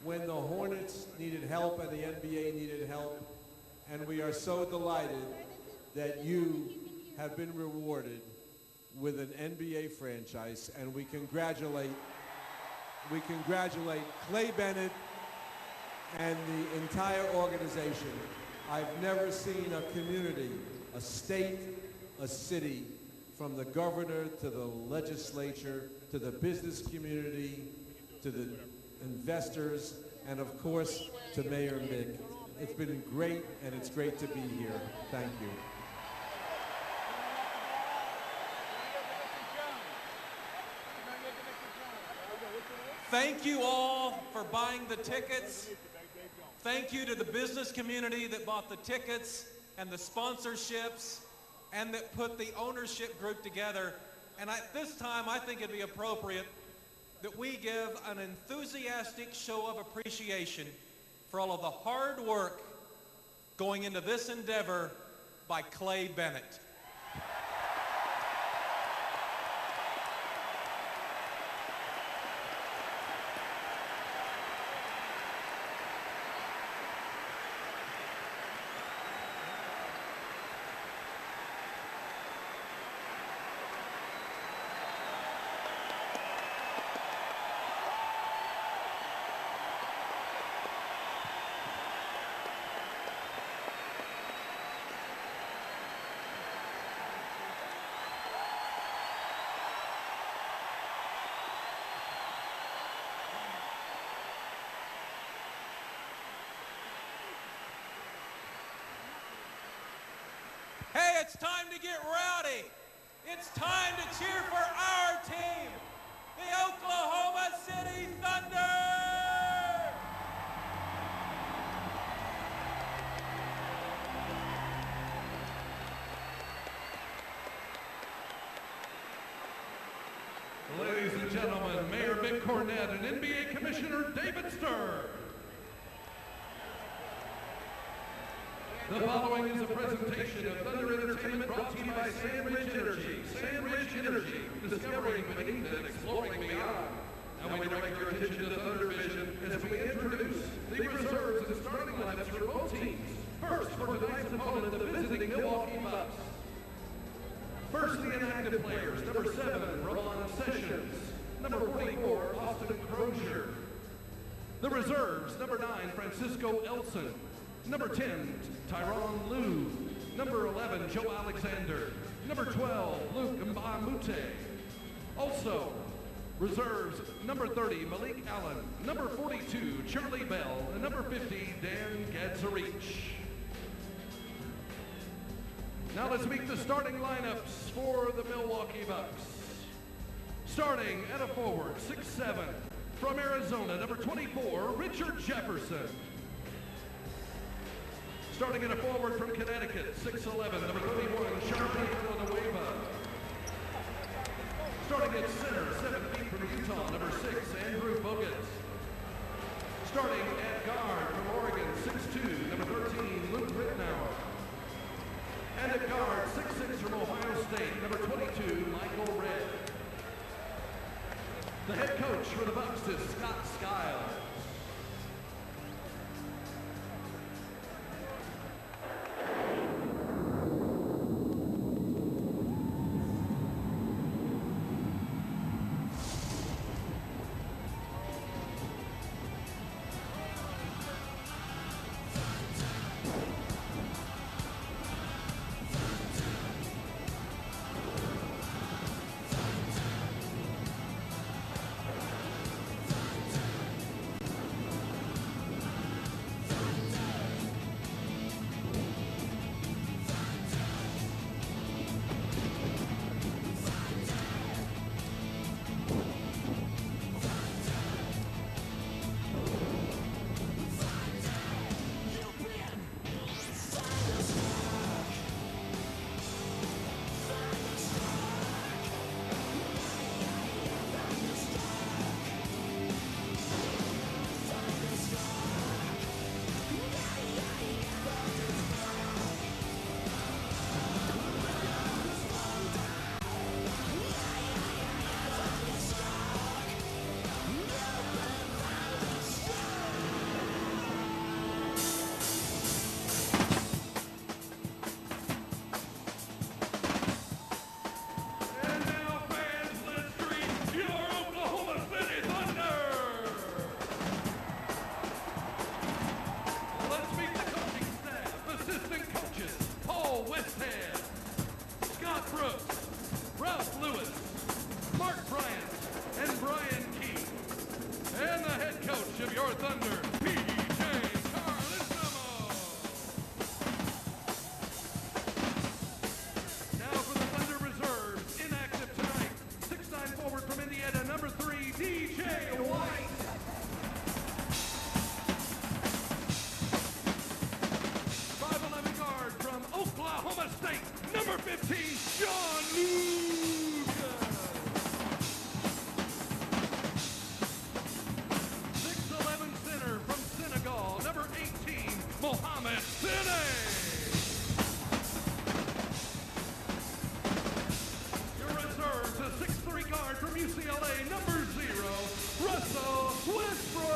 when the Hornets needed help and the NBA needed help. And we are so delighted that you have been rewarded with an NBA franchise, and we congratulate Clay Bennett and the entire organization. I've never seen a community, a state, a city, from the governor to the legislature, to the business community, to the investors, and of course, to Mayor Mick. It's been great, and it's great to be here. Thank you. Thank you all for buying the tickets. Thank you to the business community that bought the tickets and the sponsorships and that put the ownership group together. And at this time, I think it'd be appropriate that we give an enthusiastic show of appreciation for all of the hard work going into this endeavor by Clay Bennett. Hey, it's time to get rowdy. It's time to cheer for our team, the Oklahoma City Thunder! Ladies and gentlemen, Mayor Mick Cornett and NBA Commissioner David Stern. The following is a presentation of Thunder Entertainment brought to you by Sandridge Energy. Sandridge Energy, discovering beneath and exploring beyond. Now we direct your attention to Thunder Vision as we introduce the reserves and starting lineups for both teams. First, for tonight's opponent, the visiting Milwaukee Bucks. First, the inactive players. Number 7, Ramon Sessions. Number 44, Austin Crozier. The reserves, number 9, Francisco Elson. Number 10, Tyronn Lue. Number 11, Joe Alexander. Number 12, Luke Mbamute. Also, reserves, number 30, Malik Allen. Number 42, Charlie Bell. And number 50, Dan Gadzarich. Now let's meet the starting lineups for the Milwaukee Bucks. Starting at a forward, 6'7", from Arizona, number 24, Richard Jefferson. Starting at a forward from Connecticut, 6'11", number 31, Charlie Villanueva. Starting at center, 7 feet from Utah, number 6, Andrew Bogut. Starting at guard from Oregon, 6'2", number 13, Luke Rittenauer. And at guard, 6'6", from Ohio State, number 22, Michael Redd. The head coach for the Bucks is Scott Skiles. Thunder, P.J. Carlesimo. Now for the Thunder reserves, inactive tonight. 6'9" forward from Indiana, number 3, D.J. White. 5'11" guard from Oklahoma State, number 15, Sean Lucas. 6'11" center from Senegal, number 18, Mohamed Sine. Your reserves, a 6'3" guard from UCLA, number 0, Russell Westbrook.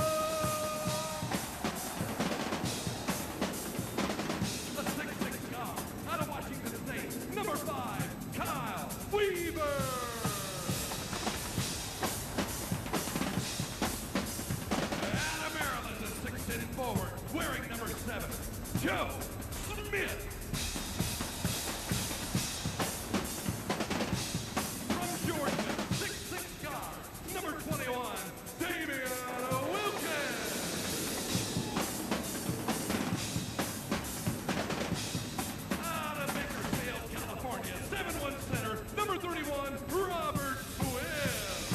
A 6'6" guard out of Washington State, number 5, Kyle Weaver. Out of Maryland, the 6'10" forward, wearing number 7, Joe Smith. From Georgia, 6'6" guard, number 21, Damian Wilkins. Out of Bakersfield, California, 7'1" center, number 31, Robert Swift.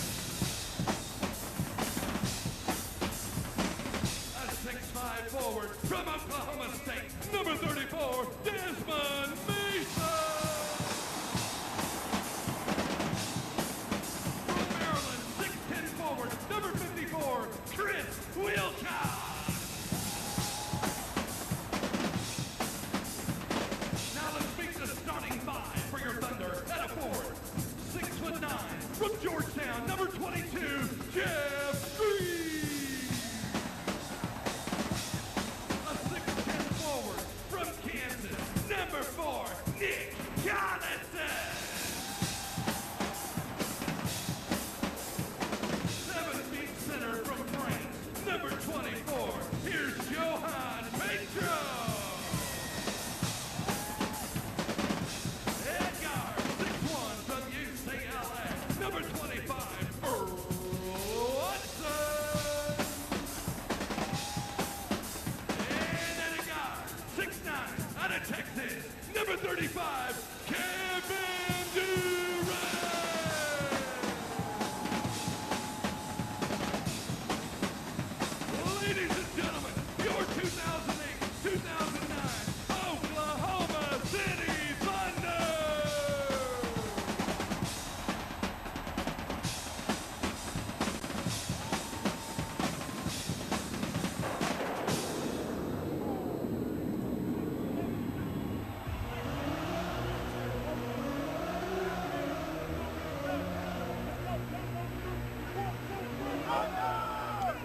A 6'5" forward from Oklahoma State, number 34, Desmond Mason. From Maryland, 6'10" forward, number 54, Chris Wilcox. Now let's meet the starting 5 for your Thunder at a forward. 6'9" from Georgetown, number 22, Jeff Green. A 6'10" forward from Kansas, number 4, Nick Collison. 7' center from France, number 24, here's Johan Petro. Head guard, 6'1" from UCLA, number 25, Earl Watson. And then a guard, 6'9", out of Texas, number 35, Kevin Durant. Ladies and gentlemen, your 2008-2009 Oklahoma City Thunder.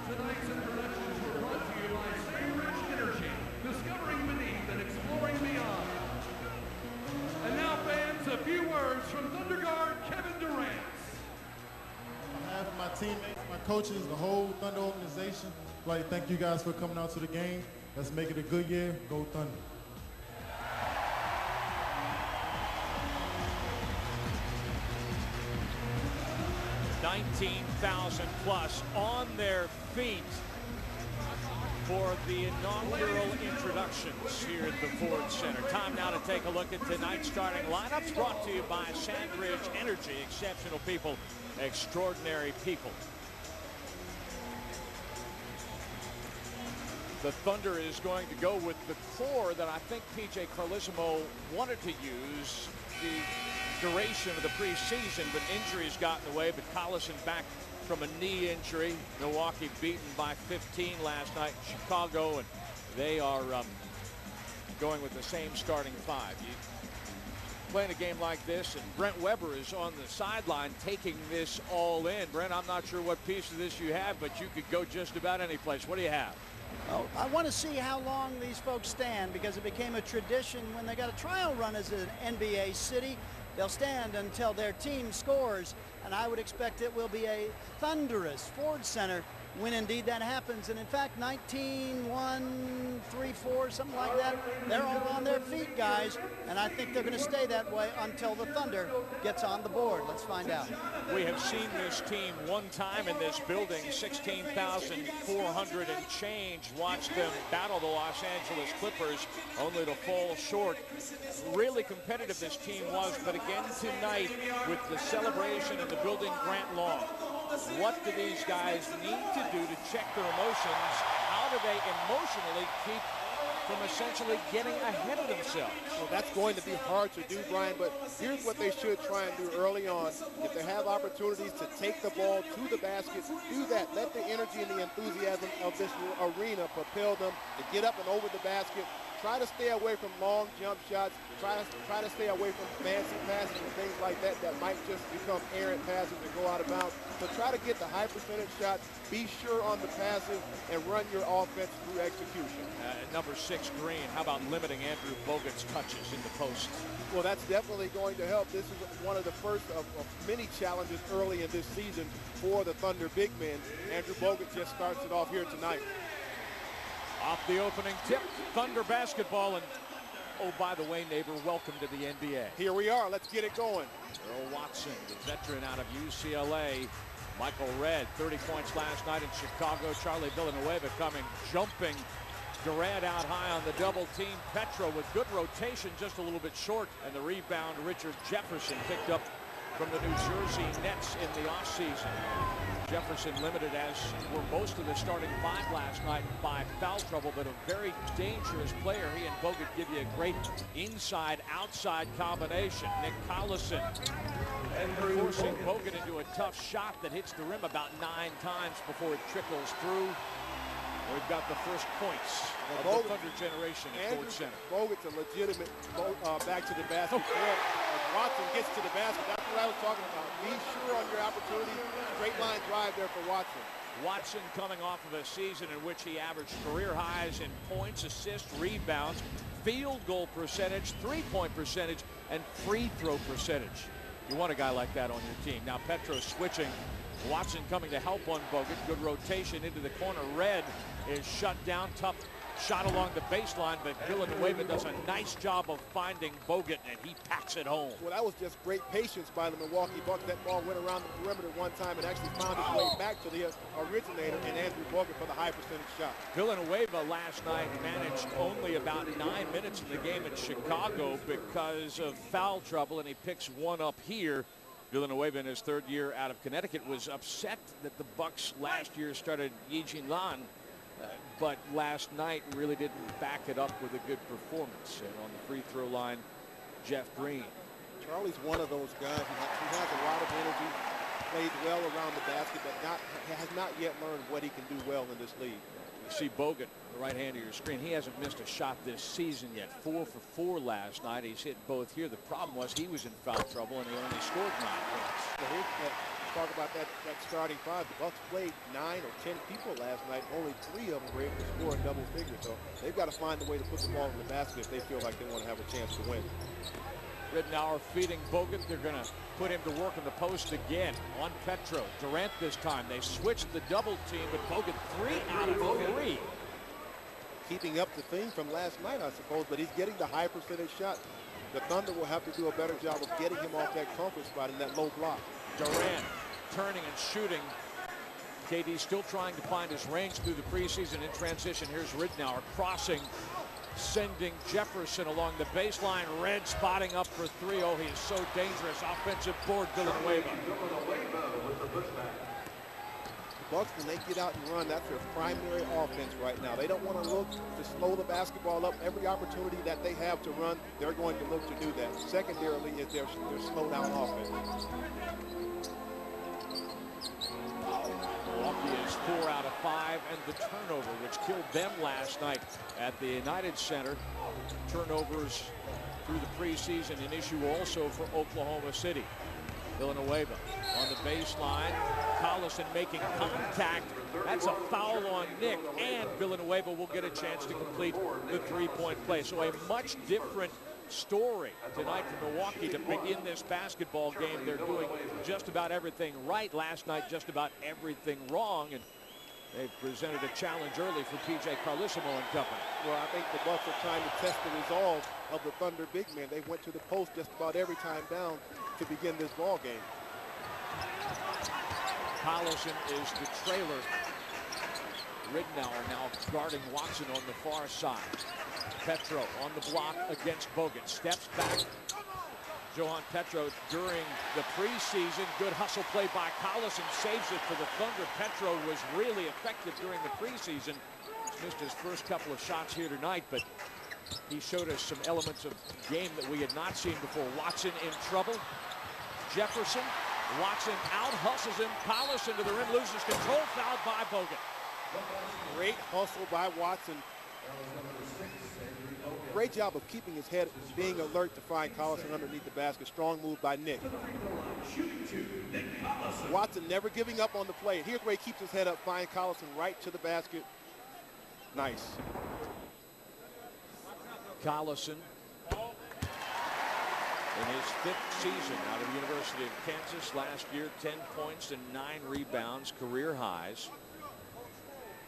Tonight's introductions were brought to you by Sandridge Energy, discovering beneath and exploring beyond. And now, fans, a few words from Thunder guard Kevin Durant. On behalf of my teammates, my coaches, the whole Thunder organization, I'd like to thank you guys for coming out to the game. Let's make it a good year. Go Thunder. $19,000+ on their feet for the inaugural introductions here at the Ford Center. Time now to take a look at tonight's starting lineups, brought to you by Sandridge Energy. Exceptional people, extraordinary people. The Thunder is going to go with the core that I think P.J. Carlesimo wanted to use the duration of the preseason, but injuries got in the way. But Collison back from a knee injury. Milwaukee beaten by 15 last night in Chicago, and they are going with the same starting 5. You playing a game like this, and Brent Weber is on the sideline taking this all in. Brent, I'm not sure what piece of this you have, but you could go just about any place. What do you have? Oh, I want to see how long these folks stand, because it became a tradition when they got a trial run as an NBA city. They'll stand until their team scores, and I would expect it will be a thunderous Ford Center when indeed that happens. And in fact, 19-1, 3-4, something like that, they're all on their feet, guys. And I think they're going to stay that way until the Thunder gets on the board. Let's find out. We have seen this team one time in this building, 16,400 and change. Watch them battle the Los Angeles Clippers, only to fall short. Really competitive this team was, but again tonight with the celebration in the building Grant Long. What do these guys need to do to check their emotions? How do they emotionally keep from essentially getting ahead of themselves? Well, that's going to be hard to do, Brian, but here's what they should try and do early on. If they have opportunities to take the ball to the basket, do that. Let the energy and the enthusiasm of this arena propel them to get up and over the basket. Try to stay away from long jump shots. Try to stay away from fancy passes and things like that that might just become errant passes and go out of bounds. So try to get the high percentage shots. Be sure on the passes and run your offense through execution. Number 6, Green. How about limiting Andrew Bogut's touches in the post? Well, that's definitely going to help. This is one of the first of many challenges early in this season for the Thunder big men. Andrew Bogut just starts it off here tonight. Off the opening tip, Thunder basketball. And oh, by the way, neighbor, welcome to the NBA. Here we are. Let's get it going. Earl Watson, the veteran out of UCLA. Michael Redd, 30 points last night in Chicago. Charlie Villanueva coming, jumping. Durant out high on the double team. Petro with good rotation, just a little bit short. And the rebound, Richard Jefferson picked up from the New Jersey Nets in the offseason. Jefferson limited, as were most of the starting 5 last night, by foul trouble, but a very dangerous player. He and Bogut give you a great inside-outside combination. Nick Collison forcing Bogut into a tough shot that hits the rim about 9 times before it trickles through. We've got the first points of the Thunder generation at Ford Center. Bogut's a legitimate back to the basket threat. As Watson gets to the basket, that's what I was talking about. Be sure on your opportunity. Straight line drive there for Watson. Watson coming off of a season in which he averaged career highs in points, assists, rebounds, field goal percentage, three-point percentage, and free throw percentage. You want a guy like that on your team. Now Petro switching. Watson coming to help on Bogut. Good rotation into the corner. Redd is shut down. Tough shot along the baseline, but Villanueva does a nice job of finding Bogut, and he packs it home. Well, that was just great patience by the Milwaukee Bucks. That ball went around the perimeter one time and actually found its way back to the originator in Andrew Bogut for the high percentage shot. Villanueva last night managed only about 9 minutes in the game in Chicago because of foul trouble, and he picks one up here. Villanueva in his 3rd year out of Connecticut was upset that the Bucks last year started Yijin Lan, but last night really didn't back it up with a good performance. And on the free throw line, Jeff Green. Charlie's one of those guys who has a lot of energy, plays well around the basket, but has not yet learned what he can do well in this league. You see Bogut, the right hand of your screen. He hasn't missed a shot this season yet. 4 for 4 last night. He's hit both here. The problem was he was in foul trouble and he only scored 9 points. Well, here's talk about that starting 5. The Bucks played 9 or 10 people last night. Only 3 of them were able to score a double figure. So they've got to find a way to put the ball in the basket if they feel like they want to have a chance to win. Ridnour feeding Bogut. They're going to put him to work in the post again on Petro. Durant this time. They switched the double team, but Bogut 3 out of 3. Keeping up the theme from last night, I suppose, but he's getting the high percentage shot. The Thunder will have to do a better job of getting him off that comfort spot in that low block. Durant turning and shooting. KD still trying to find his range through the preseason. In transition, here's Ridnour crossing, sending Jefferson along the baseline. Redd spotting up for 3. Oh, he is so dangerous. Offensive board, Villanueva. The Bucks, when they get out and run, that's their primary offense right now. They don't want to look to slow the basketball up. Every opportunity that they have to run, they're going to look to do that. Secondarily is their slow down offense. Milwaukee is 4 out of 5, and the turnover, which killed them last night at the United Center. Turnovers through the preseason, an issue also for Oklahoma City. Villanueva on the baseline. Collison making contact. That's a foul on Nick, and Villanueva will get a chance to complete the three-point play. So a much different story tonight for Milwaukee to begin this basketball game. They're doing just about everything right. Last night, just about everything wrong. And They've presented a challenge early for P.J. Carlissimo and company. Well, I think the Bucks are trying to test the resolve of the Thunder big men. They went to the post just about every time down to begin this ball game. Collison is the trailer. Ridnour now guarding Watson on the far side. Petro on the block against Bogut. Steps back. Johan Petro during the preseason. Good hustle play by Collison. Saves it for the Thunder. Petro was really effective during the preseason. He's missed his first couple of shots here tonight, but he showed us some elements of game that we had not seen before. Watson in trouble. Jefferson. Watson out-hustles him. Collison to the rim, loses control. Fouled by Bogut. Great hustle by Watson. Great job of keeping his head, being alert to find Collison underneath the basket. Strong move by Nick. Watson never giving up on the play. Here's where he keeps his head up, find Collison right to the basket. Nice. Collison in his 5th season out of the University of Kansas last year, 10 points and 9 rebounds, career highs.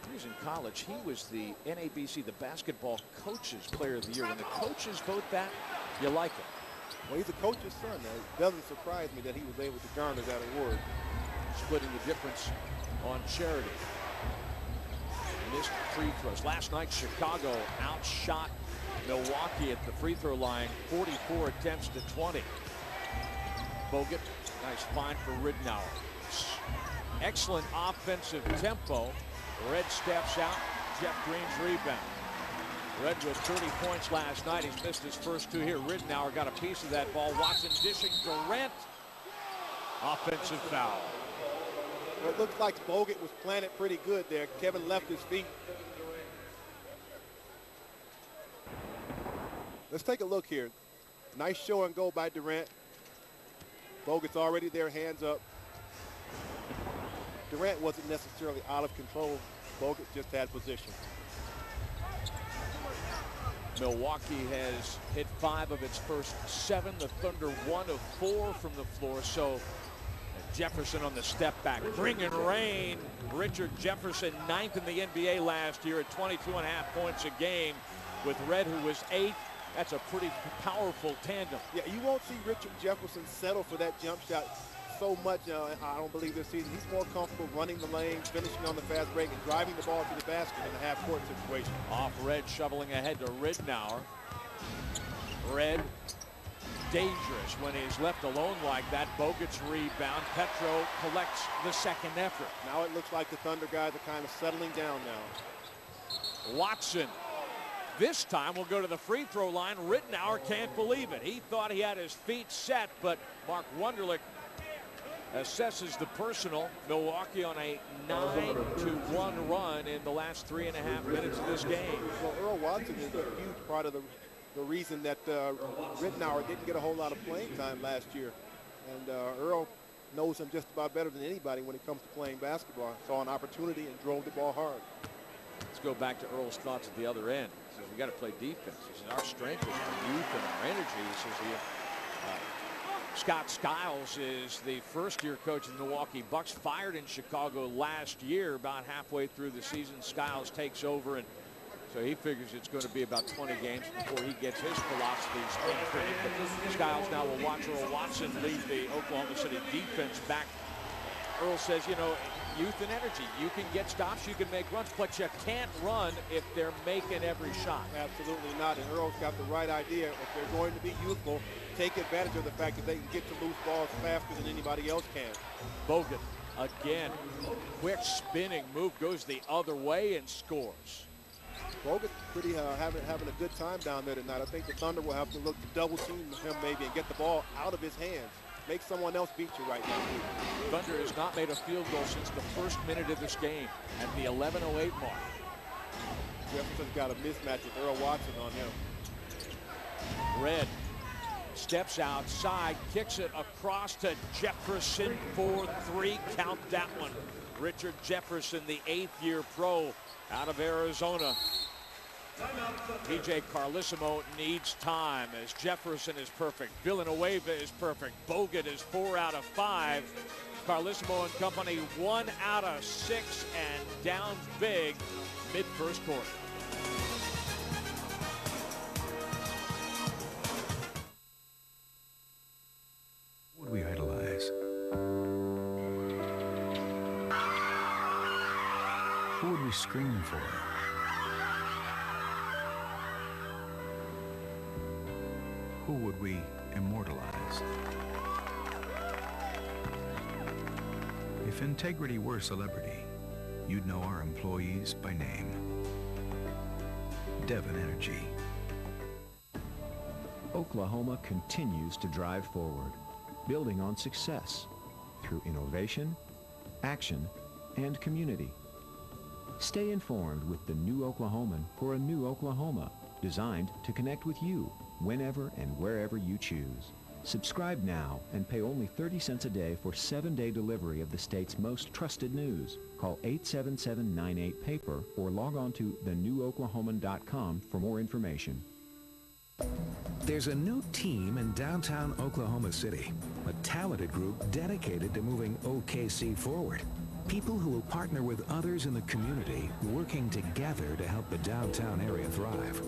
He was in college. He was the NABC, the Basketball Coaches Player of the Year. When the coaches vote that, you like it. Well, he's a coach's son. It doesn't surprise me that he was able to garner that award. Splitting the difference on charity. Missed free throws. Last night, Chicago outshot Milwaukee at the free throw line, 44 attempts to 20. Bogut, nice find for Ridnour. Excellent offensive tempo. Red steps out. Jeff Green's rebound. Red with 30 points last night. He's missed his first 2 here. Ridnour got a piece of that ball. Watson dishing Durant. Offensive foul. Well, it looks like Bogut was planted pretty good there. Kevin left his feet. Let's take a look here. Nice show and go by Durant. Bogut's already there, hands up. Durant wasn't necessarily out of control. Bogut just had position. Milwaukee has hit 5 of its first 7. The Thunder 1 of 4 from the floor. So Jefferson on the step back, bringing rain. Richard Jefferson, 9th in the NBA last year at 22.5 points a game, with Red, who was 8th. That's a pretty powerful tandem. Yeah, you won't see Richard Jefferson settle for that jump shot so much, I don't believe, this season. He's more comfortable running the lane, finishing on the fast break, and driving the ball to the basket in a half-court situation. Off Red, shoveling ahead to Ridnour. Red, dangerous when he's left alone like that. Bogut's rebound. Petro collects the second effort. Now it looks like the Thunder guys are kind of settling down now. Watson. This time we'll go to the free throw line. Ridnour can't believe it. He thought he had his feet set, but Mark Wunderlich assesses the personal. Milwaukee on a 9-1 run in the last 3.5 minutes of this game. Well, Earl Watson is a huge part of the reason that Ridnour didn't get a whole lot of playing time last year. And Earl knows him just about better than anybody when it comes to playing basketball. Saw an opportunity and drove the ball hard. Let's go back to Earl's thoughts at the other end. He says, we got to play defense. He says, our strength is our youth and our energy. He says, Scott Skiles is the first-year coach of the Milwaukee Bucks, fired in Chicago last year. About halfway through the season, Skiles takes over, and so he figures it's going to be about 20 games before he gets his philosophies imprinted. But Skiles now will watch Earl Watson lead the Oklahoma City defense back. Earl says, you know, youth and energy. You can get stops, you can make runs, but you can't run if they're making every shot. Absolutely not, and Earl's got the right idea. If they're going to be youthful, take advantage of the fact that they can get to loose balls faster than anybody else can. Bogut again, quick spinning move, goes the other way and scores. Bogut's pretty having a good time down there tonight. I think the Thunder will have to look to double team him maybe and get the ball out of his hands. Make someone else beat you right now. Thunder has not made a field goal since the first minute of this game at the 11:08 mark. Jefferson's got a mismatch with Earl Watson on him. Red steps outside, kicks it across to Jefferson for 3. Count that one. Richard Jefferson, the 8th-year pro out of Arizona. P.J. Carlissimo needs time as Jefferson is perfect. Villanueva is perfect. Bogut is 4 out of 5. Carlissimo and company 1 out of 6 and down big mid-first quarter. Who would we idolize? Who would we scream for? Who would we immortalize? If integrity were celebrity, you'd know our employees by name. Devon Energy. Oklahoma continues to drive forward, building on success through innovation, action, and community. Stay informed with the New Oklahoman for a new Oklahoma, designed to connect with you whenever and wherever you choose. Subscribe now and pay only 30 cents a day for 7-day delivery of the state's most trusted news. Call 877-98-PAPER or log on to thenewoklahoman.com for more information. There's a new team in downtown Oklahoma City, a talented group dedicated to moving OKC forward. People who will partner with others in the community, working together to help the downtown area thrive.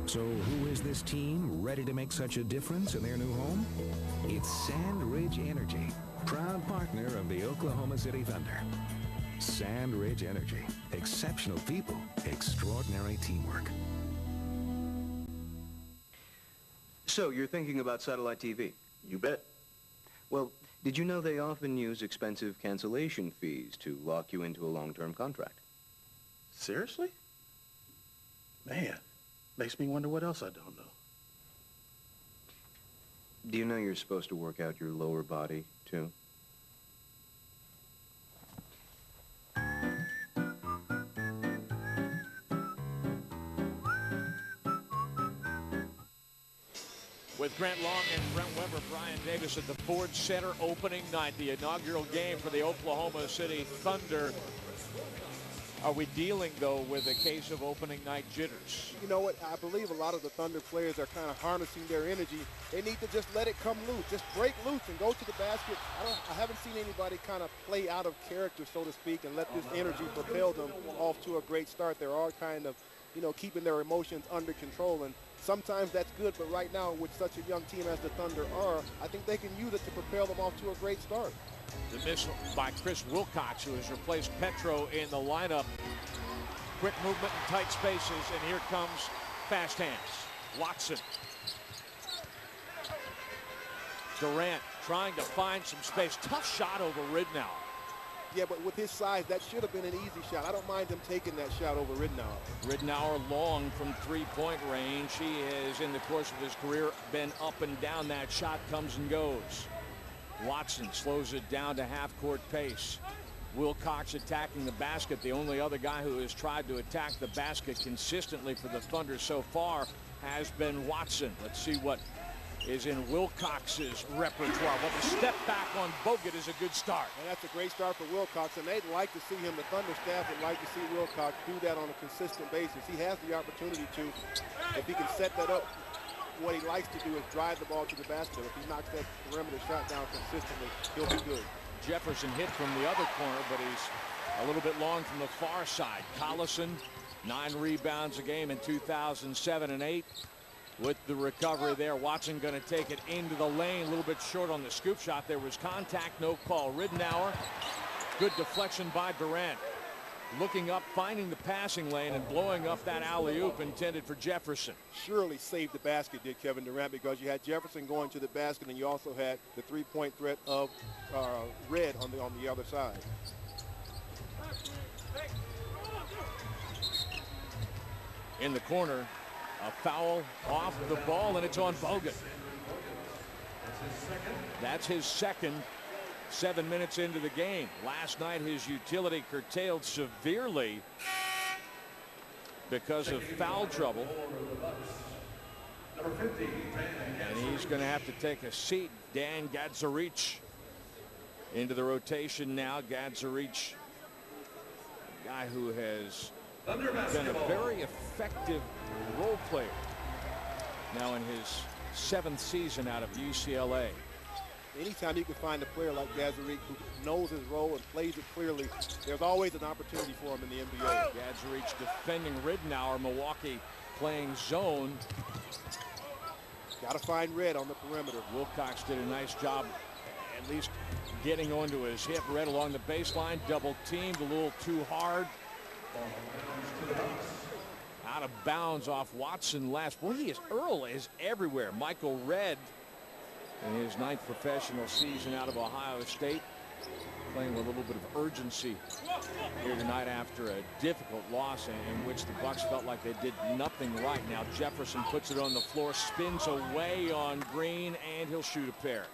So who is this team ready to make such a difference in their new home? It's Sand Ridge Energy, proud partner of the Oklahoma City Thunder. Sand Ridge Energy, exceptional people, extraordinary teamwork. So you're thinking about satellite TV? You bet. Well, did you know they often use expensive cancellation fees to lock you into a long-term contract? Seriously? Man, makes me wonder what else I don't know. Do you know you're supposed to work out your lower body, too? With Grant Long and Brent Weber, Brian Davis at the Ford Center opening night, the inaugural game for the Oklahoma City Thunder. Are we dealing, though, with a case of opening night jitters? You know what? I believe a lot of the Thunder players are kind of harnessing their energy. They need to just let it come loose. Just break loose and go to the basket. I haven't seen anybody kind of play out of character, so to speak, and let this energy propel them off to a great start. They're all kind of, keeping their emotions under control. And sometimes that's good, but right now, with such a young team as the Thunder are, I think they can use it to propel them off to a great start. The miss by Chris Wilcox, who has replaced Petro in the lineup. Quick movement in tight spaces, and here comes fast hands. Watson. Durant trying to find some space. Tough shot over Ridnour. Yeah, but with his size, that should have been an easy shot. I don't mind him taking that shot over Ridnour. Ridnour long from three-point range. He has, in the course of his career, been up and down. That shot comes and goes. Watson slows it down to half-court pace. Wilcox attacking the basket. The only other guy who has tried to attack the basket consistently for the Thunder so far has been Watson. Let's see what is in Wilcox's repertoire. But the step back on Bogut is a good start. And that's a great start for Wilcox, and they'd like to see him. The Thunder staff would like to see Wilcox do that on a consistent basis. He has the opportunity to, if he can set that up. What he likes to do is drive the ball to the basket. If he knocks that perimeter shot down consistently, he'll be good. Jefferson hit from the other corner, but he's a little bit long from the far side. Collison, 9 rebounds a game in 2007 and 8. With the recovery there, Watson going to take it into the lane. A little bit short on the scoop shot. There was contact, no call. Ridnour, good deflection by Durant. Looking up, finding the passing lane, and blowing up that alley-oop intended for Jefferson. Surely saved the basket, did Kevin Durant, because you had Jefferson going to the basket, and you also had the three-point threat of Red on the other side. In the corner, a foul off the ball, and it's on Bogut. That's his second. 7 minutes into the game. Last night his utility curtailed severely because of foul trouble. And he's going to have to take a seat. Dan Gadzarich into the rotation now. Gadzarich, a guy who has been a very effective role player now in his 7th season out of UCLA. anytime you can find a player like Gazaric who knows his role and plays it clearly, there's always an opportunity for him in the NBA. Gazaric defending Ridenour. Milwaukee playing zone. Got to find Red on the perimeter. Wilcox did a nice job at least getting onto his hip. Red along the baseline, double teamed a little too hard. Out of bounds off Watson last. Boy, Earl is everywhere. Michael Red in his 9th professional season out of Ohio State, playing with a little bit of urgency here tonight after a difficult loss in which the Bucks felt like they did nothing right. Now Jefferson puts it on the floor, spins away on Green, and he'll shoot a pair.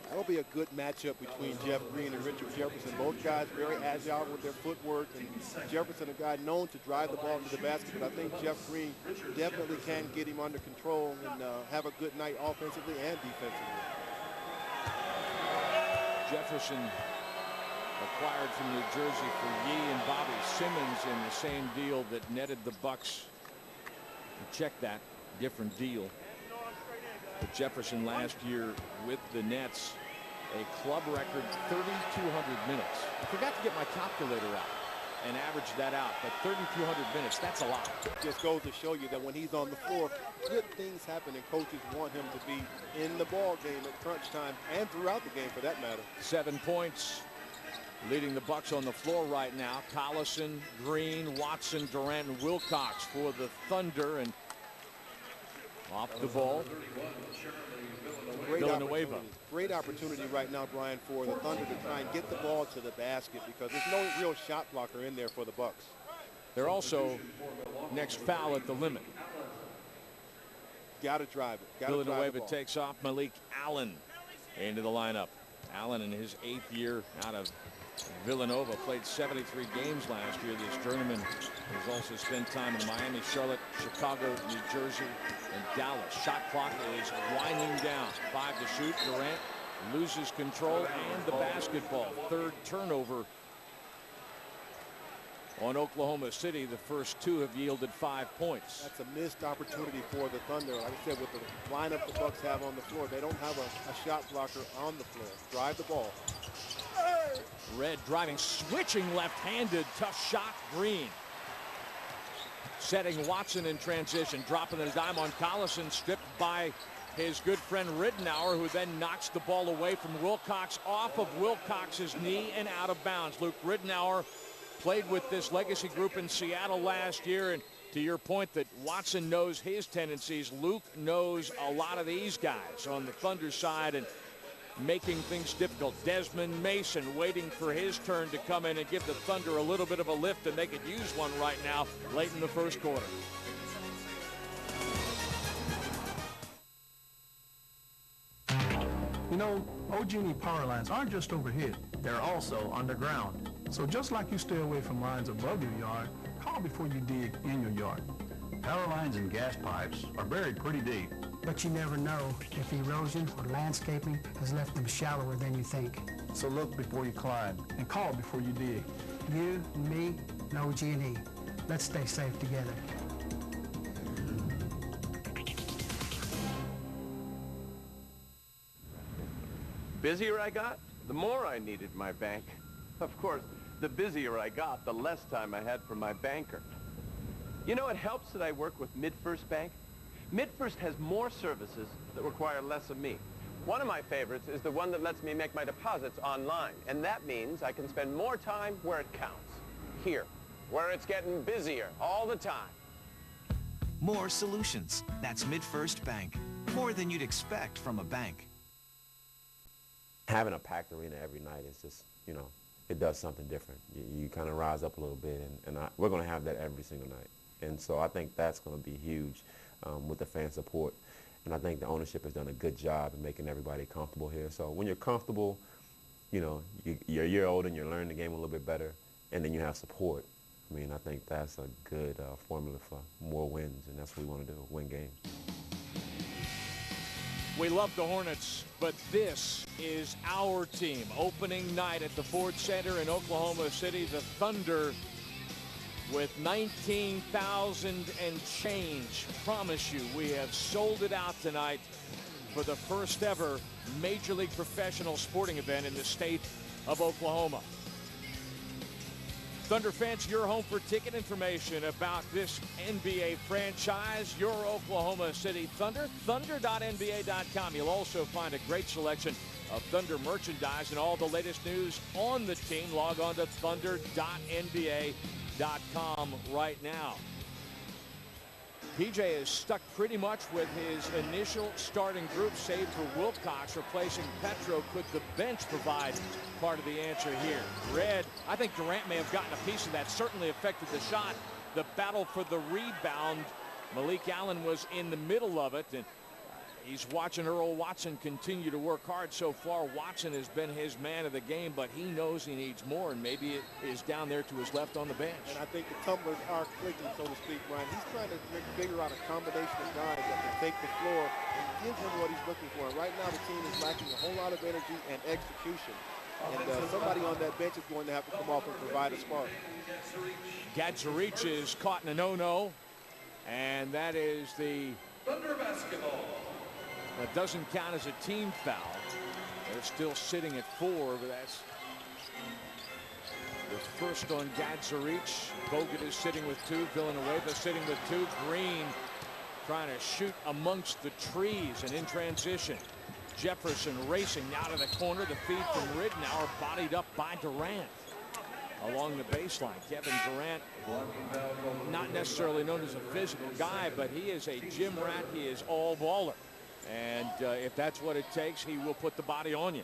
That'll be a good matchup between Jeff Green and Richard Jefferson. Both guys very agile with their footwork, and Jefferson, a guy known to drive the ball into the basket, but I think Jeff Green definitely can get him under control and have a good night offensively and defensively. Jefferson Acquired from New Jersey for Yee and Bobby Simmons in the same deal that netted the Bucks. Check that, different deal. But Jefferson last year with the Nets, a club record 3,200 minutes. I forgot to get my calculator out and average that out, but 3,200 minutes, that's a lot. Just goes to show you that when he's on the floor, good things happen, and coaches want him to be in the ball game at crunch time and throughout the game for that matter. 7 points. Leading the Bucks on the floor right now. Collison, Green, Watson, Durant, and Wilcox for the Thunder. And off the ball, Villanueva. Great opportunity right now, Brian, for the Thunder to try and get the ball to the basket because there's no real shot blocker in there for the Bucks. They're also next foul at the limit. Got to drive it. Villanueva takes off. Malik Allen into the lineup. Allen in his 8th year out of Villanova, played 73 games last year. This journeyman has also spent time in Miami, Charlotte, Chicago, New Jersey, and Dallas. Shot clock is winding down. 5 to shoot. Durant loses control and the basketball. 3rd turnover on Oklahoma City. The first 2 have yielded 5 points. That's a missed opportunity for the Thunder. Like I said, with the lineup the Bucks have on the floor, they don't have a shot blocker on the floor. Drive the ball. Red driving, switching left-handed, tough shot. Green setting Watson in transition, dropping the dime on Collison, stripped by his good friend Ridenour, who then knocks the ball away from Wilcox, off of Wilcox's knee and out of bounds. Luke Ridenour played with this legacy group in Seattle last year, and to your point that Watson knows his tendencies, Luke knows a lot of these guys on the Thunder side and making things difficult. Desmond Mason waiting for his turn to come in and give the Thunder a little bit of a lift, and they could use one right now late in the first quarter. You know, OG&E power lines aren't just overhead, they're also underground. So just like you stay away from lines above your yard, call before you dig in your yard. Power lines and gas pipes are buried pretty deep. But you never know if erosion or landscaping has left them shallower than you think. So look before you climb and call before you dig. You, me, and OG&E. Let's stay safe together. Busier I got, the more I needed my bank. Of course, the busier I got, the less time I had for my banker. You know, it helps that I work with MidFirst Bank. MidFirst has more services that require less of me. One of my favorites is the one that lets me make my deposits online, and that means I can spend more time where it counts. Here, where it's getting busier all the time. More solutions. That's MidFirst Bank. More than you'd expect from a bank. Having a packed arena every night is just, you know, it does something different. You kind of rise up a little bit, and we're going to have that every single night. And so I think that's going to be huge with the fan support. And I think the ownership has done a good job in making everybody comfortable here. So when you're comfortable, you know, you're a year older and you're learning the game a little bit better, and then you have support. I mean, I think that's a good formula for more wins, and that's what we want to do, win games. We love the Hornets, but this is our team. Opening night at the Ford Center in Oklahoma City, the Thunder with 19,000 and change. Promise you, we have sold it out tonight for the first ever Major League professional sporting event in the state of Oklahoma. Thunder fans, your home for ticket information about this NBA franchise, your Oklahoma City Thunder, thunder.nba.com. You'll also find a great selection of Thunder merchandise and all the latest news on the team. Log on to thunder.nba.com right now. PJ is stuck pretty much with his initial starting group, save for Wilcox replacing Petro. Could the bench provide part of the answer here? Red, I think Durant may have gotten a piece of that, certainly affected the shot. The battle for the rebound, Malik Allen was in the middle of it, and he's watching Earl Watson continue to work hard. So far, Watson has been his man of the game, but he knows he needs more, and maybe it is down there to his left on the bench. And I think the tumblers are clicking, so to speak, Ryan. He's trying to figure out a combination of guys that can take the floor and give him what he's looking for. And right now, the team is lacking a whole lot of energy and execution. And somebody on that bench is going to have to come off and provide a spark. Gadzarich is caught in a no-no, and that is the Thunder basketball. That doesn't count as a team foul. They're still sitting at 4, but that's the first on Gadzarich. Bogut is sitting with 2. Villanueva sitting with 2. Green trying to shoot amongst the trees and in transition. Jefferson racing out of the corner. The feed from Ridnour, bodied up by Durant along the baseline. Kevin Durant, not necessarily known as a physical guy, but he is a gym rat. He is all baller. And if that's what it takes, he will put the body on you.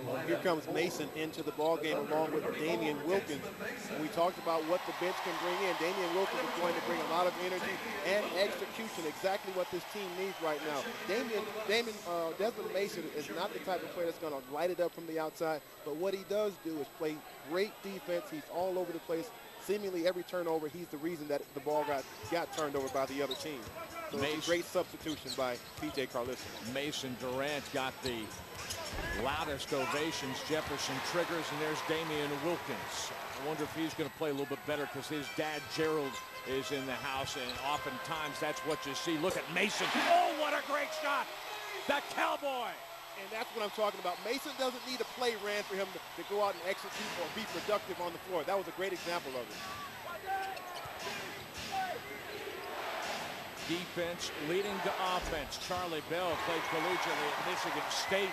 Well, here comes Mason into the ball game along with Damian Wilkins. And we talked about what the bench can bring in. Damian Wilkins is going to bring a lot of energy and execution, exactly what this team needs right now. Desmond Mason is not the type of player that's going to light it up from the outside, but what he does do is play great defense. He's all over the place. Seemingly every turnover, he's the reason that the ball got turned over by the other team. So it's a great substitution by P.J. Carlison. Mason Durant got the loudest ovations. Jefferson triggers, and there's Damian Wilkins. I wonder if he's going to play a little bit better because his dad, Gerald, is in the house, and oftentimes that's what you see. Look at Mason. Oh, what a great shot. The Cowboy. And that's what I'm talking about. Mason doesn't need a play ran for him to go out and execute or be productive on the floor. That was a great example of it. Defense leading to offense. Charlie Bell played collegiately at Michigan State.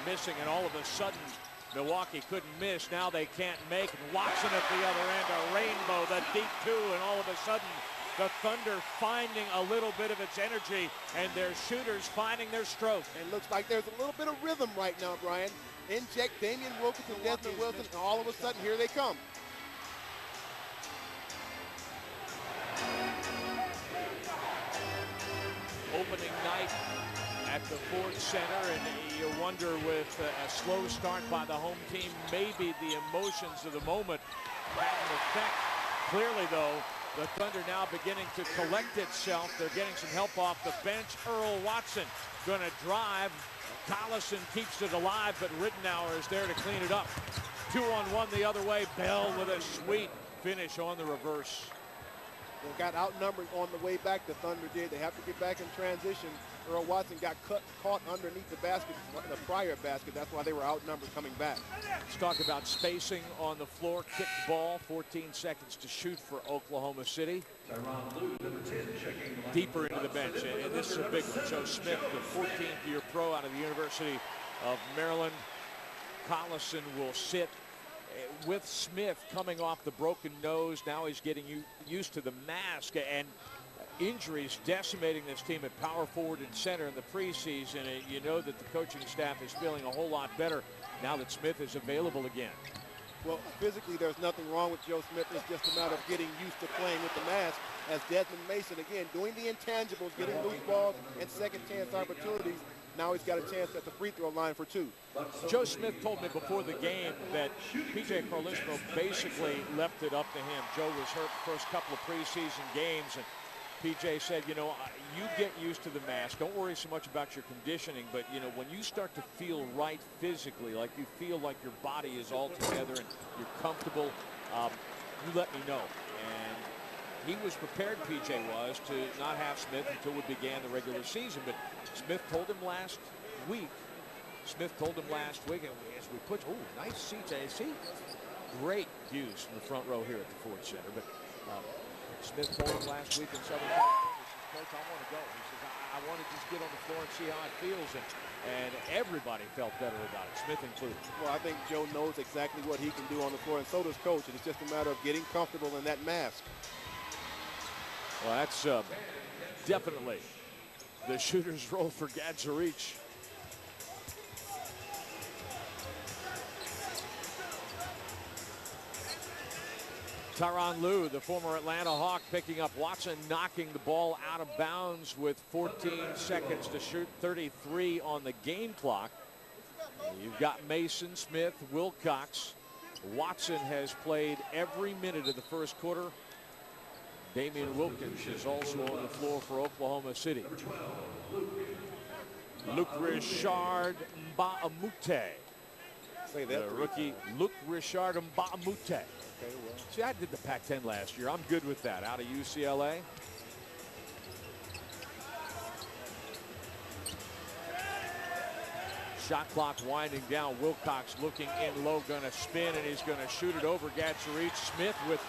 Missing, and all of a sudden, Milwaukee couldn't miss. Now they can't make. And Watson at the other end, a rainbow, the deep 2, and all of a sudden, the Thunder finding a little bit of its energy, and their shooters finding their stroke. And looks like there's a little bit of rhythm right now, Brian. Inject Damian Wilkins and Desmond Wilson, and all of a sudden, here they come. Opening night at the Ford Center, and you wonder with a slow start by the home team, maybe the emotions of the moment had an effect. Clearly, though, the Thunder now beginning to collect itself. They're getting some help off the bench. Earl Watson going to drive. Collison keeps it alive, but Ridnour is there to clean it up. 2-on-1 the other way. Bell with a sweet finish on the reverse. They got outnumbered on the way back, the Thunder did. They have to get back in transition. Earl Watson got caught underneath the basket, the prior basket. That's why they were outnumbered coming back. Let's talk about spacing on the floor. Kicked ball, 14 seconds to shoot for Oklahoma City. Deeper into the bench, and this is a big one. Joe Smith, the 14th-year pro out of the University of Maryland. Collison will sit with Smith coming off the broken nose. Now he's getting used to the mask, and injuries decimating this team at power forward and center in the preseason. You know that the coaching staff is feeling a whole lot better now that Smith is available again. Well, physically, there's nothing wrong with Joe Smith. It's just a matter of getting used to playing with the mask, as Desmond Mason, again, doing the intangibles, getting loose balls and second chance opportunities. Now he's got a chance at the free throw line for 2. Joe Smith told me before the game that P.J. Carlison basically left it up to him. Joe was hurt the first couple of preseason games, and P.J. said, you know, you get used to the mask. Don't worry so much about your conditioning, but, you know, when you start to feel right physically, like you feel like your body is all together and you're comfortable, you let me know. And he was prepared, PJ was, to not have Smith until we began the regular season. But Smith told him last week, and as we put, nice seats, see, great views from the front row here at the Ford Center. But Smith told him last week in Southern California, he says, Coach, I want to go. He says, I want to just get on the floor and see how it feels. And everybody felt better about it, Smith included. Well, I think Joe knows exactly what he can do on the floor, and so does Coach. And it's just a matter of getting comfortable in that mask. Well, that's definitely the shooter's role for Gadzarich. Tyronn Lue, the former Atlanta Hawk, picking up Watson, knocking the ball out of bounds with 14 seconds to shoot, 33 on the game clock. You've got Mason, Smith, Wilcox. Watson has played every minute of the first quarter. Damian Wilkins is also on the floor for Oklahoma City. Luke Richard Mbamute. The rookie, Luke Richard Mbamute. Okay, well, see, I did the Pac-10 last year. I'm good with that. Out of UCLA. Shot clock winding down. Wilcox looking in low, going to spin, and he's going to shoot it over Gadzarich. Smith with,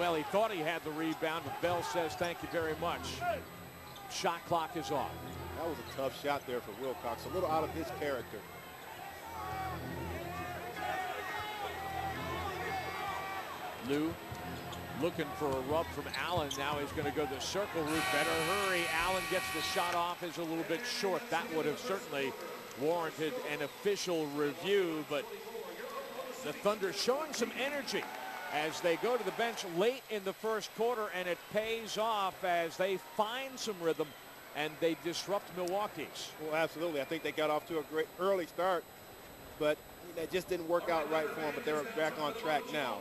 well, he thought he had the rebound, but Bell says thank you very much. Shot clock is off. That was a tough shot there for Wilcox, a little out of his character. Lue looking for a rub from Allen. Now he's going to go the circle route. Better hurry. Allen gets the shot off, is a little bit short. That would have certainly warranted an official review, but the Thunder showing some energy as they go to the bench late in the first quarter, and it pays off as they find some rhythm and they disrupt Milwaukee's. Well, absolutely. I think they got off to a great early start, but that just didn't work out right for them, but they're back on track now.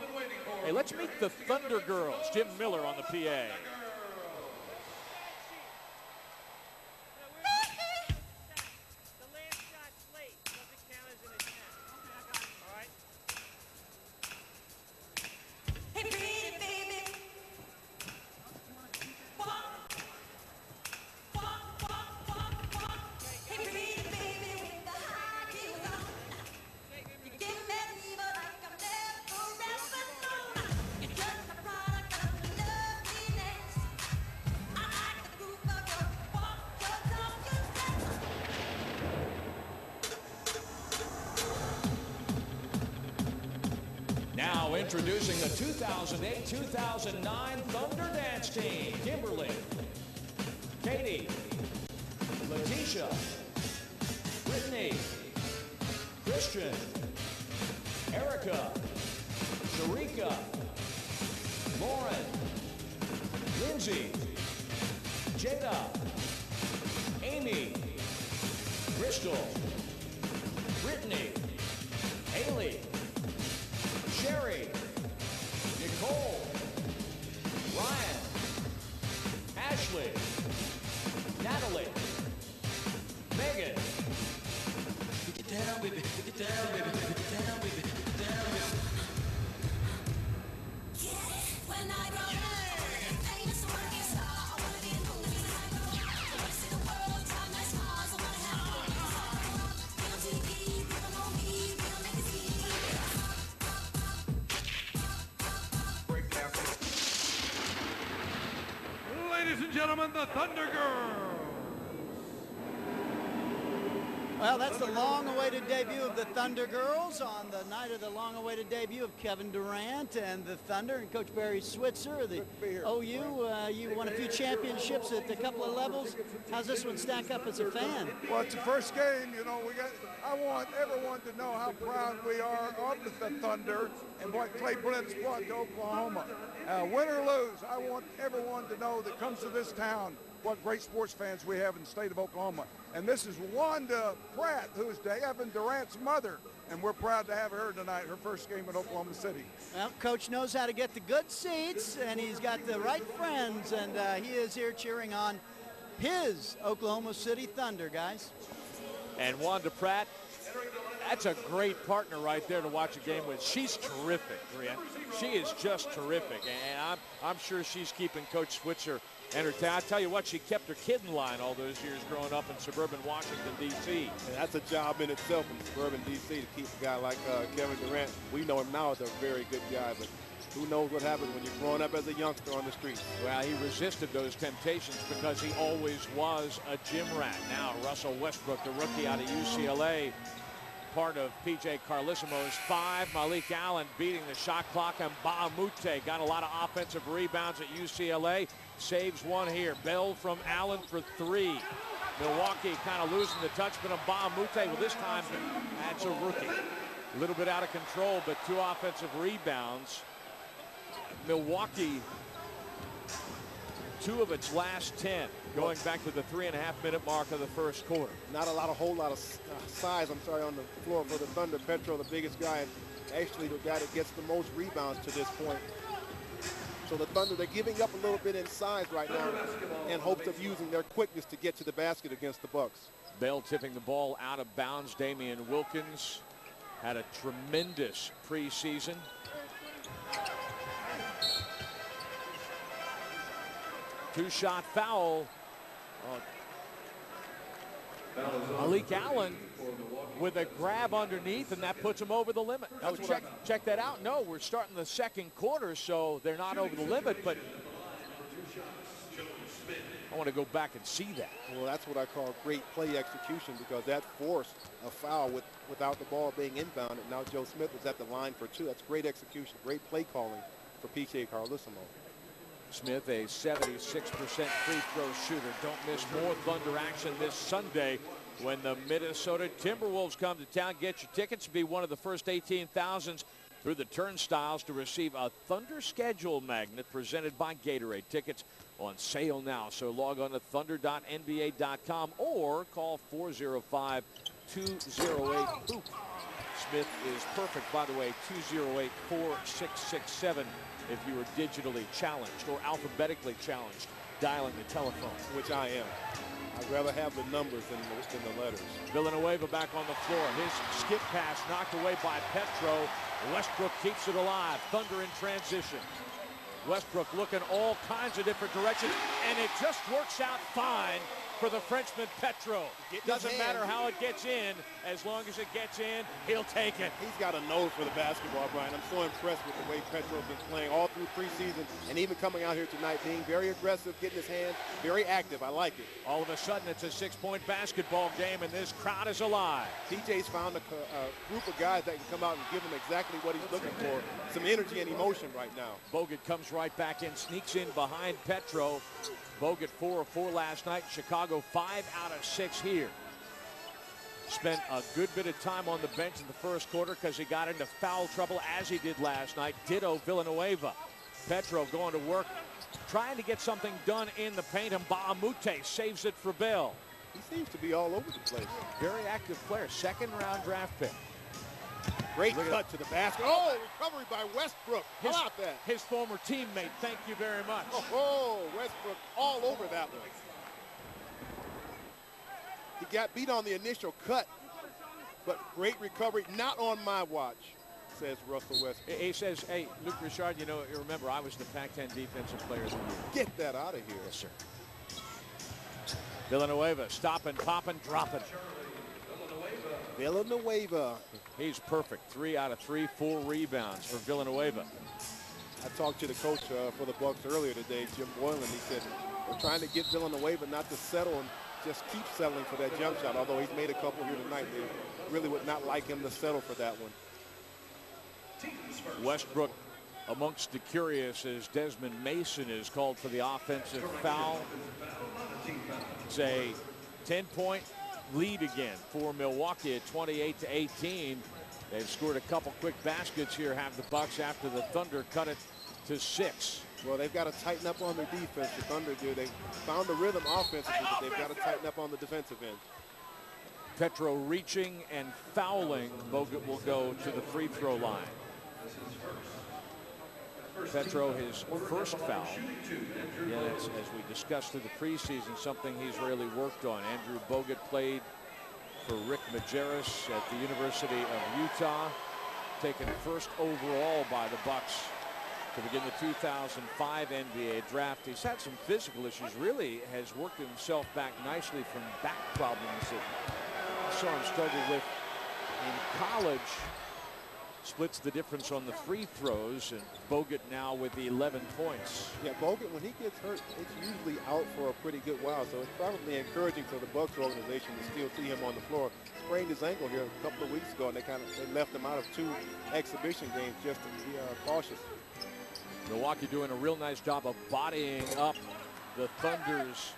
Hey, let's meet the Thunder Girls. Jim Miller on the PA. Now introducing the 2008-2009 Thunder Dance Team. Kimberly, Katie, Letitia, Brittany, Christian, Erica, Sharika, Lauren, Lindsay, Jada, Amy, Crystal, Brittany, Haley, Sherry, Nicole, Ryan, Ashley, Natalie, Megan. Get down, baby. Get down, baby. Get down, baby. Get down, baby. When I grow up, famous working star, I wanna be a movie. I wanna see the world, time that's Mars, I wanna have a on TV, people know me, people make it see. Ladies and gentlemen, the Thunder Girls. Well, that's the long-awaited debut of the Thunder Girls on the night of the long-awaited debut of Kevin Durant and the Thunder and Coach Barry Switzer of the OU. You won a few championships at a couple of levels. How's this one stack up as a fan? Well, it's the first game. You know, I want everyone to know how proud we are of the Thunder and what Clay Blitz brought to Oklahoma. Win or lose, I want everyone to know that comes to this town what great sports fans we have in the state of Oklahoma. And this is Wanda Pratt, who is Kevin Durant's mother, and we're proud to have her tonight, her first game in Oklahoma City. Well, Coach knows how to get the good seats, and he's got the right friends, and he is here cheering on his Oklahoma City Thunder, guys. And Wanda Pratt, That's a great partner right there to watch a game with. She's terrific, Brian. She is just terrific, and I'm sure she's keeping Coach Switzer entertained. I tell you what, she kept her kid in line all those years growing up in suburban Washington, D.C. And that's a job in itself in suburban D.C. to keep a guy like Kevin Durant. We know him now as a very good guy, but who knows what happens when you're growing up as a youngster on the streets. Well, he resisted those temptations because he always was a gym rat. Now, Russell Westbrook, the rookie out of UCLA, part of P.J. Carlissimo's 5. Malik Allen beating the shot clock, and Bahamute got a lot of offensive rebounds at UCLA. Saves one here. Bell from Allen for 3. Milwaukee kind of losing the touch, but Bahamute, well, this time that's a rookie. A little bit out of control, but 2 offensive rebounds. Milwaukee, 2 of its last 10, going back to the 3.5-minute mark of the first quarter. Not a whole lot of size, on the floor for the Thunder. Petro, the biggest guy, and actually the guy that gets the most rebounds to this point. So the Thunder, they're giving up a little bit in size right now in hopes of using their quickness to get to the basket against the Bucks. Bell tipping the ball out of bounds. Damian Wilkins had a tremendous preseason. Two-shot foul. Malik Allen with a grab underneath, and that puts him over the limit. Oh, check that out. No, we're starting the second quarter, so they're not over the limit, but I want to go back and see that. Well, that's what I call great play execution, because that forced a foul without the ball being inbound, and now Joe Smith was at the line for 2. That's great execution, great play calling for P.J. Carlissimo. Smith, a 76% free throw shooter. Don't miss more Thunder action this Sunday when the Minnesota Timberwolves come to town. Get your tickets to be one of the first 18,000 through the turnstiles to receive a Thunder schedule magnet presented by Gatorade. Tickets on sale now, so log on to thunder.nba.com or call 405-208-HOOP. Smith is perfect, by the way, 208-4667 if you were digitally challenged or alphabetically challenged dialing the telephone. Which I am. I'd rather have the numbers than the letters. Villanueva back on the floor. His skip pass knocked away by Petro. Westbrook keeps it alive. Thunder in transition. Westbrook looking all kinds of different directions, and it just works out fine for the Frenchman Petro. Doesn't matter how it gets in. As long as it gets in, he'll take it. He's got a nose for the basketball, Brian. I'm so impressed with the way Petro's been playing all through preseason, and even coming out here tonight, being very aggressive, getting his hands, very active. I like it. All of a sudden, it's a 6-point basketball game, and this crowd is alive. TJ's found a group of guys that can come out and give him exactly what he's looking for, some energy and emotion right now. Bogut comes right back in, sneaks in behind Petro. Bogut 4 of 4 last night. Chicago 5 out of 6 here. Spent a good bit of time on the bench in the first quarter because he got into foul trouble as he did last night. Ditto Villanueva. Petro going to work, trying to get something done in the paint, and Bahamute saves it for Bell. He seems to be all over the place. Very active player. 2nd-round draft pick. Great cut to the basket. Oh, recovery by Westbrook. How about that? His former teammate. Thank you very much. Oh, Westbrook all over that one. He got beat on the initial cut, but great recovery. Not on my watch, says Russell Westbrook. He says, hey, Luke Richard, you know, remember, I was the Pac-10 Defensive Player of the Year. Get that out of here. Yes, sir. Villanueva stopping, popping, dropping. Villanueva. He's perfect. 3 out of 3, 4 rebounds for Villanueva. I talked to the coach for the Bucks earlier today, Jim Boylan. He said, we're trying to get Villanueva not to settle and just keep settling for that jump shot, although he's made a couple here tonight. They really would not like him to settle for that one. Westbrook amongst the curious as Desmond Mason is called for the offensive foul. It's a 10-point lead again for Milwaukee at 28-18. They've scored a couple quick baskets here, have the Bucks, after the Thunder cut it to 6. Well, they've got to tighten up on their defense. The Thunder do. They found the rhythm offensively, but they've got to tighten up on the defensive end. Petro reaching and fouling. Bogut will go to the free throw line. Petro, his first foul. Yeah, as we discussed through the preseason, something he's really worked on. Andrew Bogut played for Rick Majerus at the University of Utah, taken first overall by the Bucks to begin the 2005 NBA draft. He's had some physical issues, really has worked himself back nicely from back problems that I saw him struggle with in college. Splits the difference on the free throws, and Bogut now with the 11 points. Yeah, Bogut, when he gets hurt, it's usually out for a pretty good while, so it's probably encouraging for the Bucks organization to still see him on the floor. Sprained his ankle here a couple of weeks ago, and they left him out of 2 exhibition games just to be cautious. Milwaukee doing a real nice job of bodying up the Thunder's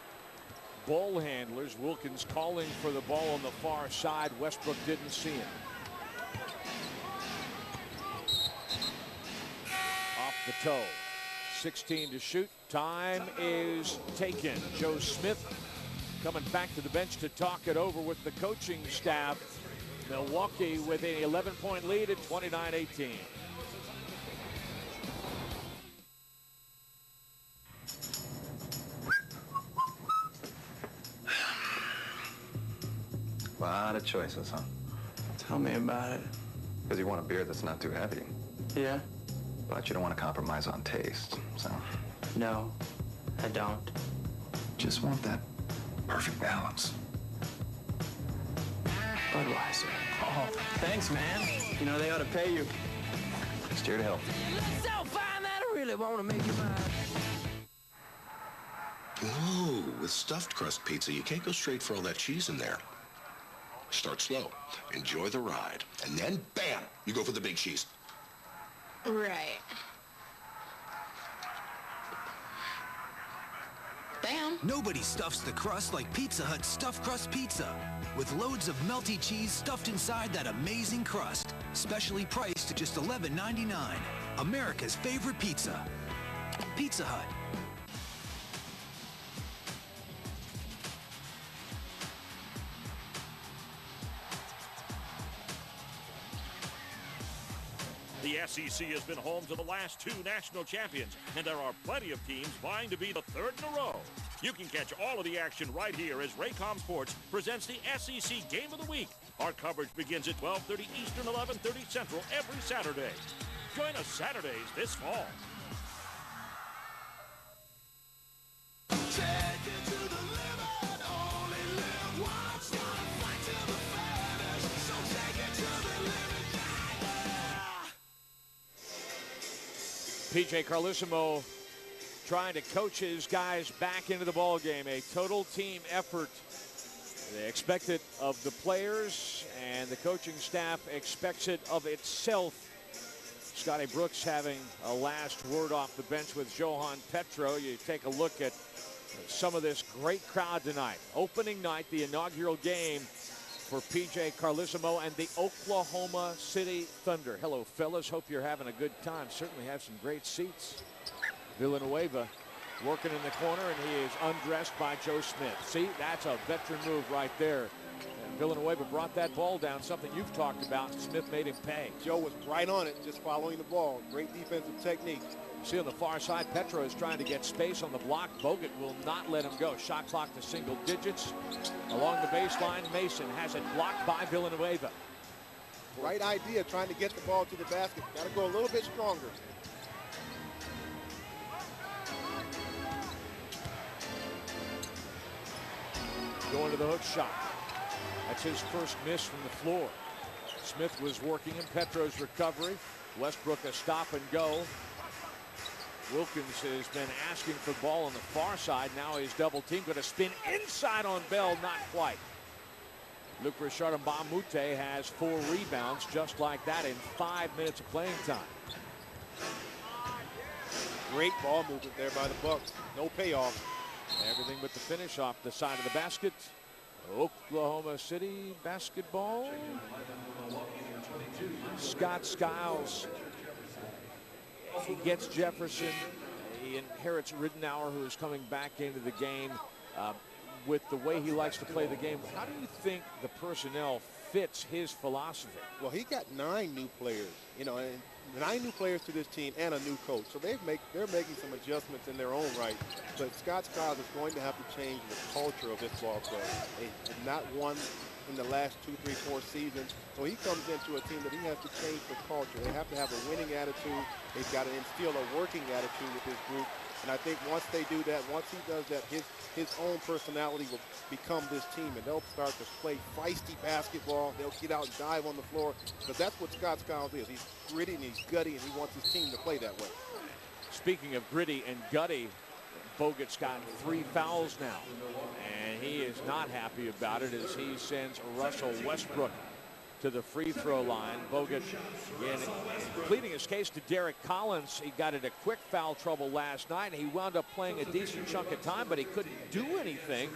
ball handlers. Wilkins calling for the ball on the far side. Westbrook didn't see him. Off the toe. 16 to shoot. Time is taken. Joe Smith coming back to the bench to talk it over with the coaching staff. Milwaukee with an 11-point lead at 29-18. A lot of choices, huh? Tell me about it. Because you want a beer that's not too heavy. Yeah? But you don't want to compromise on taste, so... No, I don't. Just want that perfect balance. Budweiser. Oh, thanks, man. You know, they ought to pay you. Just here to help. So fine that I really want to make you mine. Ooh, with stuffed crust pizza, you can't go straight for all that cheese in there. Start slow, enjoy the ride, and then, bam, you go for the big cheese. Right. Bam. Nobody stuffs the crust like Pizza Hut Stuffed Crust Pizza. With loads of melty cheese stuffed inside that amazing crust. Specially priced at just $11.99. America's favorite pizza. Pizza Hut. The SEC has been home to the last 2 national champions, and there are plenty of teams vying to be the 3rd in a row. You can catch all of the action right here as Raycom Sports presents the SEC Game of the Week. Our coverage begins at 12:30 Eastern, 11:30 Central every Saturday. Join us Saturdays this fall. P.J. Carlesimo trying to coach his guys back into the ball game. A total team effort. They expect it of the players, and the coaching staff expects it of itself. Scotty Brooks having a last word off the bench with Johan Petro. You take a look at some of this great crowd tonight. Opening night, the inaugural game for P.J. Carlesimo and the Oklahoma City Thunder. Hello, fellas. Hope you're having a good time. Certainly have some great seats. Villanueva working in the corner, and he is undressed by Joe Smith. See, that's a veteran move right there. And Villanueva brought that ball down, something you've talked about. Smith made him pay. Joe was right on it, just following the ball. Great defensive technique. See on the far side, Petro is trying to get space on the block. Bogut will not let him go. Shot clock to single digits. Along the baseline, Mason has it blocked by Villanueva. Right idea, trying to get the ball to the basket. Got to go a little bit stronger. Going to the hook shot. That's his first miss from the floor. Smith was working in Petro's recovery. Westbrook a stop and go. Wilkins has been asking for the ball on the far side. Now he's double teamed. Going to spin inside on Bell. Not quite. Luc Richard Mbamute has 4 rebounds just like that in 5 minutes of playing time. Great ball movement there by the Bucks. No payoff. Everything but the finish off the side of the basket. Oklahoma City basketball. Scott Skiles. He gets Jefferson. He inherits Ridenour, who is coming back into the game with the way he likes to play the game. How do you think the personnel fits his philosophy? Well, he got 9 new players, you know, and 9 new players to this team and a new coach. So they're making some adjustments in their own right. But Scott Skiles is going to have to change the culture of this ball club. They did not won in the last 2, 3, 4 seasons. So he comes into a team that he has to change the culture. They have to have a winning attitude. They've got to instill a working attitude with this group. And I think once they do that, once he does that, his own personality will become this team, and they'll start to play feisty basketball. They'll get out and dive on the floor, because that's what Scott Skiles is. He's gritty and he's gutty, and he wants his team to play that way. Speaking of gritty and gutty, Bogut's got 3 fouls now, and he is not happy about it as he sends Russell Westbrook to the free throw line. Bogut, again, pleading his case to Derek Collins. He got into quick foul trouble last night. He wound up playing a decent chunk of time, but he couldn't do anything.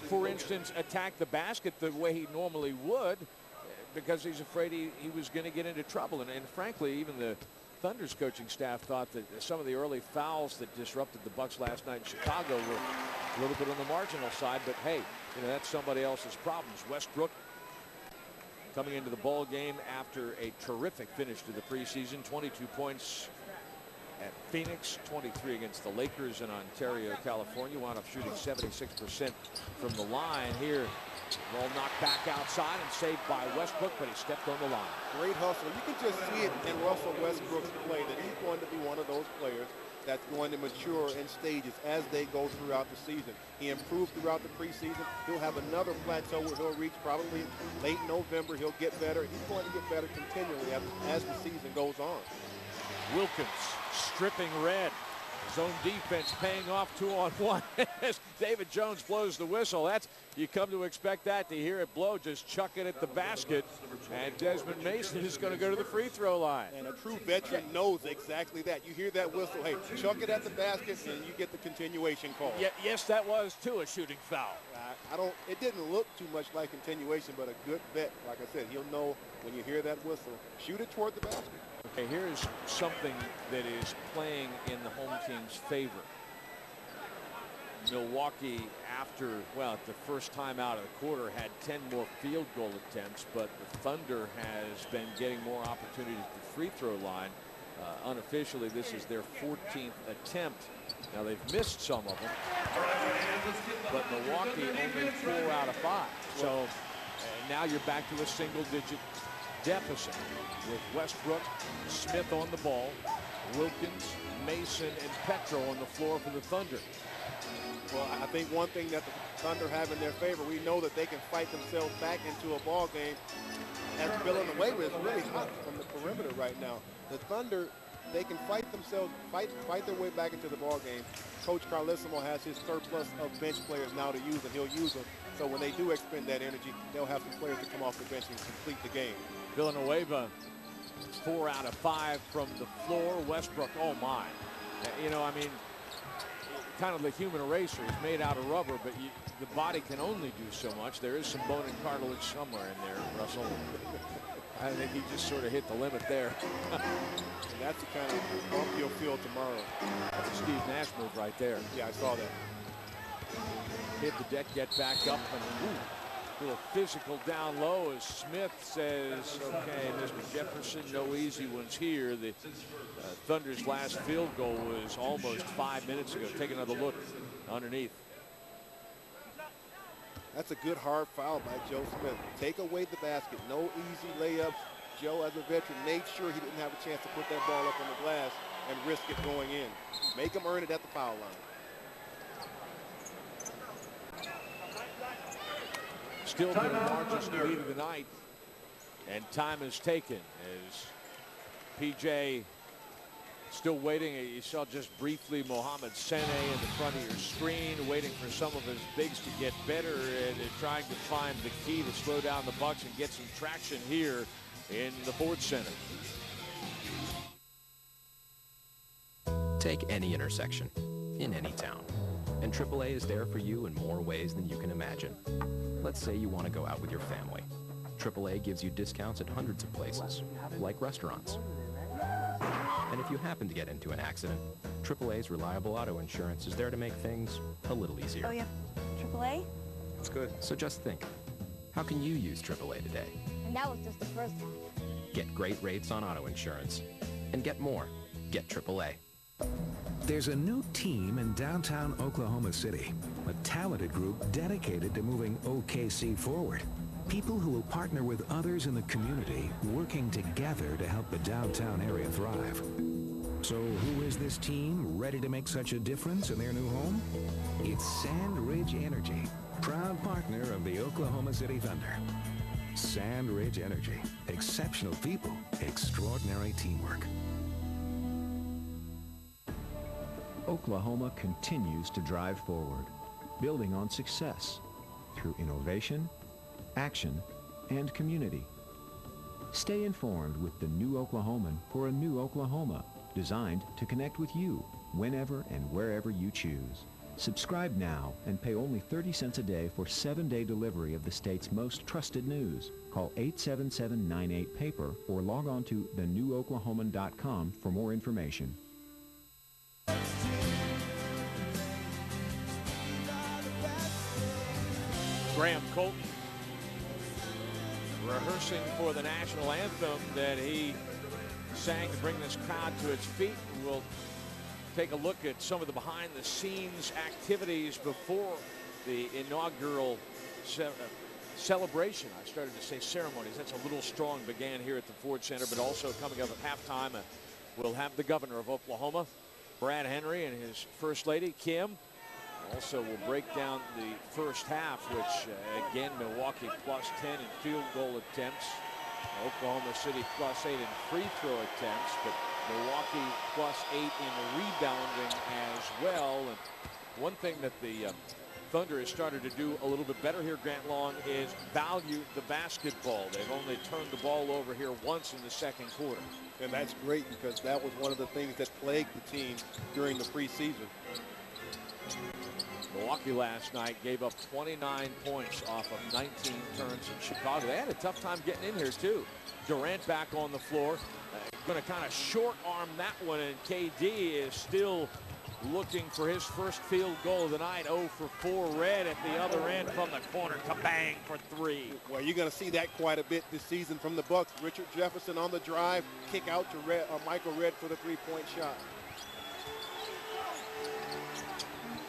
For instance, attack the basket the way he normally would, because he's afraid he was going to get into trouble. And frankly, even the Thunder's coaching staff thought that some of the early fouls that disrupted the Bucks last night in Chicago were a little bit on the marginal side. But hey, that's somebody else's problems. Westbrook coming into the ball game after a terrific finish to the preseason. 22 points at Phoenix, 23 against the Lakers in Ontario, California. Wound up shooting 76% from the line here. Ball knocked back outside and saved by Westbrook, but he stepped on the line. Great hustle. You can just see it in Russell Westbrook's play that he's going to be one of those players that's going to mature in stages as they go throughout the season. He improved throughout the preseason. He'll have another plateau where he'll reach probably late November. He'll get better. He's going to get better continually as the season goes on. Wilkins stripping Red. Zone defense paying off 2-on-1 as David Jones blows the whistle. You come to expect that, to hear it blow, just chuck it at the basket. And Desmond Mason is going to go to the free throw line. And a true veteran knows exactly that. You hear that whistle, hey, chuck it at the basket, and you get the continuation call. Yeah, yes, that was too a shooting foul. It didn't look too much like continuation, but a good vet, like I said, he'll know when you hear that whistle, shoot it toward the basket. Okay, here's something that is playing in the home team's favor. Milwaukee, at the first time out of the quarter, had 10 more field goal attempts, but the Thunder has been getting more opportunities at the free throw line. Unofficially, this is their 14th attempt. Now, they've missed some of them, but Milwaukee only 4 out of 5. So now you're back to a single-digit deficit with Westbrook, Smith on the ball, Wilkins, Mason, and Petro on the floor for the Thunder. Well, I think one thing that the Thunder have in their favor, we know that they can fight themselves back into a ball game. As Villanueva is really hot from the perimeter right now. The Thunder, they can fight their way back into the ball game. Coach Carlissimo has his surplus of bench players now to use, and he'll use them. So when they do expend that energy, they'll have some players to come off the bench and complete the game. Villanueva, 4 out of 5 from the floor. Westbrook, oh my. Kind of the human eraser is made out of rubber, but the body can only do so much. There is some bone and cartilage somewhere in there, Russell. I think he just sort of hit the limit there. And that's the kind of bump you'll feel tomorrow. That's a Steve Nash move right there. Yeah, I saw that. Hit the deck, get back up, and a little physical down low as Smith says, okay, Mr. Jefferson, no easy ones here. The Thunder's last field goal was almost 5 minutes ago. Take another look underneath. That's a good hard foul by Joe Smith. Take away the basket. No easy layups. Joe, as a veteran, made sure he didn't have a chance to put that ball up on the glass and risk it going in. Make him earn it at the foul line. Still the largest lead of the night, and time is taken as PJ still waiting. You saw just briefly Mohamed Sene in the front of your screen, waiting for some of his bigs to get better and trying to find the key to slow down the Bucks and get some traction here in the Ford Center. Take any intersection in any town, and AAA is there for you in more ways than you can imagine. Let's say you want to go out with your family. AAA gives you discounts at hundreds of places, like restaurants. And if you happen to get into an accident, AAA's reliable auto insurance is there to make things a little easier. Oh, yeah. AAA? That's good. So just think, how can you use AAA today? And that was just the first half. Get great rates on auto insurance. And get more. Get AAA. There's a new team in downtown Oklahoma City, a talented group dedicated to moving OKC forward. People who will partner with others in the community, working together to help the downtown area thrive. So who is this team ready to make such a difference in their new home? It's Sand Ridge Energy, proud partner of the Oklahoma City Thunder. Sand Ridge Energy, exceptional people, extraordinary teamwork. Oklahoma continues to drive forward, building on success through innovation, action, and community. Stay informed with the New Oklahoman for a new Oklahoma, designed to connect with you whenever and wherever you choose. Subscribe now and pay only 30 cents a day for 7-day delivery of the state's most trusted news. Call 877-98-PAPER or log on to thenewoklahoman.com for more information. Graham Colton rehearsing for the national anthem that he sang to bring this crowd to its feet. We'll take a look at some of the behind-the-scenes activities before the inaugural celebration. I started to say ceremonies. That's a little strong. Began here at the Ford Center, but also coming up at halftime, we'll have the governor of Oklahoma, Brad Henry, and his first lady, Kim. Also, we'll break down the first half, which, again, Milwaukee plus 10 in field goal attempts. Oklahoma City plus 8 in free throw attempts, but Milwaukee plus 8 in rebounding as well. And one thing that the Thunder has started to do a little bit better here, Grant Long, is value the basketball. They've only turned the ball over here once in the second quarter. And that's great because that was one of the things that plagued the team during the preseason. Milwaukee last night gave up 29 points off of 19 turns in Chicago. They had a tough time getting in here, too. Durant back on the floor. Going to kind of short arm that one, and KD is still looking for his first field goal of the night. 0 for 4 Red at the other end from the corner. Kabang for 3. Well, you're going to see that quite a bit this season from the Bucks. Richard Jefferson on the drive, kick out to Michael Red for the three-point shot.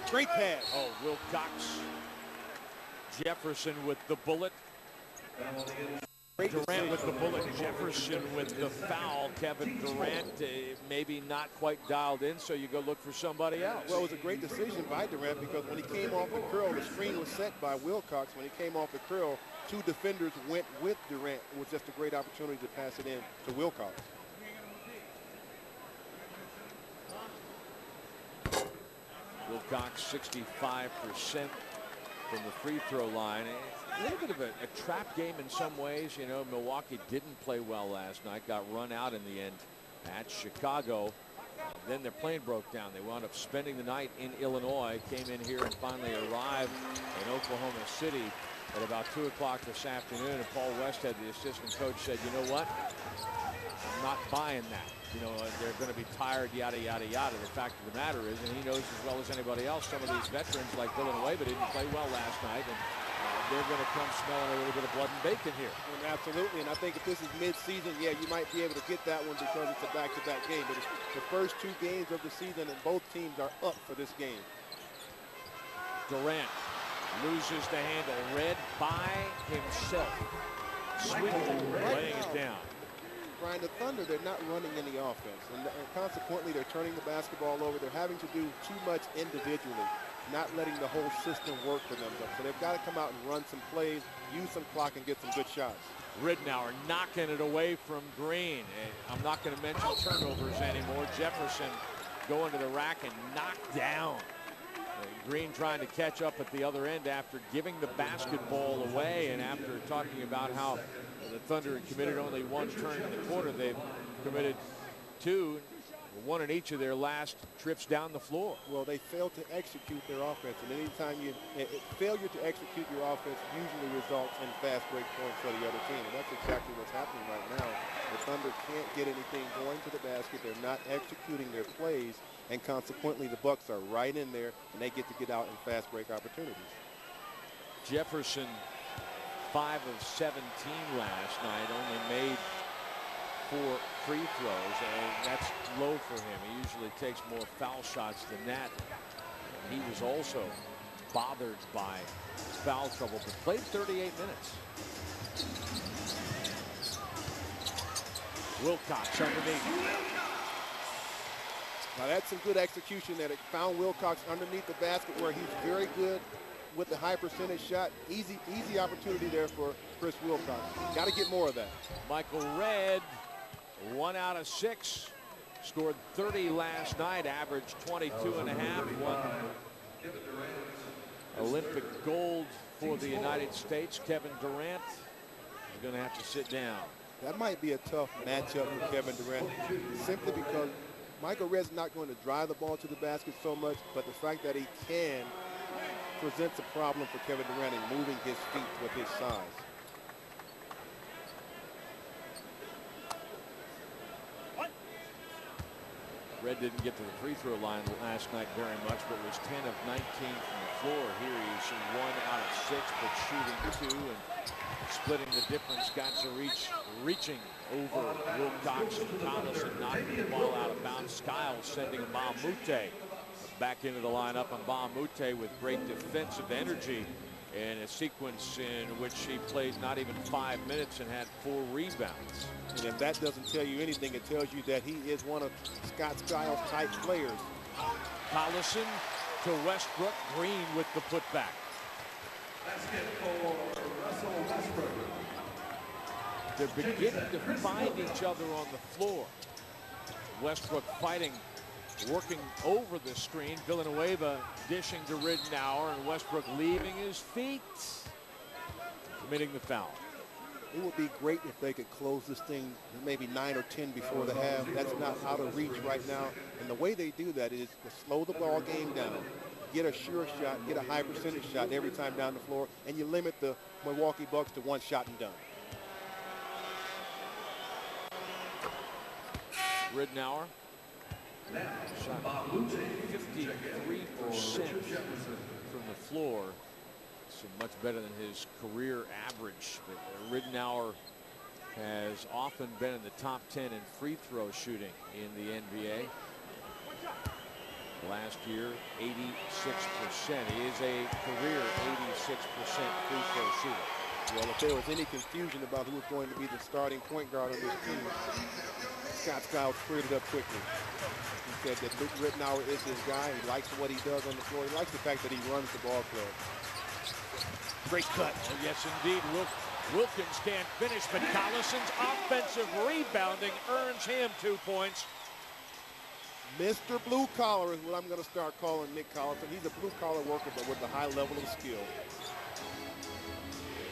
Great pass. Oh, Wilcox. Jefferson with the bullet. Durant with the bullet. Jefferson with the foul. Kevin Durant maybe not quite dialed in, so you go look for somebody else. Well, it was a great decision by Durant because when he came off the curl, the screen was set by Wilcox. When he came off the curl, 2 defenders went with Durant. It was just a great opportunity to pass it in to Wilcox. Wilcox 65% from the free throw line. A little bit of a trap game in some ways. You know, Milwaukee didn't play well last night, got run out in the end at Chicago. Then their plane broke down. They wound up spending the night in Illinois, came in here and finally arrived in Oklahoma City at about 2 o'clock this afternoon. And Paul Westhead, the assistant coach, said, you know what? I'm not buying that. You know, they're going to be tired, yada, yada, yada. The fact of the matter is, and he knows as well as anybody else, some of these veterans like Villanueva didn't play well last night, and they're going to come smelling a little bit of blood and bacon here. And absolutely, and I think if this is mid-season, yeah, you might be able to get that one because it's a back-to-back game. But it's the first 2 games of the season, and both teams are up for this game. Durant loses the handle. Red by himself. Swindle laying it down. Brian, the Thunder, they're not running any offense, and consequently, they're turning the basketball over. They're having to do too much individually, not letting the whole system work for them. So they've got to come out and run some plays, use some clock, and get some good shots. Ridnour knocking it away from Green. I'm not going to mention turnovers anymore. Jefferson going to the rack and knocked down. Green trying to catch up at the other end after giving the basketball away, and after talking about how the Thunder had committed only 1 turn in the quarter, they've committed 2, 1 in each of their last trips down the floor. Well, they failed to execute their offense, and anytime failure to execute your offense usually results in fast break points for the other team, and that's exactly what's happening right now. The Thunder can't get anything going to the basket. They're not executing their plays, and consequently, the Bucks are right in there, and they get to get out in fast break opportunities. Jefferson, 5 of 17 last night, only made 4 free throws, and that's low for him. He usually takes more foul shots than that. He was also bothered by foul trouble, but played 38 minutes. Wilcox underneath. Now that's some good execution that it found Wilcox underneath the basket where he's very good with the high percentage shot. Easy opportunity there for Chris Wilcox. Got to get more of that. Michael Redd, 1 out of 6. Scored 30 last night, averaged 22.5. Won Olympic gold for the United States. Kevin Durant is going to have to sit down. That might be a tough matchup for Kevin Durant, simply because Michael Redd's not going to drive the ball to the basket so much, but the fact that he can presents a problem for Kevin Durant in moving his feet with his size. Redd didn't get to the free throw line last night very much, but was 10 of 19 from the floor. Here he's 1 out of 6, but shooting 2 and splitting the difference. Got to reaching over Wilcox and Collison, knocking the ball out of bounds. Skiles sending Mbamute back into the lineup, and Mbamute with great defensive energy in a sequence in which he played not even 5 minutes and had 4 rebounds. And if that doesn't tell you anything, it tells you that he is one of Scott Skiles' type players. Collison to Westbrook. Green with the putback. They're beginning to find each other on the floor. Westbrook fighting, working over the screen. Villanueva dishing to Ridnour, and Westbrook leaving his feet, committing the foul. It would be great if they could close this thing maybe 9 or 10 before the half. That's not out of reach right now. And the way they do that is to slow the ball game down, get a sure shot, get a high percentage shot every time down the floor, and you limit the Milwaukee Bucks to 1 shot and done. Ridnour shot 53% from the floor. So much better than his career average. But Ridnour has often been in the top 10 in free throw shooting in the NBA. Last year, 86%. He is a career 86% free throw shooter. Well, if there was any confusion about who was going to be the starting point guard on this team, Scott Skiles cleared it up quickly. He said that Luke Ridnour is his guy. He likes what he does on the floor. He likes the fact that he runs the ball club. Great cut. Oh, yes, indeed. Wilkins can't finish, but Collison's offensive rebounding earns him 2 points. Mr. Blue Collar is what I'm going to start calling Nick Collison. He's a blue-collar worker, but with a high level of skill.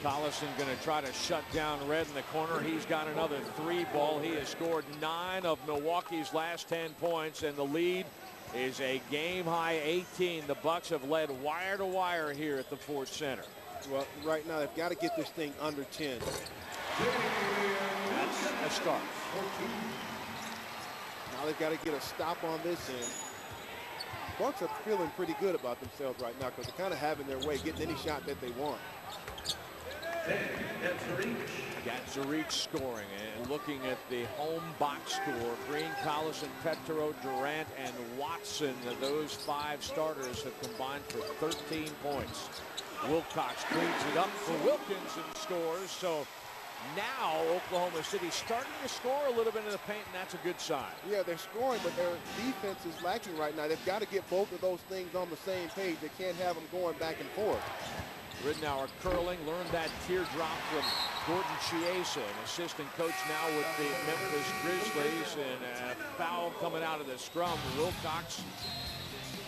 Collison going to try to shut down Redd in the corner. He's got another 3 ball. He has scored 9 of Milwaukee's last 10 points, and the lead is a game-high 18. The Bucks have led wire to wire here at the Ford Center. Well, right now they've got to get this thing under 10. That's a start. Now they've got to get a stop on this end. Bucks are feeling pretty good about themselves right now because they're kind of having their way, getting any shot that they want. Got Zaric scoring, and looking at the home box score, Green, Collison, Petro, Durant, and Watson, those 5 starters have combined for 13 points. Wilcox cleans it up for Wilkins and scores. So now Oklahoma City starting to score a little bit in the paint, and that's a good sign. Yeah, they're scoring, but their defense is lacking right now. They've got to get both of those things on the same page. They can't have them going back and forth. Ridnour curling, learned that teardrop from Gordon Chiesa, an assistant coach now with the Memphis Grizzlies, and a foul coming out of the scrum. Wilcox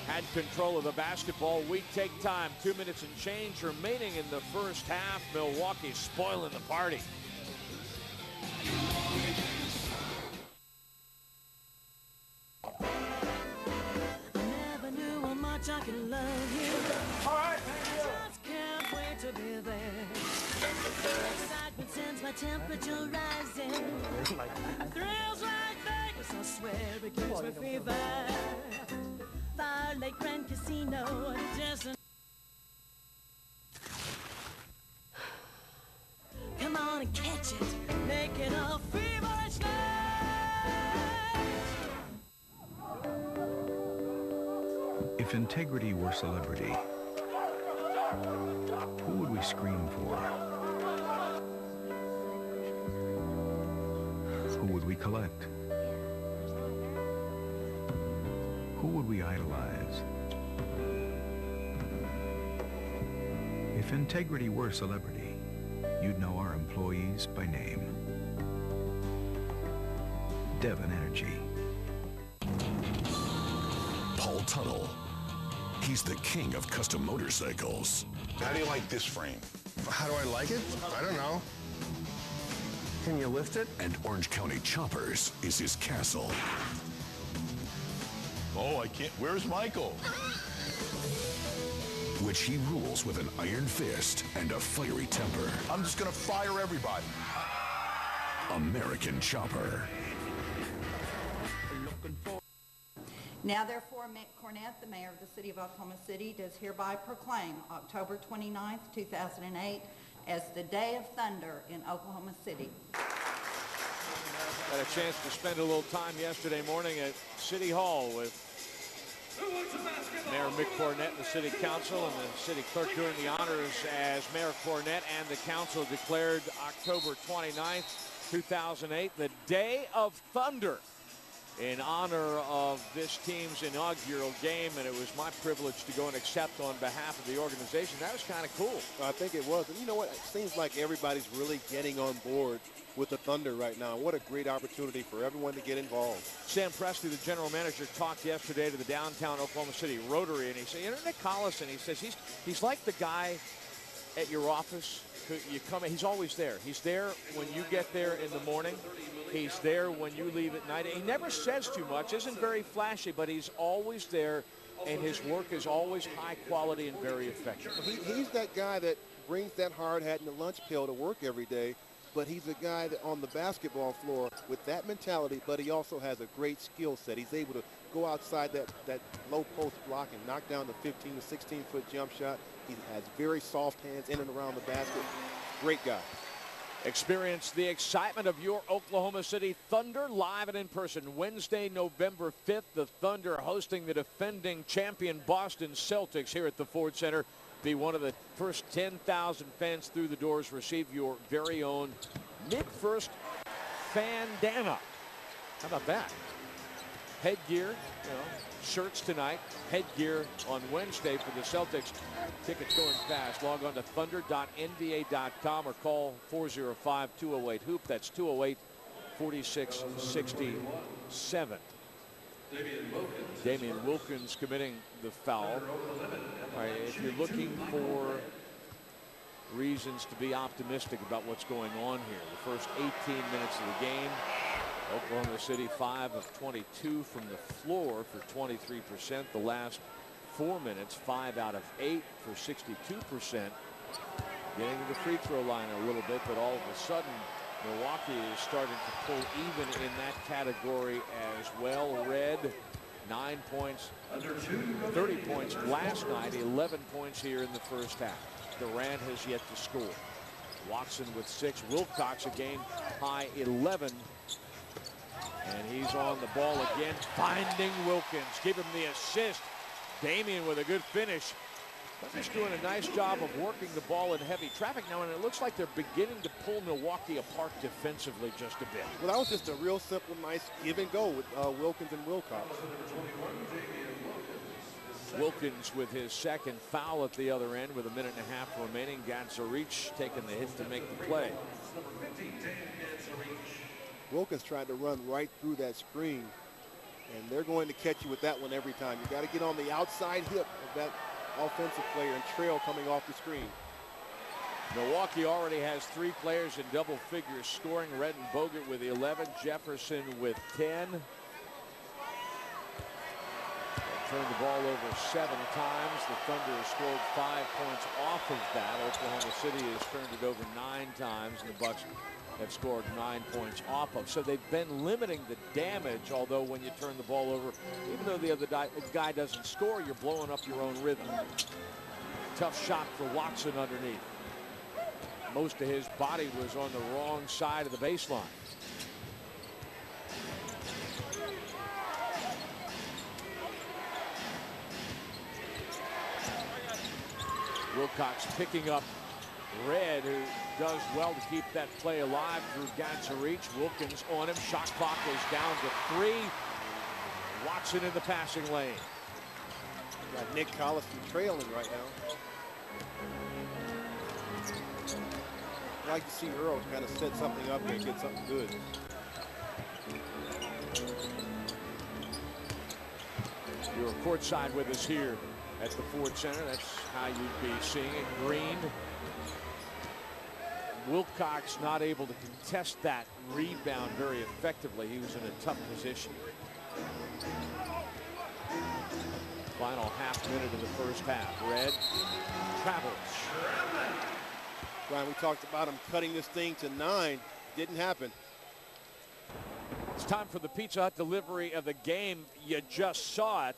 had control of the basketball. We take time. 2 minutes and change remaining in the first half. Milwaukee spoiling the party. Never knew how much I could love you. All right, just can't wait to be there. Excitement sends my temperature rising. Thrills like Vegas, I swear it gives me fever. Fire Lake Grand Casino, just come on and catch it, make it a feverish night. If integrity were celebrity, who would we scream for? Who Who would we collect? Who would we idolize? If integrity were celebrity, you'd know our employees by name. Devon Energy. Paul Tuttle. He's the king of custom motorcycles. How do you like this frame? How do I like it? I don't know. Can you lift it? And Orange County Choppers is his castle. Oh, I can't. Where's Michael? Which he rules with an iron fist and a fiery temper. I'm just gonna fire everybody. American Chopper. Now, therefore, Mick Cornett, the mayor of the city of Oklahoma City, does hereby proclaim October 29th, 2008 as the Day of Thunder in Oklahoma City. Had a chance to spend a little time yesterday morning at City Hall with Mayor Mick Cornett and the City Council, and the City Clerk doing the honors as Mayor Cornett and the Council declared October 29th, 2008, the Day of Thunder in honor of this team's inaugural game, and it was my privilege to go and accept on behalf of the organization. That was kind of cool. I think it was. And you know what? It seems like everybody's really getting on board with the Thunder right now. What a great opportunity for everyone to get involved. Sam Presley, the general manager, talked yesterday to the downtown Oklahoma City Rotary, and he said, you know, Nick Collison, he says he's like the guy at your office. You come in, he's always there. He's there when you get there in the morning. He's there when you leave at night. He never says too much, isn't very flashy, but he's always there, and his work is always high quality and very effective. He's that guy that brings that hard hat and the lunch pail to work every day, but he's a guy that on the basketball floor with that mentality, but he also has a great skill set. He's able to go outside that low post block and knock down the 15 to 16-foot jump shot. He has very soft hands in and around the basket. Great guy. Experience the excitement of your Oklahoma City Thunder live and in person. Wednesday, November 5th, the Thunder hosting the defending champion Boston Celtics here at the Ford Center. Be one of the first 10,000 fans through the doors. Receive your very own mid-first bandana. How about that? Headgear, shirts tonight, headgear on Wednesday for the Celtics. Tickets going fast. Log on to thunder.nba.com or call 405-208-HOOP. That's 208-4667. Damian Wilkins committing the foul. All right, if you're looking for reasons to be optimistic about what's going on here, the first 18 minutes of the game, Oklahoma City 5 of 22 from the floor for 23%. The last 4 minutes, 5 out of 8 for 62%. Getting to the free throw line a little bit, but all of a sudden, Milwaukee is starting to pull even in that category as well. Red, 9 points, 30 points last night, 11 points here in the first half. Durant has yet to score. Watson with 6. Wilcox a game high 11. And he's on the ball again, finding Wilkins. Give him the assist. Damian with a good finish. Thunder's doing a nice job of working the ball in heavy traffic now, and it looks like they're beginning to pull Milwaukee apart defensively just a bit. Well, that was just a real simple, nice give and go with Wilkins and Wilcox. Wilkins with his second foul at the other end with a minute and a half remaining. Gadzarich taking the hit to make the play. Wilkins tried to run right through that screen, and they're going to catch you with that one every time. You got to get on the outside hip of that offensive player and trail coming off the screen. Milwaukee already has 3 players in double figures scoring. Redden Bogut with 11, Jefferson with 10. Turned the ball over 7 times. The Thunder has scored 5 points off of that. Oklahoma City has turned it over 9 times, and the Bucks have scored 9 points off of. So they've been limiting the damage, although when you turn the ball over, even though the other guy doesn't score, you're blowing up your own rhythm. Tough shot for Watson underneath. Most of his body was on the wrong side of the baseline. Wilcox picking up Red, who does well to keep that play alive through gains of reach. Wilkins on him. Shot clock is down to 3. Watson in the passing lane. Got Nick Collison trailing right now. I'd like to see Earl kind of set something up and get something good. You're courtside with us here at the Ford Center. That's how you'd be seeing it. Green. Wilcox not able to contest that rebound very effectively. He was in a tough position. Final half minute of the first half. Red travels. Brian, we talked about him cutting this thing to 9. Didn't happen. It's time for the Pizza Hut delivery of the game. You just saw it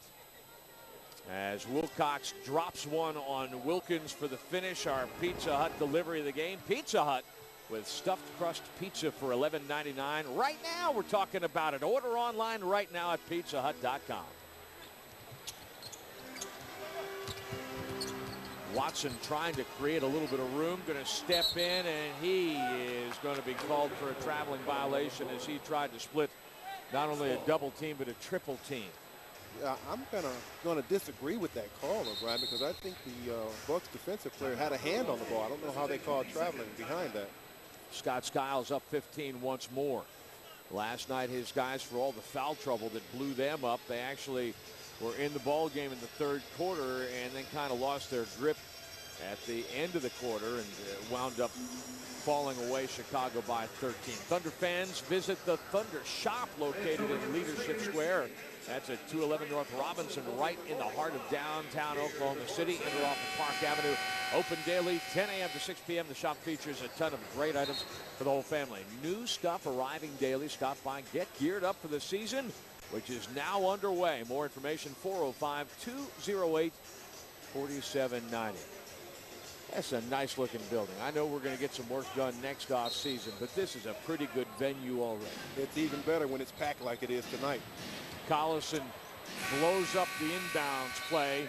as Wilcox drops one on Wilkins for the finish. Our Pizza Hut delivery of the game. Pizza Hut with stuffed crust pizza for $11.99. Right now, we're talking about it. Order online right now at pizzahut.com. Watson trying to create a little bit of room, going to step in, and he is going to be called for a traveling violation as he tried to split not only a double team but a triple team. Yeah, I'm going to disagree with that call, Brian, because I think the Bucks defensive player had a hand on the ball. I don't know how they called traveling behind that. Scott Skiles up 15 once more. Last night, his guys, for all the foul trouble that blew them up, they actually were in the ball game in the third quarter and then kind of lost their grip at the end of the quarter and wound up falling away Chicago by 13. Thunder fans, visit the Thunder shop located in Leadership Square. That's at 211 North Robinson, right in the heart of downtown Oklahoma City. Enter off of Park Avenue. Open daily, 10 a.m. to 6 p.m. The shop features a ton of great items for the whole family. New stuff arriving daily. Stop by, get geared up for the season, which is now underway. More information, 405-208-4790. That's a nice looking building. I know we're going to get some work done next off season, but this is a pretty good venue already. It's even better when it's packed like it is tonight. Collison blows up the inbounds play.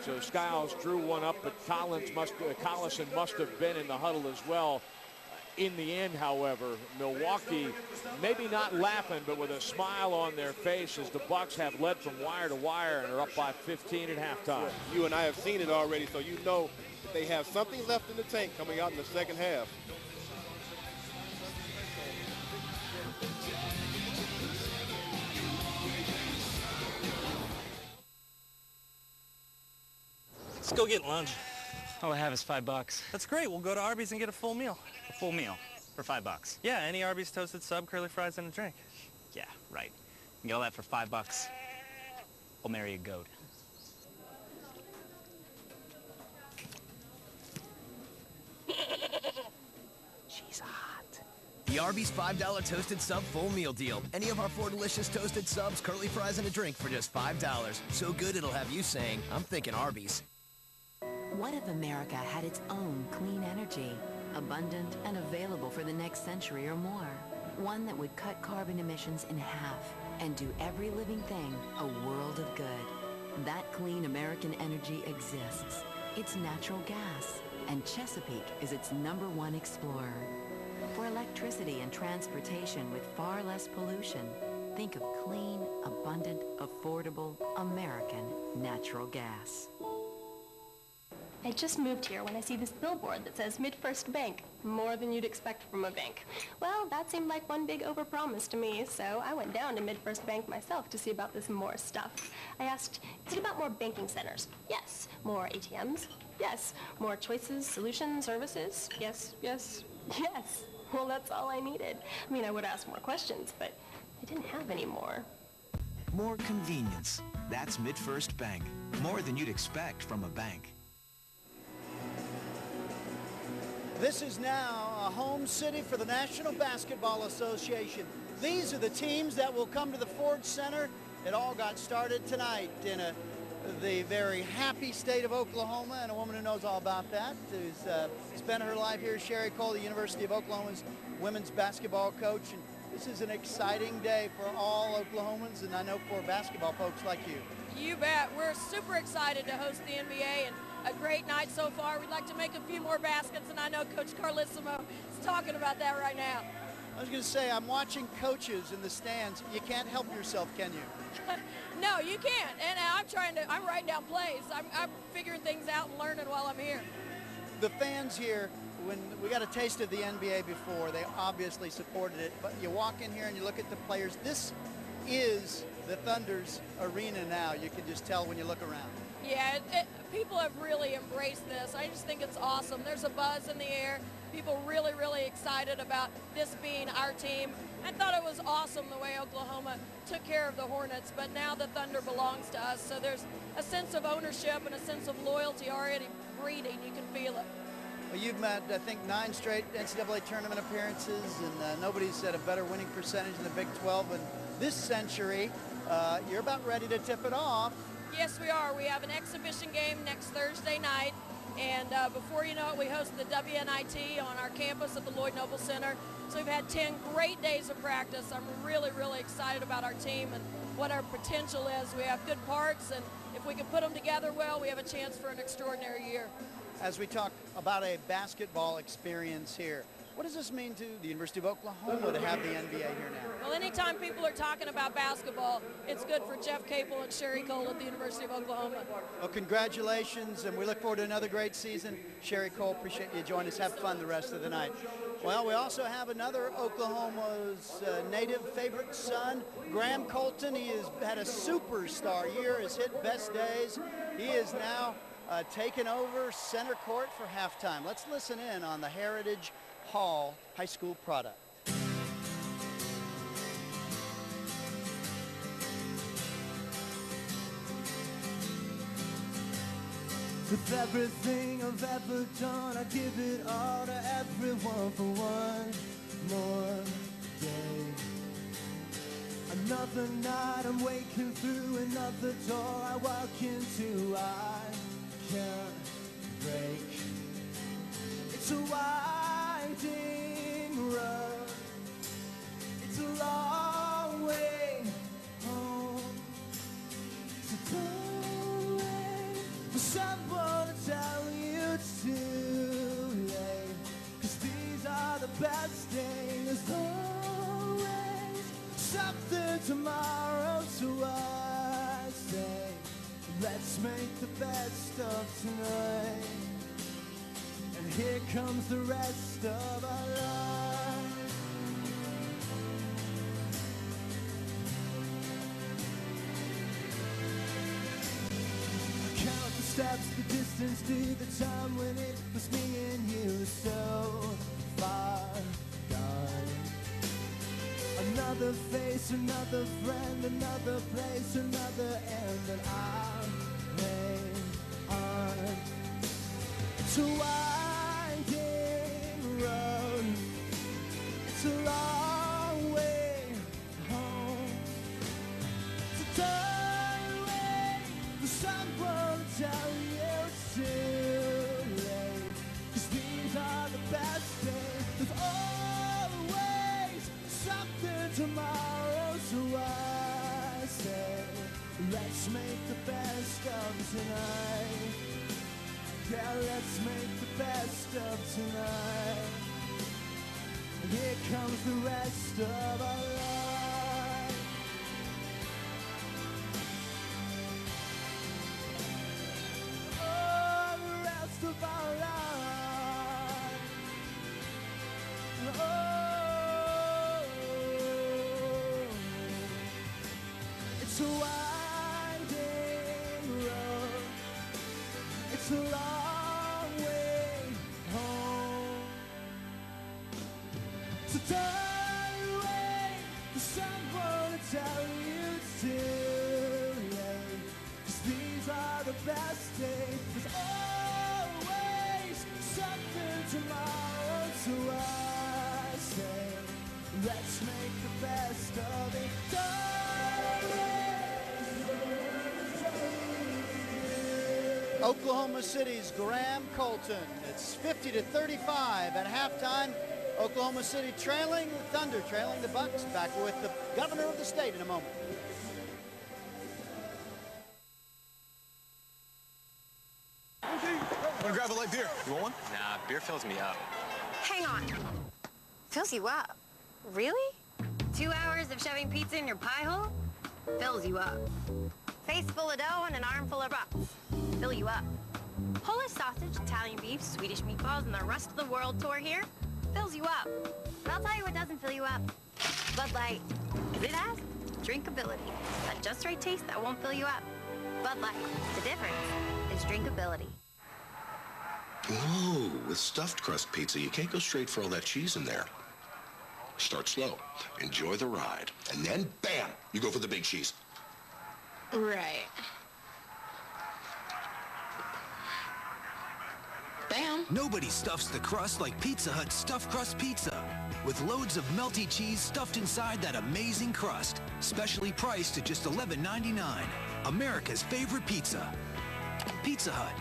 So Skiles drew one up, but Collison must have been in the huddle as well. In the end, however, Milwaukee maybe not laughing, but with a smile on their face as the Bucks have led from wire to wire and are up by 15 at halftime. You and I have seen it already, so you know that they have something left in the tank coming out in the second half. Let's go get lunch. All I have is $5. That's great. We'll go to Arby's and get a full meal. A full meal for $5? Yeah, any Arby's toasted sub, curly fries, and a drink. Yeah, right. You get all that for $5. I'll marry a goat. She's hot. The Arby's $5 toasted sub full meal deal. Any of our 4 delicious toasted subs, curly fries, and a drink for just $5. So good it'll have you saying, I'm thinking Arby's. What if America had its own clean energy, abundant and available for the next century or more? One that would cut carbon emissions in half and do every living thing a world of good. That clean American energy exists. It's natural gas, and Chesapeake is its #1 explorer. For electricity and transportation with far less pollution, think of clean, abundant, affordable, American natural gas. I just moved here when I see this billboard that says MidFirst Bank, more than you'd expect from a bank. Well, that seemed like one big overpromise to me, so I went down to MidFirst Bank myself to see about this more stuff. I asked, is it about more banking centers? Yes. More ATMs? Yes. More choices, solutions, services? Yes, yes, yes. Well, that's all I needed. I mean, I would ask more questions, but I didn't have any more. More convenience. That's MidFirst Bank. More than you'd expect from a bank. This is now a home city for the National Basketball Association. These are the teams that will come to the Ford Center. It all got started tonight in the very happy state of Oklahoma, and a woman who knows all about that, who's spent her life here, Sherry Cole, the University of Oklahoma's women's basketball coach. And this is an exciting day for all Oklahomans, and I know for basketball folks like you. You bet. We're super excited to host the NBA, and a great night so far. We'd like to make a few more baskets, and I know Coach Carlissimo is talking about that right now. I was going to say, I'm watching coaches in the stands. You can't help yourself, can you? No, you can't. And I'm writing down plays. I'm figuring things out and learning while I'm here. The fans here, when we got a taste of the NBA before, they obviously supported it. But you walk in here and you look at the players. This is the Thunder's arena now. You can just tell when you look around. Yeah, people have really embraced this. I just think it's awesome. There's a buzz in the air. People really, really excited about this being our team. I thought it was awesome the way Oklahoma took care of the Hornets, but now the Thunder belongs to us. So there's a sense of ownership and a sense of loyalty already breeding. You can feel it. Well, you've met, I think, 9 straight NCAA tournament appearances, and nobody's had a better winning percentage in the Big 12 in this century. You're about ready to tip it off. Yes, we are. We have an exhibition game next Thursday night. And before you know it, we host the WNIT on our campus at the Lloyd Noble Center. So we've had 10 great days of practice. I'm really, really excited about our team and what our potential is. We have good parts, and if we can put them together well, we have a chance for an extraordinary year. As we talk about a basketball experience here, what does this mean to the University of Oklahoma to have the NBA here now? Well, anytime people are talking about basketball, it's good for Jeff Capel and Sherry Cole at the University of Oklahoma. Well, congratulations, and we look forward to another great season. Sherry Cole, appreciate you joining us. Have fun the rest of the night. Well, we also have another Oklahoma's native favorite son, Graham Colton. He has had a superstar year, has hit best days. He is now taken over center court for halftime. Let's listen in on the Heritage Hall High School product. With everything I've ever done, I give it all to everyone for one more day. Another night I'm waking through another door I walk into, I can't break. It's a winding road, it's a long way home. So don't wait for someone to tell you it's too late, 'cause these are the best days. There's always something tomorrow, so I say let's make the best of tonight. And here comes the rest of our life. Count the steps, the distance to the time when it was me and you, so far gone. Another face, another friend, another place, another end, and I'll hang on. It's a winding road, it's a long way home. So don't wait for someone to tell you it's too late, 'cause these are the best days. There's always something tomorrow, so I say let's make the best of tonight. Yeah, let's make the best of tonight. And here comes the rest of our life. Oh, the rest of our life. Oh, it's a winding road, it's a long way home. So don't wait for someone to tell you it's too late, 'cause these are the best days. There's always something tomorrow, so I say let's make the best of it. Oklahoma City's Graham Colton. It's 50-35 at halftime. Oklahoma City trailing, the Thunder trailing the Bucks. Back with the governor of the state in a moment. Defense! Want to grab a light beer? You want one? Nah, beer fills me up. Hang on. Fills you up? Really? 2 hours of shoving pizza in your pie hole? Fills you up. Face full of dough and an armful of brats. Fill you up. Polish sausage, Italian beef, Swedish meatballs, and the rest of the world tour here? Fills you up. But I'll tell you what doesn't fill you up. Bud Light. It has drinkability. That just right taste that won't fill you up. Bud Light. The difference is drinkability. Whoa, with stuffed crust pizza, you can't go straight for all that cheese in there. Start slow, enjoy the ride, and then, bam, you go for the big cheese. Right. Bam. Nobody stuffs the crust like Pizza Hut's stuffed crust pizza. With loads of melty cheese stuffed inside that amazing crust. Specially priced at just $11.99. America's favorite pizza. Pizza Hut.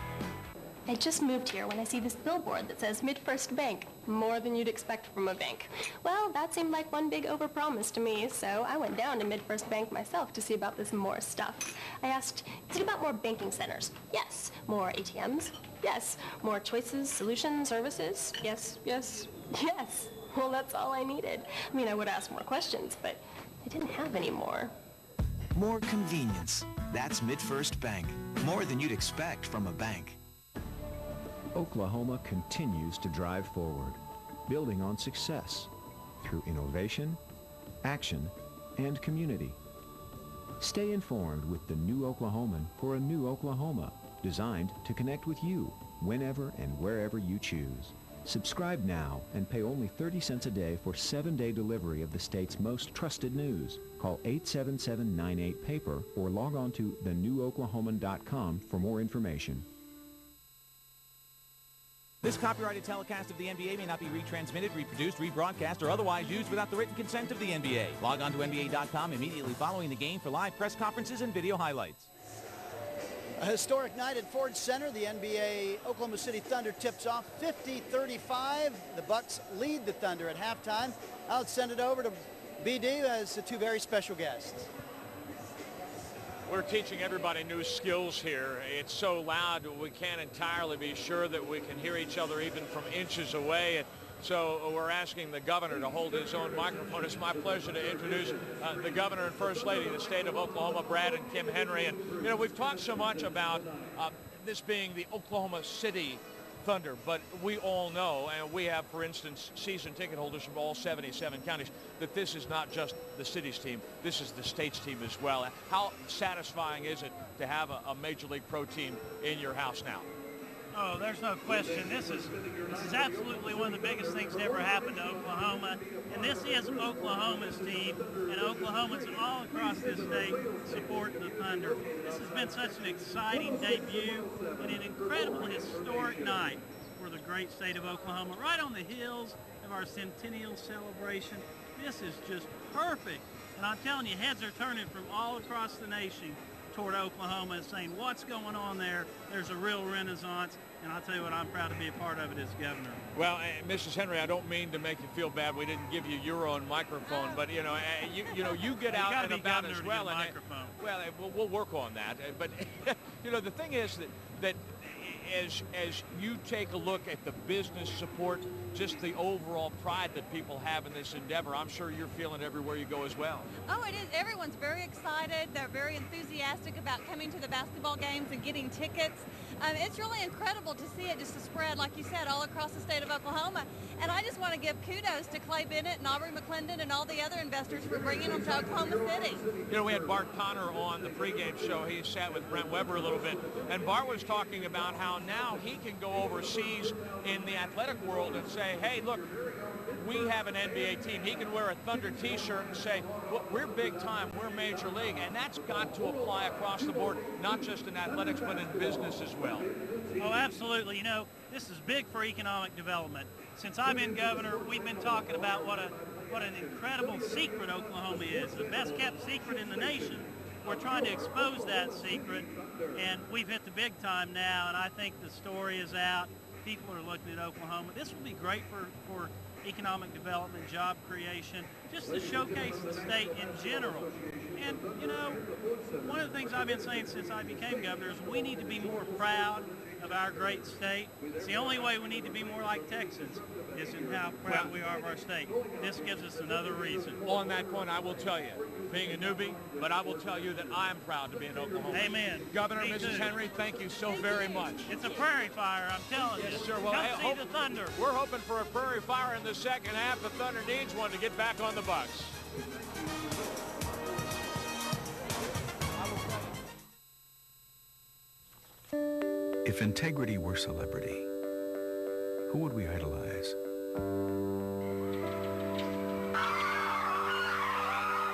I just moved here when I see this billboard that says MidFirst Bank, more than you'd expect from a bank. Well, that seemed like one big overpromise to me, so I went down to MidFirst Bank myself to see about this more stuff. I asked, is it about more banking centers? Yes. More ATMs? Yes. More choices, solutions, services? Yes, yes, yes. Well, that's all I needed. I mean, I would ask more questions, but I didn't have any more. More convenience. That's MidFirst Bank. More than you'd expect from a bank. Oklahoma continues to drive forward, building on success through innovation, action, and community. Stay informed with the New Oklahoman for a new Oklahoma, designed to connect with you whenever and wherever you choose. Subscribe now and pay only 30 cents a day for 7-day delivery of the state's most trusted news. Call 877-98-PAPER or log on to thenewoklahoman.com for more information. This copyrighted telecast of the NBA may not be retransmitted, reproduced, rebroadcast, or otherwise used without the written consent of the NBA. Log on to NBA.com immediately following the game for live press conferences and video highlights. A historic night at Ford Center. The NBA Oklahoma City Thunder tips off 50-35. The Bucks lead the Thunder at halftime. I'll send it over to BD as the two very special guests. We're teaching everybody new skills here. It's so loud we can't entirely be sure that we can hear each other even from inches away. And so we're asking the governor to hold his own microphone. It's my pleasure to introduce the governor and first lady of the state of Oklahoma, Brad and Kim Henry. And, you know, we've talked so much about this being the Oklahoma City Thunder, but we all know, and we have, for instance, season ticket holders from all 77 counties, that this is not just the city's team, this is the state's team as well. How satisfying is it to have a Major League Pro team in your house now? Oh, there's no question. This is absolutely one of the biggest things to ever happen to Oklahoma. And this is Oklahoma's team, and Oklahomans all across this state support the Thunder. This has been such an exciting debut and an incredible historic night for the great state of Oklahoma. Right on the heels of our centennial celebration. This is just perfect. And I'm telling you, heads are turning from all across the nation toward Oklahoma and saying, what's going on there? There's a real renaissance, and I'll tell you what, I'm proud to be a part of it as governor. Well, Mrs. Henry, I don't mean to make you feel bad. We didn't give you your own microphone, but you get out and about as well. And we'll work on that. But the thing is that as you take a look at the business support, just the overall pride that people have in this endeavor, I'm sure you're feeling it everywhere you go as well. Oh, it is. Everyone's very excited. They're very enthusiastic about coming to the basketball games and getting tickets. It's really incredible to see it just to spread, like you said, all across the state of Oklahoma. And I just want to give kudos to Clay Bennett and Aubrey McClendon and all the other investors for bringing them to Oklahoma City. You know, we had Bart Connor on the pregame show. He sat with Brent Weber a little bit. And Bart was talking about how now he can go overseas in the athletic world and say, hey, look, we have an NBA team. He can wear a Thunder t-shirt and say, well, we're big time, we're major league. And that's got to apply across the board, not just in athletics, but in business as well. Oh, absolutely. You know, this is big for economic development. Since I've been governor, we've been talking about what an incredible secret Oklahoma is, the best kept secret in the nation. We're trying to expose that secret, and we've hit the big time now, and I think the story is out. People are looking at Oklahoma. This will be great for economic development, job creation, just to showcase the state in general. And, you know, one of the things I've been saying since I became governor is we need to be more proud of our great state. It's the only way we need to be more like Texans is in how proud we are of our state. This gives us another reason. On that point, I will tell you, being a newbie, but I will tell you that I'm proud to be in Oklahoma. Amen. Governor, Me Mrs. too. Henry, thank you so very much. It's a prairie fire, I'm telling you. Yes, sir. Well, Come see the Thunder. We're hoping for a prairie fire in the second half. The Thunder needs one to get back on the Bucks. If integrity were celebrity, who would we idolize?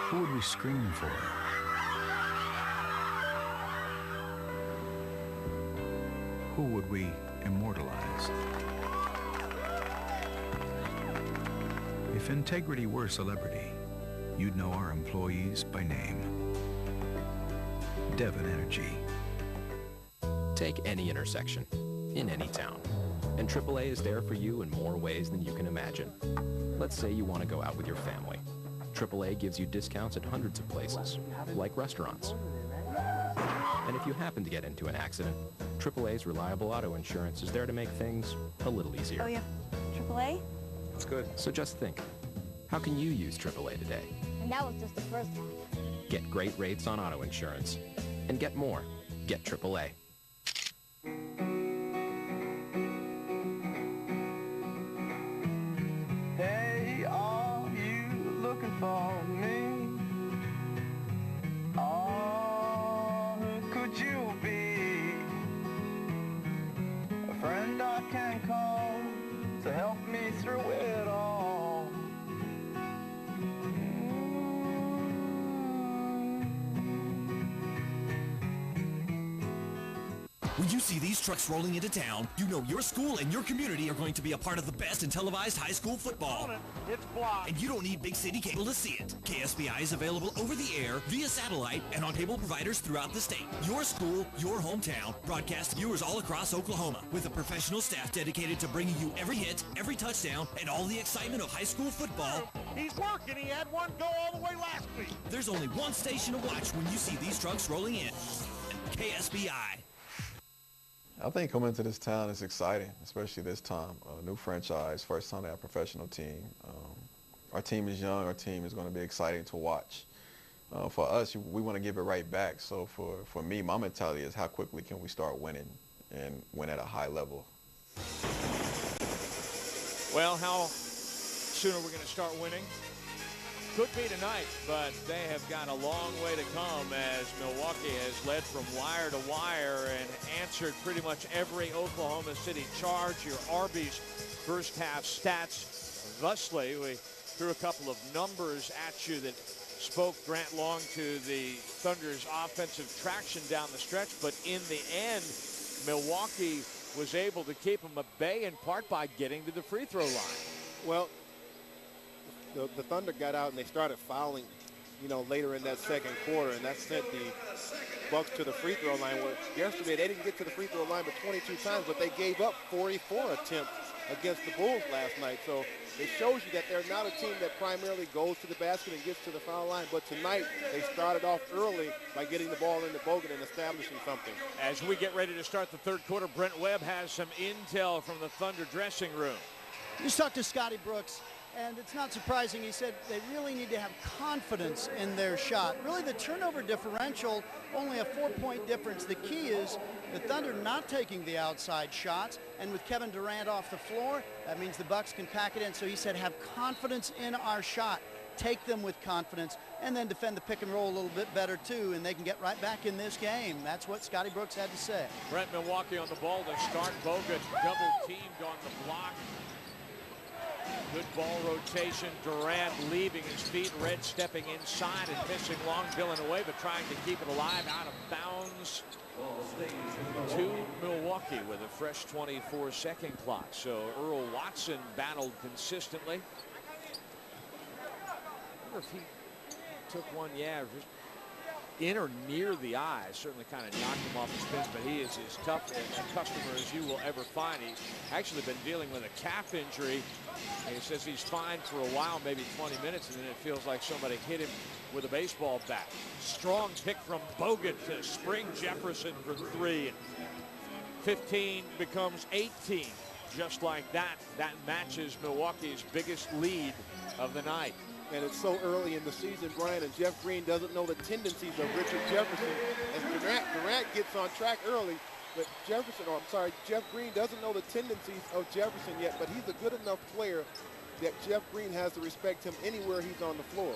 Who would we scream for? Who would we immortalize? If integrity were celebrity, you'd know our employees by name. Devon Energy. Take any intersection, in any town, and AAA is there for you in more ways than you can imagine. Let's say you want to go out with your family. AAA gives you discounts at hundreds of places, like restaurants. And if you happen to get into an accident, AAA's reliable auto insurance is there to make things a little easier. Oh, yeah. AAA? That's good. So just think, how can you use AAA today? And that was just the first half. Get great rates on auto insurance. And get more. Get AAA. Hey, are you looking for me? Oh, who could you be? A friend I can call to help me through it all. When you see these trucks rolling into town, you know your school and your community are going to be a part of the best in televised high school football. It's blocked. And you don't need big city cable to see it. KSBI is available over the air, via satellite, and on cable providers throughout the state. Your school, your hometown, broadcast viewers all across Oklahoma with a professional staff dedicated to bringing you every hit, every touchdown, and all the excitement of high school football. He's working. He had one go all the way last week. There's only one station to watch when you see these trucks rolling in. KSBI. I think coming to this town is exciting, especially this time. New franchise, first time to have a professional team. Our team is young. Our team is going to be exciting to watch. For us, we want to give it right back. So for me, my mentality is how quickly can we start winning and win at a high level. Well, how soon are we going to start winning? Could be tonight, but they have got a long way to come as Milwaukee has led from wire to wire and answered pretty much every Oklahoma City charge. Your Arby's first half stats thusly. We threw a couple of numbers at you that spoke Grant Long to the Thunder's offensive traction down the stretch, but in the end, Milwaukee was able to keep them at bay in part by getting to the free throw line. Well, the Thunder got out and they started fouling, later in that second quarter, and that sent the Bucks to the free throw line. Where yesterday they didn't get to the free throw line but 22 times, but they gave up 44 attempts against the Bulls last night. So it shows you that they're not a team that primarily goes to the basket and gets to the foul line. But tonight they started off early by getting the ball into Bogut and establishing something. As we get ready to start the third quarter, Brent Webb has some intel from the Thunder dressing room. You just talked to Scotty Brooks. And it's not surprising, he said they really need to have confidence in their shot. Really, the turnover differential, only a 4-point difference. The key is the Thunder not taking the outside shots, and with Kevin Durant off the floor, that means the Bucks can pack it in. So he said have confidence in our shot. Take them with confidence, and then defend the pick and roll a little bit better, too, and they can get right back in this game. That's what Scotty Brooks had to say. Brent Milwaukee on the ball to start. Bogut double-teamed on the block. Good ball rotation. Durant leaving his feet. Red stepping inside and missing long, Dillon away, but trying to keep it alive out of bounds to Milwaukee with a fresh 24-second clock. So Earl Watson battled consistently. I wonder if he took one, just in or near the eye. Certainly kind of knocked him off his pins, but he is as tough a customer as you will ever find. He's actually been dealing with a calf injury. And he says he's fine for a while, maybe 20 minutes, and then it feels like somebody hit him with a baseball bat. Strong pick from Bogut to spring Jefferson for three. 15 becomes 18. Just like that, that matches Milwaukee's biggest lead of the night. And it's so early in the season, Brian, and Jeff Green doesn't know the tendencies of Richard Jefferson. As Durant gets on track early, but Jeff Green doesn't know the tendencies of Jefferson yet, but he's a good enough player that Jeff Green has to respect him anywhere he's on the floor.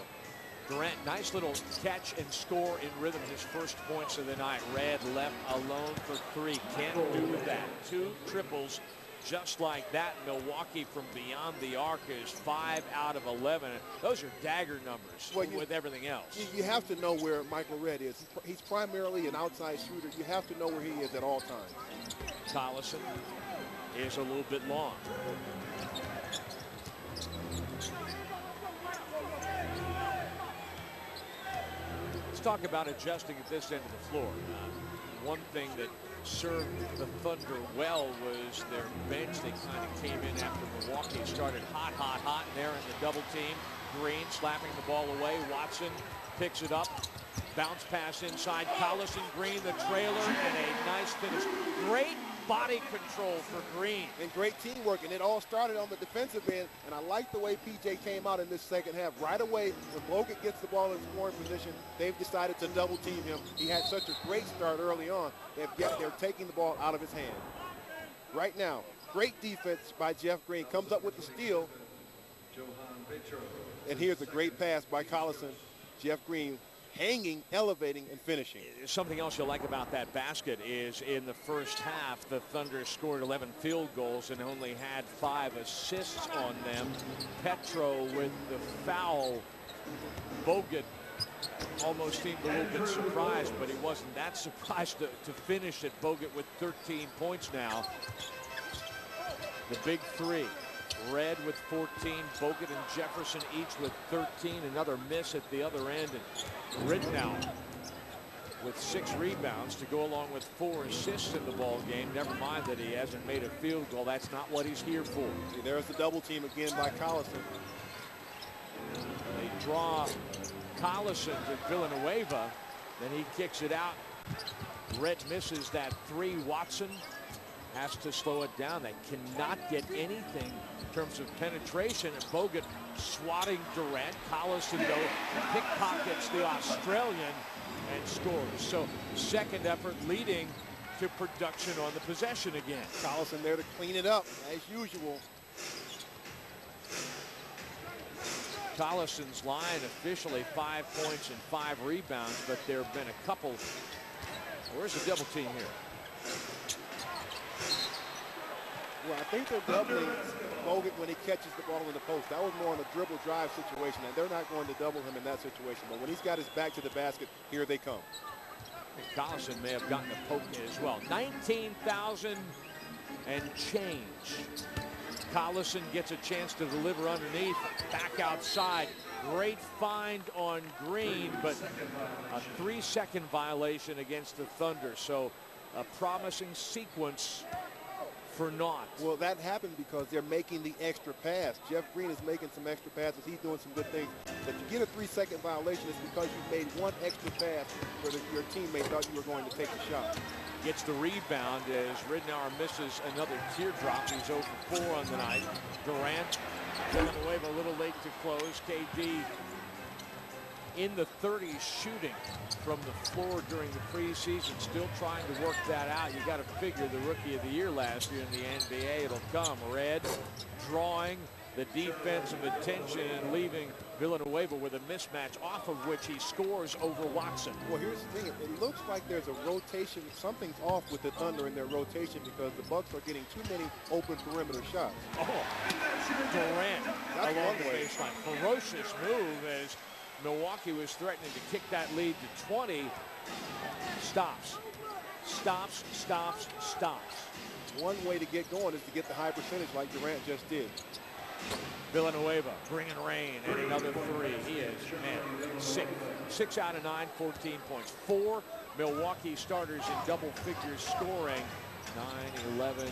Durant, nice little catch and score in rhythm. His first points of the night. Red left alone for three. Can't do that. 2 triples just like that. Milwaukee from beyond the arc is 5 out of 11. Those are dagger numbers with everything else. You have to know where Michael Redd is. He's primarily an outside shooter. You have to know where he is at all times. Collison is a little bit long. Let's talk about adjusting at this end of the floor. One thing that served the Thunder well was their bench. They kind of came in after Milwaukee started hot, and they're in the double team. Green slapping the ball away. Watson picks it up. Bounce pass inside. Collison, Green, the trailer, and a nice finish. Great body control for Green. And great teamwork, and it all started on the defensive end, and I like the way PJ came out in this second half. Right away, when Bogut gets the ball in scoring position, they've decided to double team him. He had such a great start early on. They're taking the ball out of his hand. Right now, great defense by Jeff Green. Comes up with the steal. And here's a great pass by Collison. Jeff Green hanging, elevating, and finishing. Something else you'll like about that basket is in the first half, the Thunder scored 11 field goals and only had 5 assists on them. Petro with the foul. Bogut almost seemed a little bit surprised, but he wasn't that surprised to finish it. Bogut with 13 points now. The big three. Red with 14, Bogut and Jefferson each with 13. Another miss at the other end, and Ridnow with 6 rebounds to go along with 4 assists in the ball game. Never mind that he hasn't made a field goal. That's not what he's here for. See, there's the double team again by Collison. They draw Collison to Villanueva, then he kicks it out. Red misses that 3. Watson has to slow it down. They cannot get anything in terms of penetration. And Bogut swatting Durant. Collison, though, pickpockets the Australian and scores. So second effort leading to production on the possession again. Collison there to clean it up, as usual. Collison's line officially 5 points and 5 rebounds, but there have been a couple. Where's the double team here? Well, I think they're doubling Bogut when he catches the ball in the post. That was more on a dribble drive situation, and they're not going to double him in that situation. But when he's got his back to the basket, here they come. And Collison may have gotten a poke as well. 19,000 and change. Collison gets a chance to deliver underneath, back outside. Great find on Green, but a 3-second violation against the Thunder. So a promising sequence for naught. Well, that happened because they're making the extra pass. Jeff Green is making some extra passes. He's doing some good things. If you get a 3-second violation, it's because you made one extra pass where your teammate thought you were going to take a shot. Gets the rebound as Ridnour misses another teardrop. He's 0 for 4 on the night. Durant going away a little late to close. KD in the 30s shooting from the floor during the preseason, still trying to work that out. You got to figure the Rookie of the Year last year in the NBA, it'll come. Red drawing the defensive attention and leaving Villanueva with a mismatch, off of which he scores over Watson. Well, here's the thing. It looks like there's a rotation. Something's off with the Thunder in their rotation because the Bucks are getting too many open perimeter shots. Oh, Durant along the baseline. Ferocious move as Milwaukee was threatening to kick that lead to 20. Stops. One way to get going is to get the high percentage like Durant just did. Villanueva bringing rain and another 3. He is, man, 6 out of 9, 14 points. 4 Milwaukee starters in double figures scoring. 9, 11,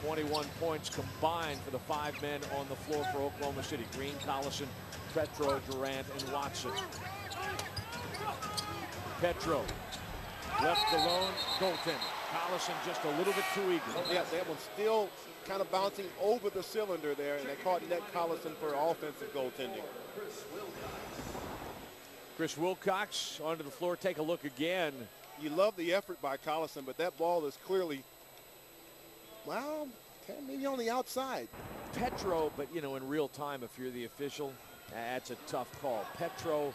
21 points combined for the 5 men on the floor for Oklahoma City. Green, Collison, Petro, Durant, and Watson. Petro left alone, goaltender. Collison just a little bit too eager. Yeah, that one's still kind of bouncing over the cylinder there, and they caught Ned Collison for offensive goaltending. Chris Wilcox onto the floor. Take a look again. You love the effort by Collison, but that ball is clearly, well, maybe on the outside. Petro, but you know, in real time, if you're the official, that's a tough call. Petro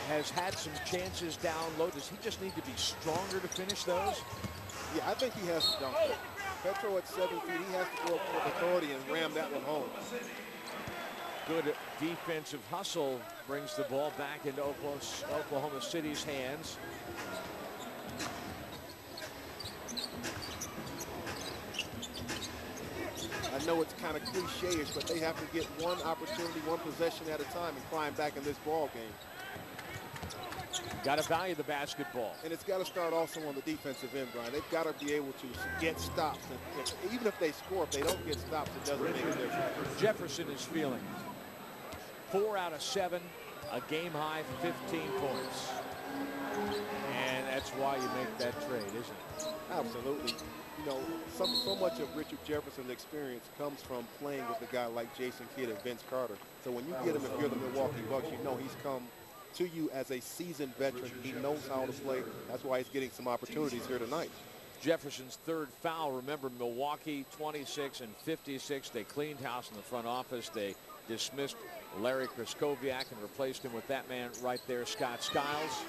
has had some chances down low. Does he just need to be stronger to finish those? Yeah, I think he has to dunk it. Petro at 7 feet, he has to go up with authority and ram that one home. Good defensive hustle brings the ball back into Oklahoma City's hands. I know it's kind of cliche-ish, but they have to get one opportunity, one possession at a time and climb back in this ball game. Got to value the basketball. And it's got to start also on the defensive end, Brian. They've got to be able to get stops. And even if they score, if they don't get stops, it doesn't make a difference. Jefferson is feeling 4 out of 7, a game-high 15 points. And that's why you make that trade, isn't it? Absolutely. You know, so much of Richard Jefferson's experience comes from playing with a guy like Jason Kidd and Vince Carter. So when you get him, if you're the Milwaukee Bucks, you know he's come to you as a seasoned veteran. He knows how to play. That's why he's getting some opportunities here tonight. Jefferson's third foul. Remember, Milwaukee 26 and 56. They cleaned house in the front office. They dismissed Larry Kraskowiak and replaced him with that man right there, Scott Skiles.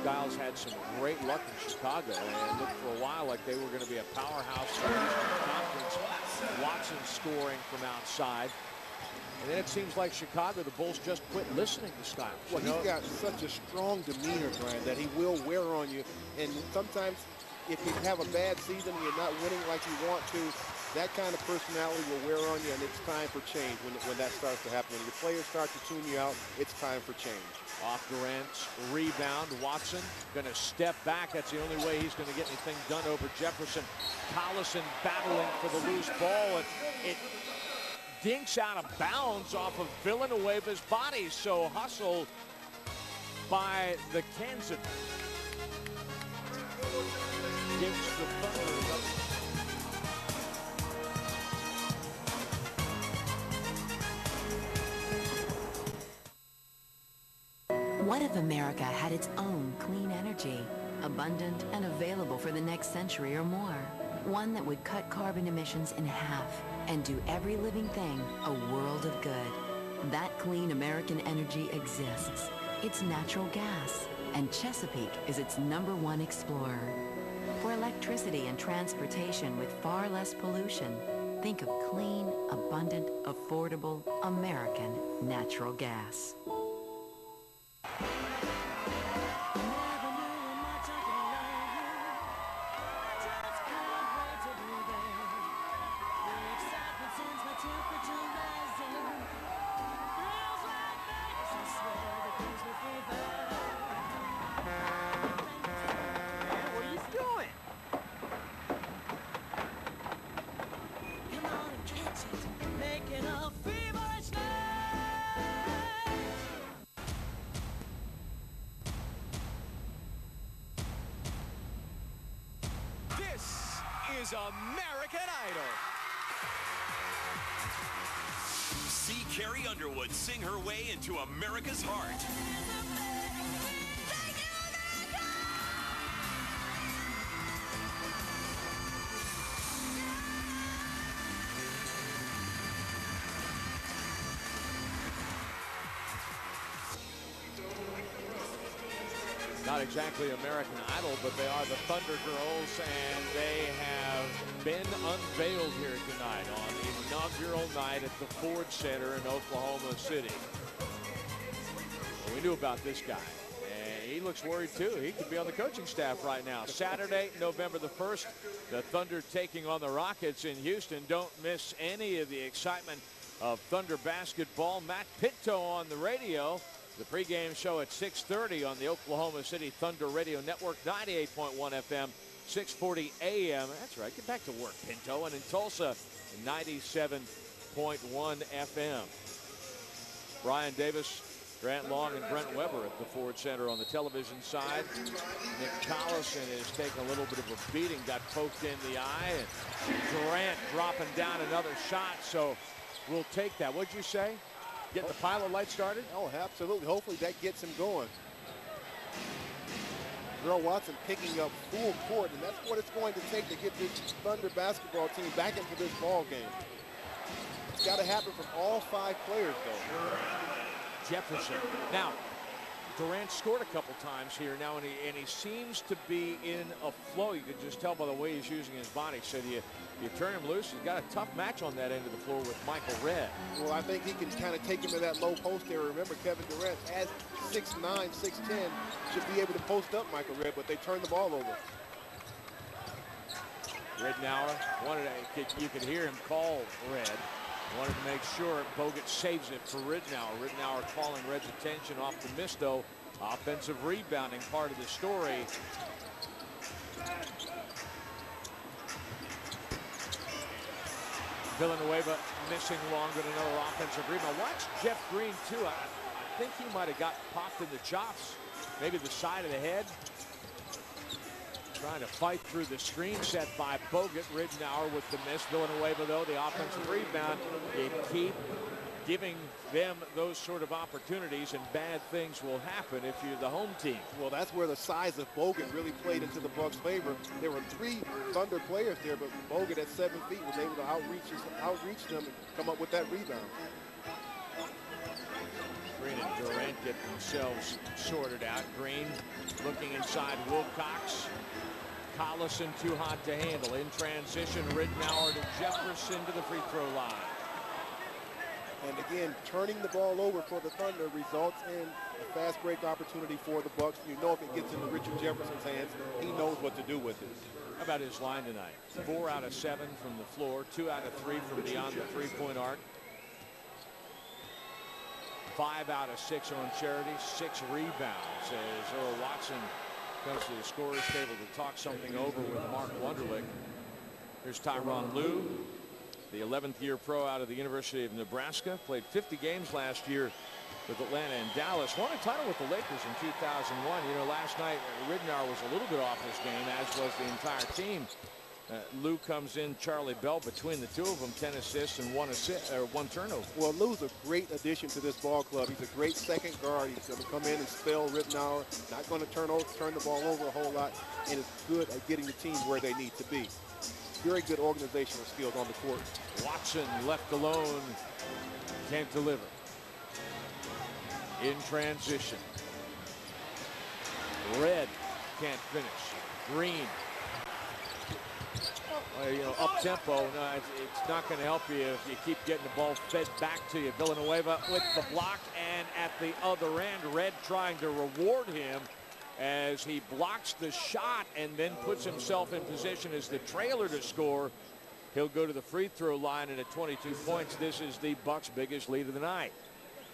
Skiles had some great luck in Chicago and looked for a while like they were going to be a powerhouse in the Eastern Conference. Watson scoring from outside. And then it seems like Chicago, the Bulls just quit listening to Skiles. Well, he's got such a strong demeanor, Brian, that he will wear on you. And sometimes if you have a bad season and you're not winning like you want to, that kind of personality will wear on you, and it's time for change when that starts to happen. When your players start to tune you out, it's time for change. Off Durant's rebound. Watson going to step back. That's the only way he's going to get anything done over Jefferson. Collison battling for the loose ball, and it dinks out of bounds off of Villanueva's body. So hustle by the Kansas. Gives the Thunder up. What if America had its own clean energy, abundant and available for the next century or more? One that would cut carbon emissions in half and do every living thing a world of good. That clean American energy exists. It's natural gas, and Chesapeake is its #1 explorer. For electricity and transportation with far less pollution, think of clean, abundant, affordable, American natural gas. American Idol. See Carrie Underwood sing her way into America's heart. Not exactly American Idol, but they are the Thunder Girls, and they have been unveiled here tonight on the inaugural night at the Ford Center in Oklahoma City. Well, we knew about this guy, and he looks worried too. He could be on the coaching staff right now. Saturday, November the 1st, the Thunder taking on the Rockets in Houston. Don't miss any of the excitement of Thunder basketball. Matt Pinto on the radio. The pregame show at 6:30 on the Oklahoma City Thunder Radio Network, 98.1 FM, 640 AM. That's right. Get back to work, Pinto. And in Tulsa, 97.1 FM. Brian Davis Grant Long and Brent Weber at the Ford Center on the television side. Nick Collison is taking a little bit of a beating, got poked in the eye, and Durant dropping down another shot, so we'll take that. What'd you say? Getting the pilot light started? Oh, absolutely. Hopefully that gets him going. Earl Watson picking up full court, and that's what it's going to take to get this Thunder basketball team back into this ball game. It's got to happen from all 5 players, though. Jefferson. Now, Durant scored a couple times here now, and he seems to be in a flow. You can just tell by the way he's using his body. So you turn him loose. He's got a tough match on that end of the floor with Michael Redd. Well, I think he can kind of take him to that low post area. Remember, Kevin Durant, at 6'9", 6'10", should be able to post up Michael Redd, but they turned the ball over. Ridnour you could hear him call Redd. Wanted to make sure Bogut saves it for Ridnour. Ridnour calling Redd's attention off the miss, though. Offensive rebounding part of the story. Villanueva missing long, but another offensive rebound. Watch Jeff Green, too. I think he might have got popped in the chops, maybe the side of the head. Trying to fight through the screen set by Bogut. Ridnour with the miss. Villanueva, though, the offensive rebound. You keep giving them those sort of opportunities, and bad things will happen if you're the home team. Well, that's where the size of Bogut really played into the Bucks' favor. There were 3 Thunder players there, but Bogut at 7 feet was able to outreach them and come up with that rebound. Green and Durant get themselves sorted out. Green looking inside Wilcox. Collison too hot to handle. In transition, Ridnour to Jefferson to the free throw line. And again, turning the ball over for the Thunder results in a fast break opportunity for the Bucks. You know, if it gets into Richard Jefferson's hands, he knows what to do with it. How about his line tonight? 4 out of 7 from the floor, 2 out of 3 from beyond the three-point arc. 5 out of 6 on charity, 6 rebounds as Earl Watson comes to the scorer's table to talk something over with Mark Wunderlich. Here's Tyronn Lue, the 11th year pro out of the University of Nebraska. Played 50 games last year with Atlanta and Dallas. Won a title with the Lakers in 2001. You know, last night Ridnour was a little bit off his game, as was the entire team. Lue comes in, Charlie Bell between the two of them, 10 assists and 1 turnover. Well, Lue's a great addition to this ball club. He's a great second guard. He's going to come in and spell Ridnour. Not going to turn the ball over a whole lot, and is good at getting the team where they need to be. Very good organizational skills on the court. Watson left alone, can't deliver. In transition. Redd can't finish. Green. You know, up tempo. No, it's not going to help you if you keep getting the ball fed back to you. Villanueva with the block, and at the other end, Redd trying to reward him as he blocks the shot and then puts himself in position as the trailer to score. He'll go to the free throw line, and at 22 points, this is the Bucks' biggest lead of the night.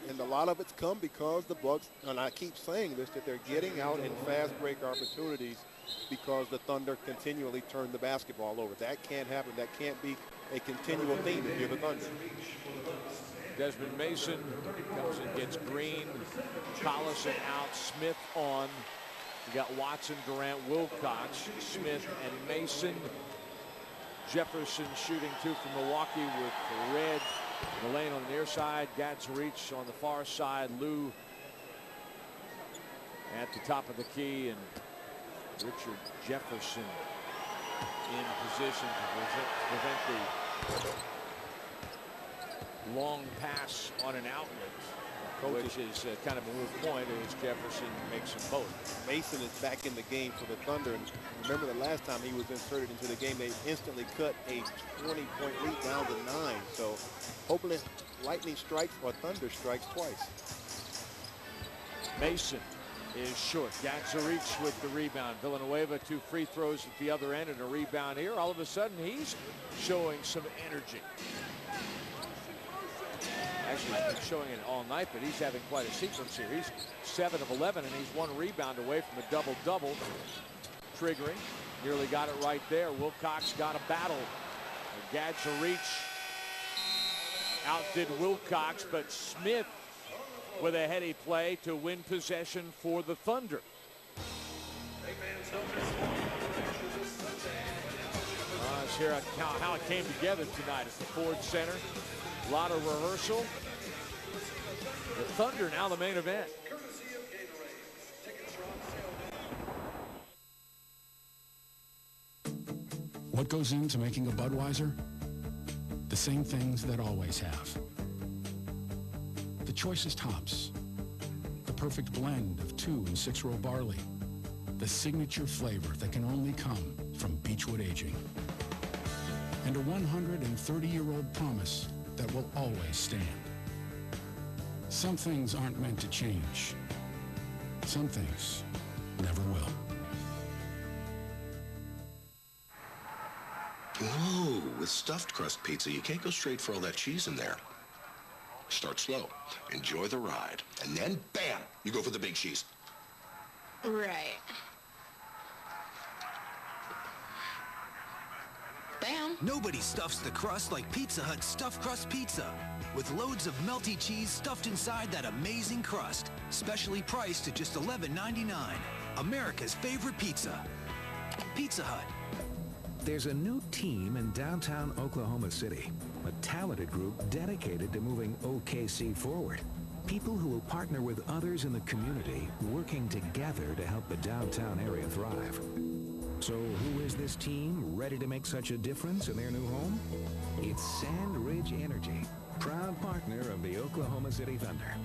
And a lot of it's come because the Bucks, and I keep saying this, that they're getting out in fast break opportunities because the Thunder continually turn the basketball over. That can't happen. That can't be a continual theme if you're the Thunder. Desmond Mason comes and gets Green. Collison out. Smith on. We got Watson, Durant, Wilcox, Smith, and Mason. Jefferson shooting 2 from Milwaukee with Redd in the lane on the near side. Gad's reach on the far side. Lue at the top of the key, and Richard Jefferson in position to prevent the long pass on an outlet, which is kind of a moot point as Jefferson makes them both. Mason is back in the game for the Thunder, and remember the last time he was inserted into the game, they instantly cut a 20-point lead down to 9. So hopefully lightning strikes or thunder strikes twice. Mason is short. Gats a reach with the rebound. Villanueva 2 free throws at the other end and a rebound here. All of a sudden he's showing some energy. Actually, he's been showing it all night, but he's having quite a sequence here. He's 7 of 11, and he's 1 rebound away from a double-double. Triggering. Nearly got it right there. Wilcox got a battle. Gad's a reach. Outdid Wilcox, but Smith with a heady play to win possession for the Thunder. Let's hear how it came together tonight at the Ford Center. A lot of rehearsal. The Thunder now the main event. What goes into making a Budweiser? The same things that always have. The choicest hops, the perfect blend of 2- and 6-row barley, the signature flavor that can only come from Beechwood aging, and a 130-year-old promise that will always stand. Some things aren't meant to change. Some things never will. Whoa, with stuffed crust pizza, you can't go straight for all that cheese in there. Start slow, enjoy the ride, and then, bam, you go for the big cheese. Right. Bam. Nobody stuffs the crust like Pizza Hut Stuffed Crust Pizza. With loads of melty cheese stuffed inside that amazing crust. Specially priced at just $11.99. America's favorite pizza. Pizza Hut. There's a new team in downtown Oklahoma City, a talented group dedicated to moving OKC forward. People who will partner with others in the community, working together to help the downtown area thrive. So who is this team ready to make such a difference in their new home? It's Sand Ridge Energy, proud partner of the Oklahoma City Thunder.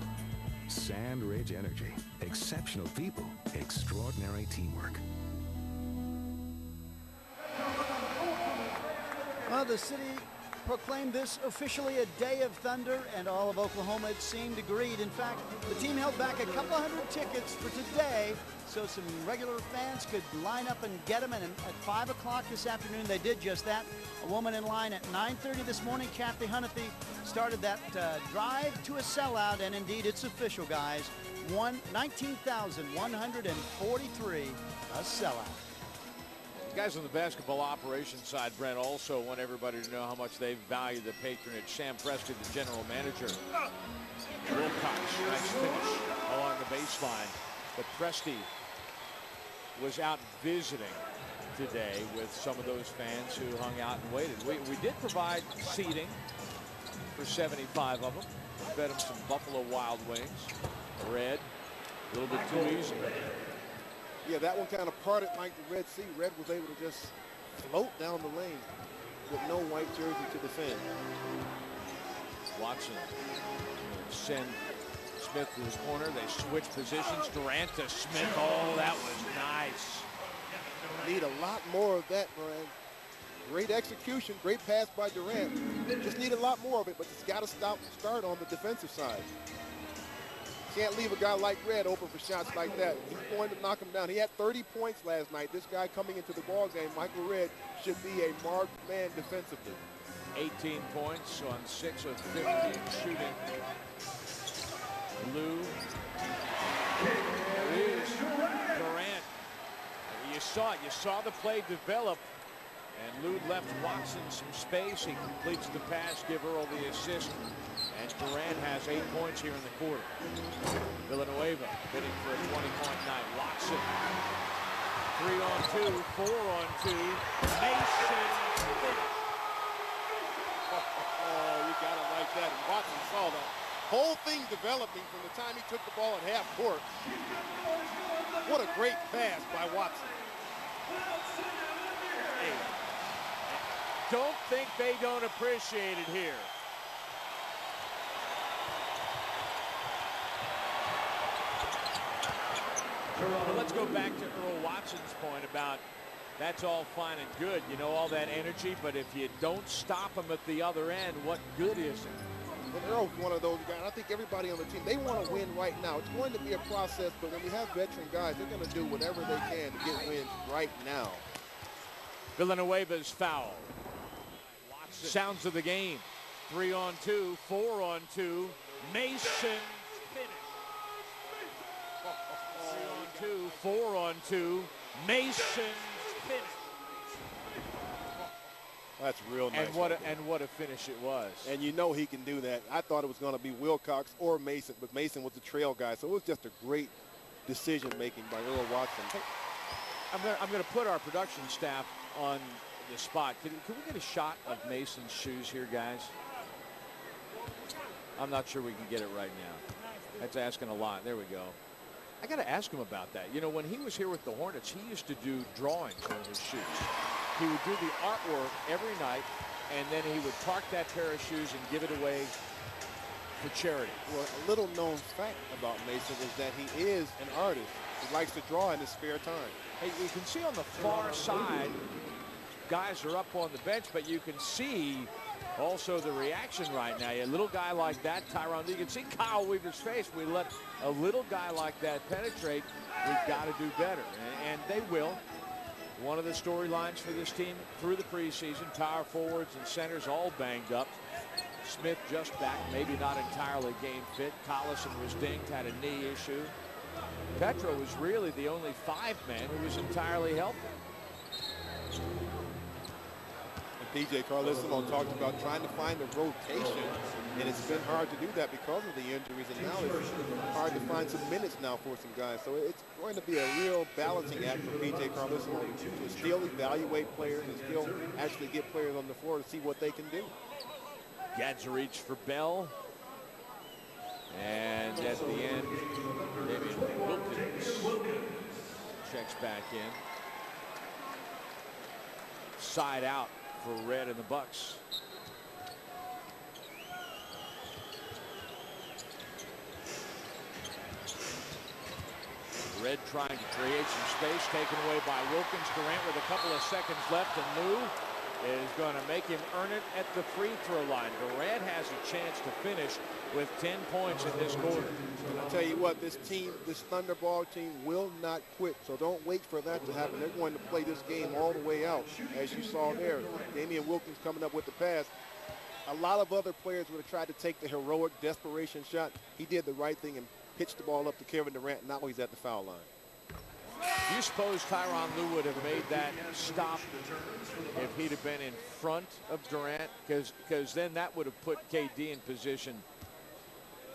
Sand Ridge Energy, exceptional people, extraordinary teamwork. Well, the city proclaimed this officially a day of thunder, and all of Oklahoma, it seemed, agreed. In fact, the team held back a couple hundred tickets for today so some regular fans could line up and get them, and at 5 o'clock this afternoon, they did just that. A woman in line at 9:30 this morning, Kathy Hunathy, started that drive to a sellout, and indeed, it's official, guys. 19,143, a sellout. The guys on the basketball operations side, Brent, also want everybody to know how much they value the patronage. Sam Presti, the general manager. Wilcox, nice finish along the baseline. But Presti was out visiting today with some of those fans who hung out and waited. We did provide seating for 75 of them. We fed them some Buffalo Wild Wings. Red, a little bit too easy. Yeah, that one kind of parted like the Red Sea. Red was able to just float down the lane with no white jersey to defend. Watson send Smith to his corner. They switch positions. Durant to Smith. Oh, that was nice. Need a lot more of that, Brian. Great execution, great pass by Durant. Just need a lot more of it, but it's got to start on the defensive side. Can't leave a guy like Red open for shots like that. He's going to knock him down. He had 30 points last night. This guy coming into the ball game, Michael Red, should be a marked man defensively. 18 points on 6 of 15 shooting. Lou. There he is. Durant. You saw it. You saw the play develop. And Lou left Watson some space. He completes the pass. Give Earl the assist. And Durant has 8 points here in the quarter. Villanueva bidding for a 20-point night. Watson. 3-on-2. 4-on-2. Mason. Oh, you got it like that. And Watson saw that whole thing developing from the time he took the ball at half court. What a great pass by Watson. Hey, don't think they don't appreciate it here. Well, let's go back to Earl Watson's point about that's all fine and good, you know, all that energy, but if you don't stop them at the other end, what good is it? And Earl's one of those guys. I think everybody on the team, they want to win right now. It's going to be a process, but when you have veteran guys, they're going to do whatever they can to get wins right now. Villanueva's foul. Watson. Sounds of the game. 3-on-2, 4-on-2. Mason finish. 3-on-2, 4-on-2. Mason finish. That's real nice. And what a finish it was. And you know he can do that. I thought it was going to be Wilcox or Mason, but Mason was the trail guy. So it was just a great decision-making by Earl Watson. Hey, I'm going to put our production staff on the spot. Can we get a shot of Mason's shoes here, guys? I'm not sure we can get it right now. That's asking a lot. There we go. I got to ask him about that. You know, when he was here with the Hornets, he used to do drawings on his shoes. He would do the artwork every night, and then he would park that pair of shoes and give it away for charity. Well, a little known fact about Mason is that he is an artist. He likes to draw in his spare time. Hey, you can see on the far side, guys are up on the bench, but you can see also the reaction right now. A little guy like that, Tyronn, you can see Kyle Weaver's face. We let a little guy like that penetrate. We've got to do better, and they will. One of the storylines for this team through the preseason, power forwards and centers all banged up. Smith just back, maybe not entirely game fit. Collison was dinged, had a knee issue. Petro was really the only five-man who was entirely healthy. P.J. Carlesimo talked about trying to find a rotation, and it's been hard to do that because of the injuries, and now it's hard to find some minutes now for some guys. So it's going to be a real balancing act for P.J. Carlesimo to still evaluate players and still actually get players on the floor to see what they can do. Gad's reach for Bell. And at the end, David Wilkins checks back in. Side out for Red and the Bucks. Red trying to create some space, taken away by Wilkins. Durant with a couple of seconds left, and Lou is going to make him earn it at the free throw line. Durant has a chance to finish with 10 points in this quarter. I'll tell you what, this team, this Thunderball team will not quit, so don't wait for that to happen. They're going to play this game all the way out, as you saw there. Damian Wilkins coming up with the pass. A lot of other players would have tried to take the heroic desperation shot. He did the right thing and pitched the ball up to Kevin Durant. Now he's at the foul line. Do you suppose Tyronn Lue would have made that stop if he'd have been in front of Durant? Because then that would have put KD in position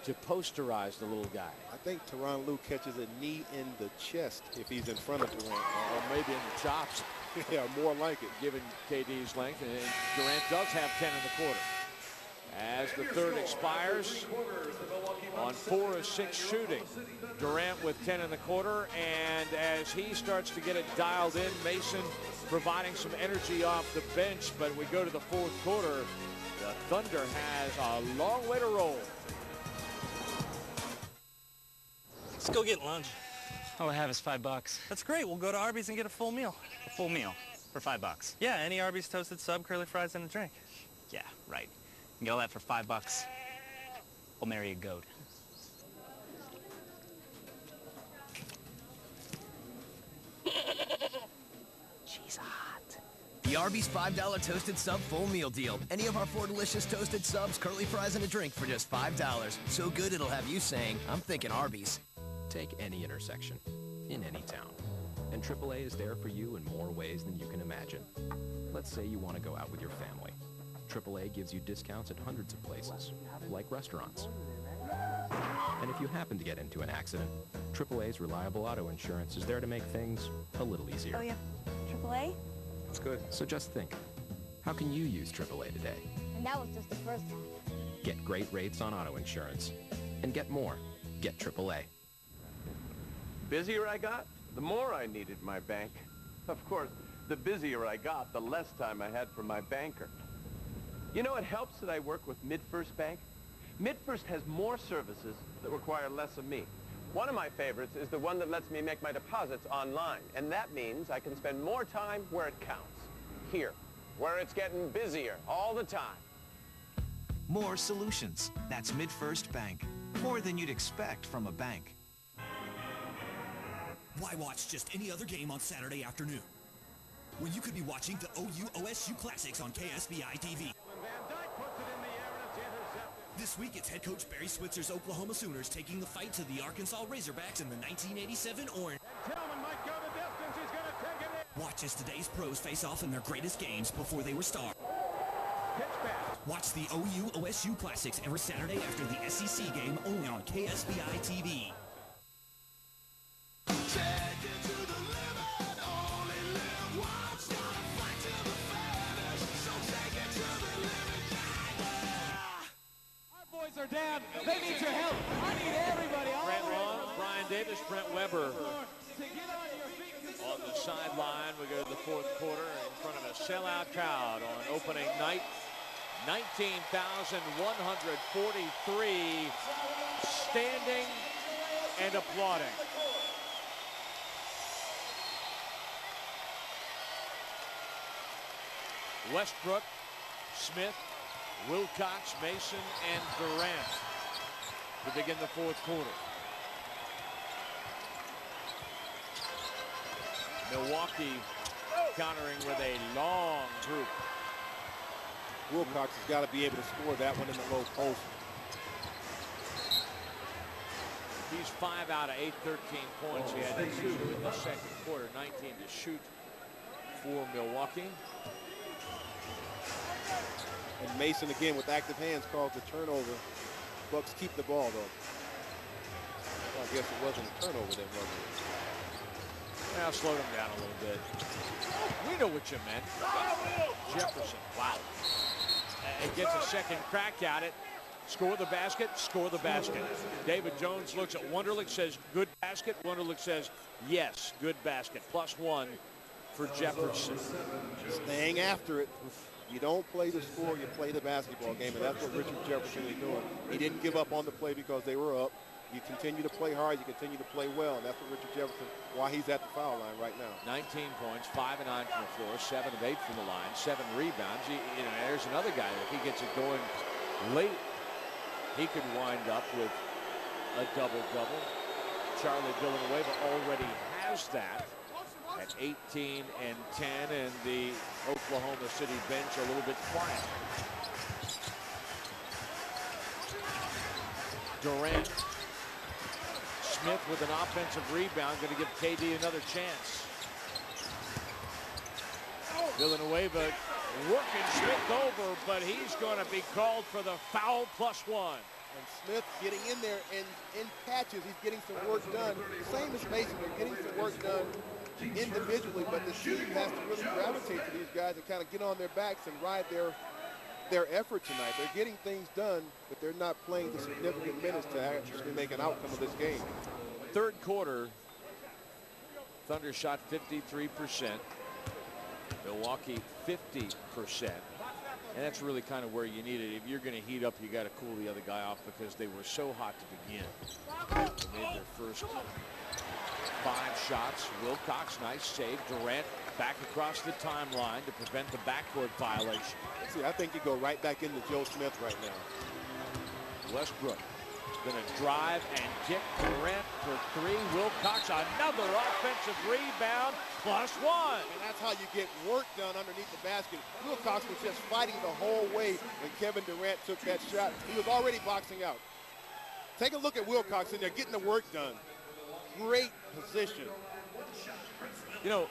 to posterize the little guy. I think Tyronn Lue catches a knee in the chest if he's in front of Durant. Or maybe in the chops. Yeah, more like it. Given KD's length. And Durant does have 10 in the quarter. As the third expires, on 4 of 6 shooting, Durant with 10 in the quarter, and as he starts to get it dialed in, Mason providing some energy off the bench, but we go to the fourth quarter, the Thunder has a long way to roll. Let's go get lunch. All I have is $5. That's great. We'll go to Arby's and get a full meal. A full meal for $5? Yeah, any Arby's toasted sub, curly fries, and a drink. Yeah, right. You get all that for $5. I'll marry a goat. She's hot. The Arby's $5 toasted sub full meal deal. Any of our 4 delicious toasted subs, curly fries, and a drink for just $5. So good it'll have you saying, I'm thinking Arby's. Take any intersection, in any town, and AAA is there for you in more ways than you can imagine. Let's say you want to go out with your family. AAA gives you discounts at hundreds of places, like restaurants. And if you happen to get into an accident, AAA's reliable auto insurance is there to make things a little easier. Oh, yeah. AAA? That's good. So just think, how can you use AAA today? And that was just the first half. Get great rates on auto insurance. And get more. Get AAA. Busier I got, the more I needed my bank. Of course, the busier I got, the less time I had for my banker. You know, it helps that I work with MidFirst Bank. MidFirst has more services that require less of me. One of my favorites is the one that lets me make my deposits online, and that means I can spend more time where it counts. Here, where it's getting busier all the time. More solutions. That's MidFirst Bank. More than you'd expect from a bank. Why watch just any other game on Saturday afternoon when you could be watching the OU-OSU Classics on KSBI TV? This week, it's head coach Barry Switzer's Oklahoma Sooners taking the fight to the Arkansas Razorbacks in the 1987 Orange. Tillman might go the distance. He's going to take it in. Watch as today's pros face off in their greatest games before they were stars. Watch the OU-OSU Classics every Saturday after the SEC game only on KSBI TV. Boys are down. They need your help. I need everybody. Brent Long, Brian Davis, Brent Weber on the sideline. We go to the fourth quarter in front of a sellout crowd on opening night. 19,143 standing and applauding. Westbrook, Smith, Wilcox, Mason, and Durant to begin the fourth quarter. Milwaukee countering with a long group. Wilcox has got to be able to score that one in the low post. He's 5 out of 8, 13 points. He had 2 in the second quarter, 19 to shoot for Milwaukee. And Mason again with active hands calls the turnover. Bucks keep the ball though. Well, I guess it wasn't a turnover then, was it? Now slow him down a little bit. We know what you meant. Jefferson, wow. He gets a second crack at it. Score the basket, score the basket. David Jones looks at Wunderlich, says good basket. Wunderlich says yes, good basket. +1 for Jefferson. Staying after it. You don't play the score, you play the basketball game, and that's what Richard Jefferson is doing. He didn't give up on the play because they were up. You continue to play hard, you continue to play well, and that's what Richard Jefferson, why he's at the foul line right now. 19 points, 5 of 9 from the floor, 7 of 8 from the line, 7 rebounds. There's another guy, if he gets it going late, he could wind up with a double-double. Charlie Villanueva already has that at 18 and 10, and the Oklahoma City bench a little bit quiet. Durant, Smith with an offensive rebound, going to give KD another chance. Villanueva working Smith over, but he's going to be called for the foul +1. And Smith getting in there and in patches, he's getting some work done. Same as Mason, they're getting some work done individually, but the team has to really gravitate to these guys and kind of get on their backs and ride their effort tonight. They're getting things done, but they're not playing the significant minutes to actually make an outcome of this game. Third quarter, Thunder shot 53%. Milwaukee 50%. And that's really kind of where you need it. If you're going to heat up, you got to cool the other guy off because they were so hot to begin. They made their first 5 shots. Wilcox, nice save. Durant back across the timeline to prevent the backcourt violation. See, I think you go right back into Joe Smith right now. Westbrook going to drive and kick. Durant for 3. Wilcox, another offensive rebound, +1. And that's how you get work done underneath the basket. Wilcox was just fighting the whole way when Kevin Durant took that shot. He was already boxing out. Take a look at Wilcox in there getting the work done. Great position. You know,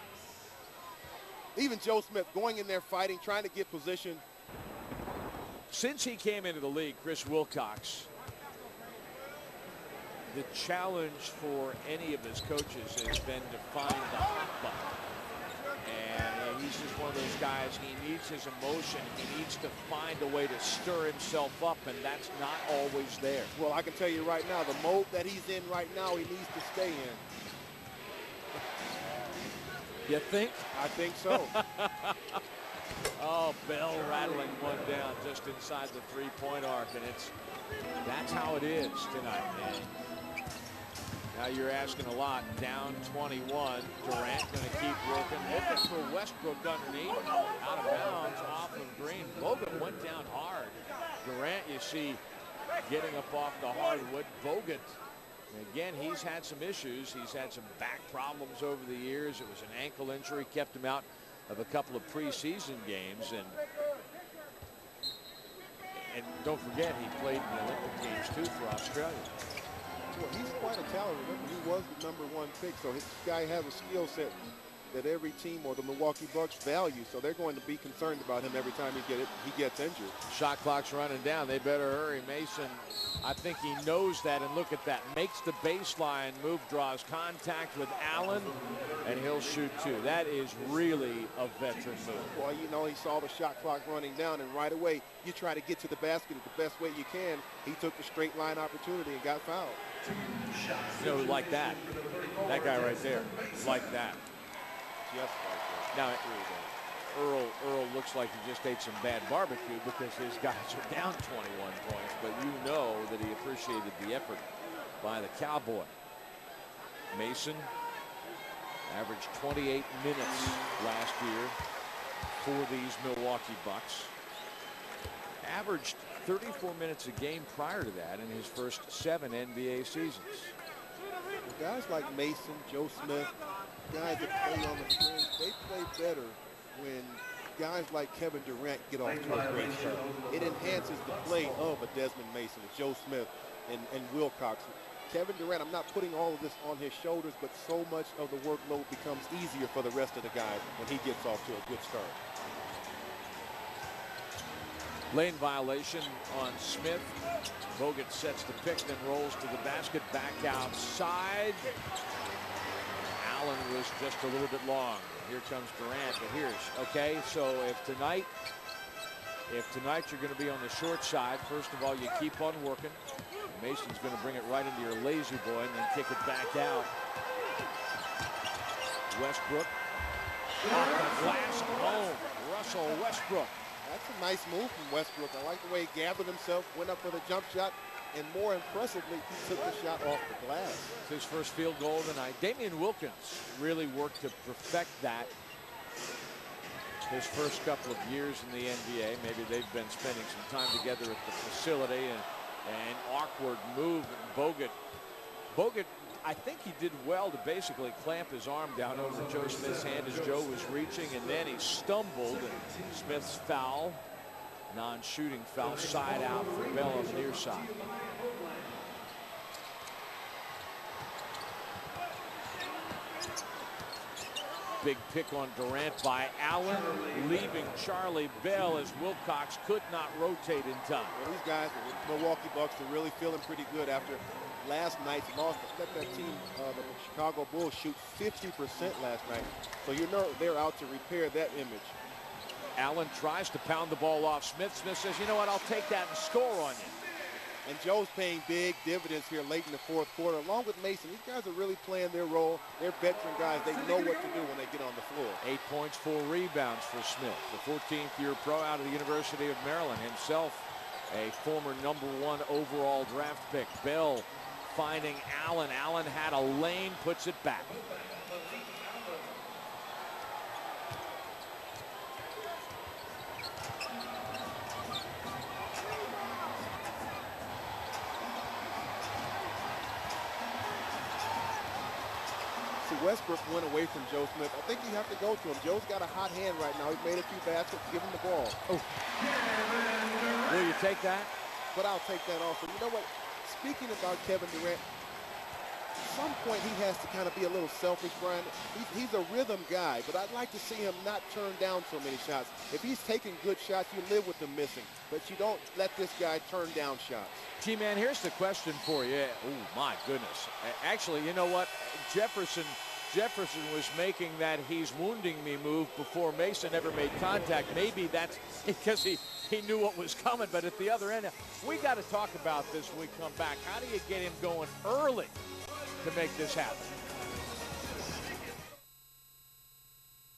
even Joe Smith going in there fighting, trying to get position. Since he came into the league, Chris Wilcox, the challenge for any of his coaches has been to find the hot button. And he's just one of those guys, he needs his emotion. He needs to find a way to stir himself up, and that's not always there. Well, I can tell you right now, the mode that he's in right now, he needs to stay in. You think? I think so. Oh, Bell rattling one down just inside the three-point arc, and that's how it is tonight, man. Now you're asking a lot. Down 21. Durant going to keep working. Looking for Westbrook underneath. Out of bounds off of Green. Bogut went down hard. Durant, you see, getting up off the hardwood. Bogut, again, he's had some issues. He's had some back problems over the years. It was an ankle injury, kept him out of a couple of preseason games. And don't forget, he played in the Olympic Games, too, for Australia. Well, he's quite a talent. Remember, he was the #1 pick, so this guy has a skill set that every team or the Milwaukee Bucks value. So they're going to be concerned about him every time he gets injured. Shot clock's running down. They better hurry. Mason, I think he knows that, and look at that. Makes the baseline move, draws contact with Allen, and he'll shoot two. That is really a veteran move. Well, you know, he saw the shot clock running down, and right away you try to get to the basket the best way you can. He took the straight line opportunity and got fouled. You know, like that. That guy right there, like that. Just like that. Now, Earl looks like he just ate some bad barbecue because his guys are down 21 points, but you know that he appreciated the effort by the Cowboy. Mason averaged 28 minutes last year for these Milwaukee Bucks. Averaged 34 minutes a game prior to that in his first 7 NBA seasons. Guys like Mason, Joe Smith, guys that play on the fringe, they play better when guys like Kevin Durant get off to a great start. It enhances the play of a Desmond Mason, a Joe Smith, and Wilcox. Kevin Durant, I'm not putting all of this on his shoulders, but so much of the workload becomes easier for the rest of the guys when he gets off to a good start. Lane violation on Smith. Bogut sets the pick, then rolls to the basket, back outside. Allen was just a little bit long. Here comes Durant, but here's, okay, so if tonight you're going to be on the short side, first of all, you keep on working. Mason's going to bring it right into your lazy boy and then kick it back out. Westbrook. Off the glass, home. Russell Westbrook. That's a nice move from Westbrook. I like the way he gathered himself, went up for the jump shot, and more impressively, he took the shot off the glass. It's his first field goal of the night. Damian Wilkins really worked to perfect that his first couple of years in the NBA. Maybe they've been spending some time together at the facility, and an awkward move. Bogut, I think he did well to basically clamp his arm down over Joe Smith's hand as Joe was reaching, and then he stumbled, and Smith's foul, non-shooting foul, side out for Bell on the near side. Big pick on Durant by Allen, leaving Charlie Bell as Wilcox could not rotate in time. Well, these guys, the Milwaukee Bucks, are really feeling pretty good after last night's loss. Let that team, the Chicago Bulls, shoot 50% last night. So you know they're out to repair that image. Allen tries to pound the ball off Smith. Smith says, you know what, I'll take that and score on you. And Joe's paying big dividends here late in the fourth quarter, along with Mason. These guys are really playing their role. They're veteran guys. They know what to do when they get on the floor. 8 points, 4 rebounds for Smith, the 14th-year pro out of the University of Maryland. Himself a former #1 overall draft pick. Bell finding Allen. Allen had a lane, puts it back. Westbrook went away from Joe Smith. I think you have to go to him. Joe's got a hot hand right now. He's made a few baskets. Give him the ball. Oh. Will you take that? But I'll take that also. You know what? Speaking about Kevin Durant, at some point he has to kind of be a little selfish, Brian. He's a rhythm guy, but I'd like to see him not turn down so many shots. If he's taking good shots, you live with them missing, but you don't let this guy turn down shots. G-Man, here's the question for you. Oh, my goodness. Actually, you know what? Jefferson was making that he's wounding me move before Mason ever made contact. Maybe that's because he knew what was coming, but at the other end, we got to talk about this when we come back. How do you get him going early to make this happen?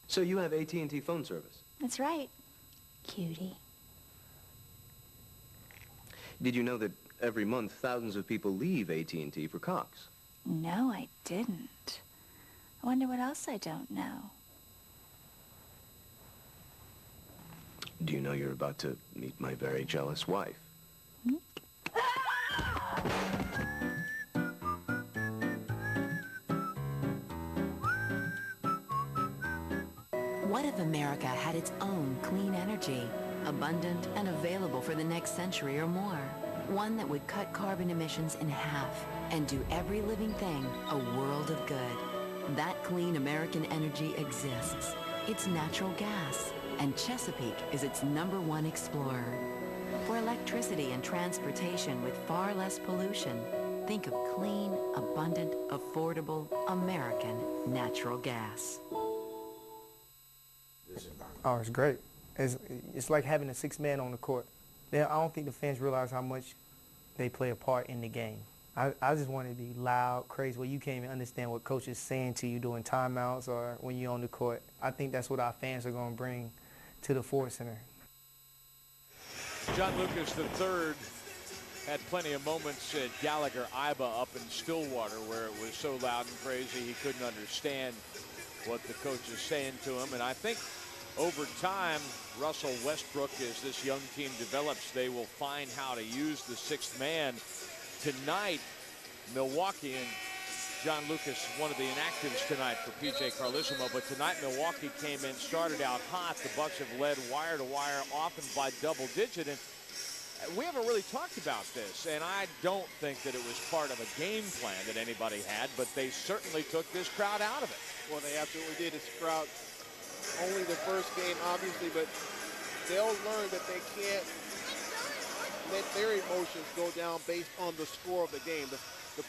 So you have AT&T phone service? That's right, cutie. Did you know that every month thousands of people leave AT&T for Cox? No, I didn't. I wonder what else I don't know. Do you know you're about to meet my very jealous wife? What if America had its own clean energy, abundant and available for the next century or more? One that would cut carbon emissions in half and do every living thing a world of good. That clean American energy exists. It's natural gas, and Chesapeake is its #1 explorer. For electricity and transportation with far less pollution, think of clean, abundant, affordable, American natural gas. Oh, it's great. It's like having a sixth man on the court. I don't think the fans realize how much they play a part in the game. I just want to be loud, crazy, where you can't even understand what coach is saying to you during timeouts or when you're on the court. I think that's what our fans are going to bring to the Ford Center. John Lucas III had plenty of moments at Gallagher-Iba up in Stillwater where it was so loud and crazy he couldn't understand what the coach is saying to him. And I think over time, Russell Westbrook, as this young team develops, they will find how to use the sixth man. Tonight, Milwaukee, and John Lucas, one of the inactives tonight for P.J. Carlesimo, but tonight Milwaukee came in, started out hot. The Bucks have led wire to wire, often by double digit, and we haven't really talked about this, and I don't think that it was part of a game plan that anybody had, but they certainly took this crowd out of it. Well, they absolutely did. This crowd, only the first game, obviously, but they'll learn that they can't let their emotions go down based on the score of the game. The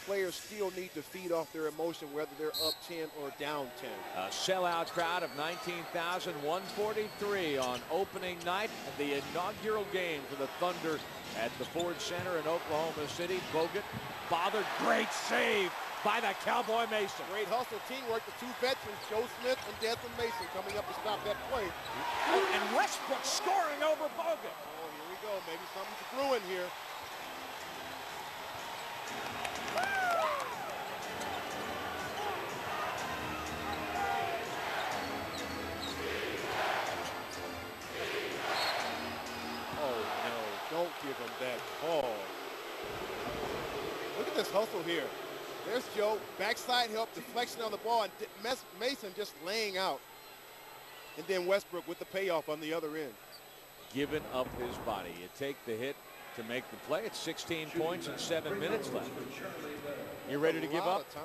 players still need to feed off their emotion, whether they're up 10 or down 10. A sellout crowd of 19,143 on opening night, the inaugural game for the Thunder at the Ford Center in Oklahoma City. Bogut bothered. Great save by the Cowboy Mason. Great hustle teamwork. The two veterans, Joe Smith and Desmond Mason, coming up to stop that play. And Westbrook scoring over Bogut. Oh, here we go. Maybe something's brewing here. Oh, no. Don't give him that ball. Look at this hustle here. There's Joe, backside help, deflection on the ball, and Mason just laying out. And then Westbrook with the payoff on the other end. Giving up his body. You take the hit to make the play. It's 16 points and 7 minutes left. You ready to give up? A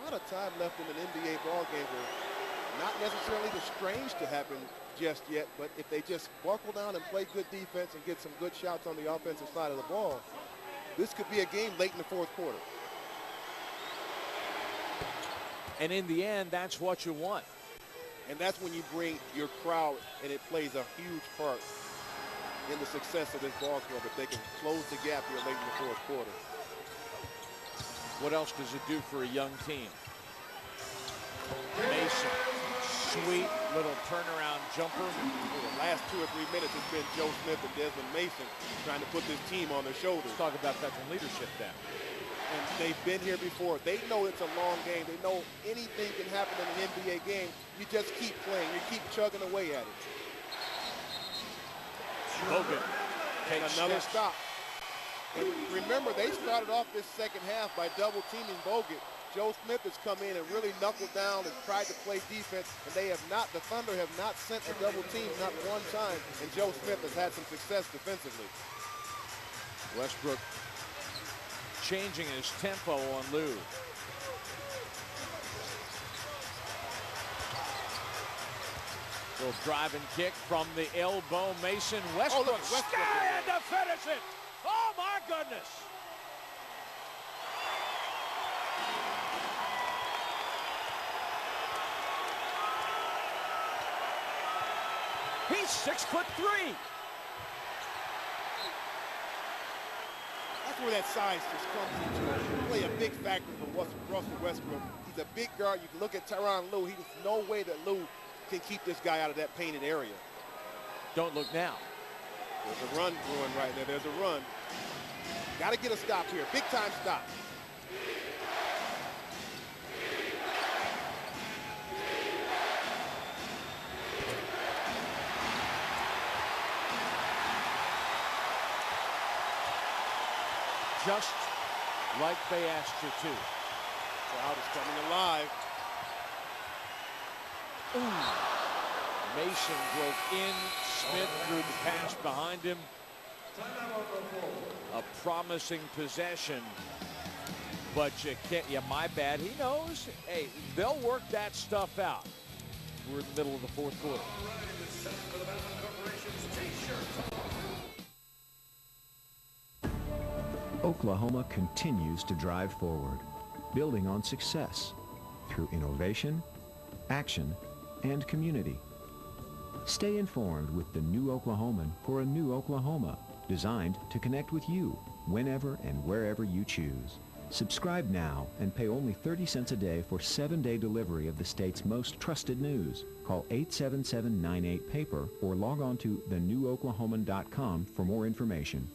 lot of time left in an NBA ball game where not necessarily the strange to happen just yet, but if they just buckle down and play good defense and get some good shots on the offensive side of the ball, this could be a game late in the fourth quarter. And in the end, that's what you want. And that's when you bring your crowd, and it plays a huge part in the success of this ball club if they can close the gap here late in the fourth quarter. What else does it do for a young team? Mason, sweet little turnaround jumper. For the last 2 or 3 minutes, it's been Joe Smith and Desmond Mason trying to put this team on their shoulders. Let's talk about veteran leadership then. And they've been here before. They know it's a long game. They know anything can happen in an NBA game. You just keep playing. You keep chugging away at it. Bogut takes another steps. stop. And remember, they started off this second half by double teaming Bogut. Joe Smith has come in and really knuckled down and tried to play defense, and they have not, the Thunder have not sent a double team, not one time, and Joe Smith has had some success defensively. Westbrook changing his tempo on Lou. Little drive and kick from the elbow. Mason. Westbrook skying to finish it. Oh my goodness. He's 6'3". That's where that size just comes into play a big factor for Russell Westbrook. He's a big guard. You can look at Tyronn Lue. There's no way that Lue can keep this guy out of that painted area. Don't look now. There's a run brewing right there. There's a run. Got to get a stop here. Big time stop. Just like they asked you to. Crowd is coming alive. Ooh. Mason broke in. Smith threw the pass behind him. A promising possession But you can't, yeah, my bad. He knows. Hey, they'll work that stuff out. We're in the middle of the fourth quarter. Oklahoma continues to drive forward, building on success through innovation, action, and community. Stay informed with the New Oklahoman for a new Oklahoma, designed to connect with you whenever and wherever you choose. Subscribe now and pay only 30 cents a day for 7-day delivery of the state's most trusted news. Call 877-98-PAPER or log on to thenewoklahoman.com for more information.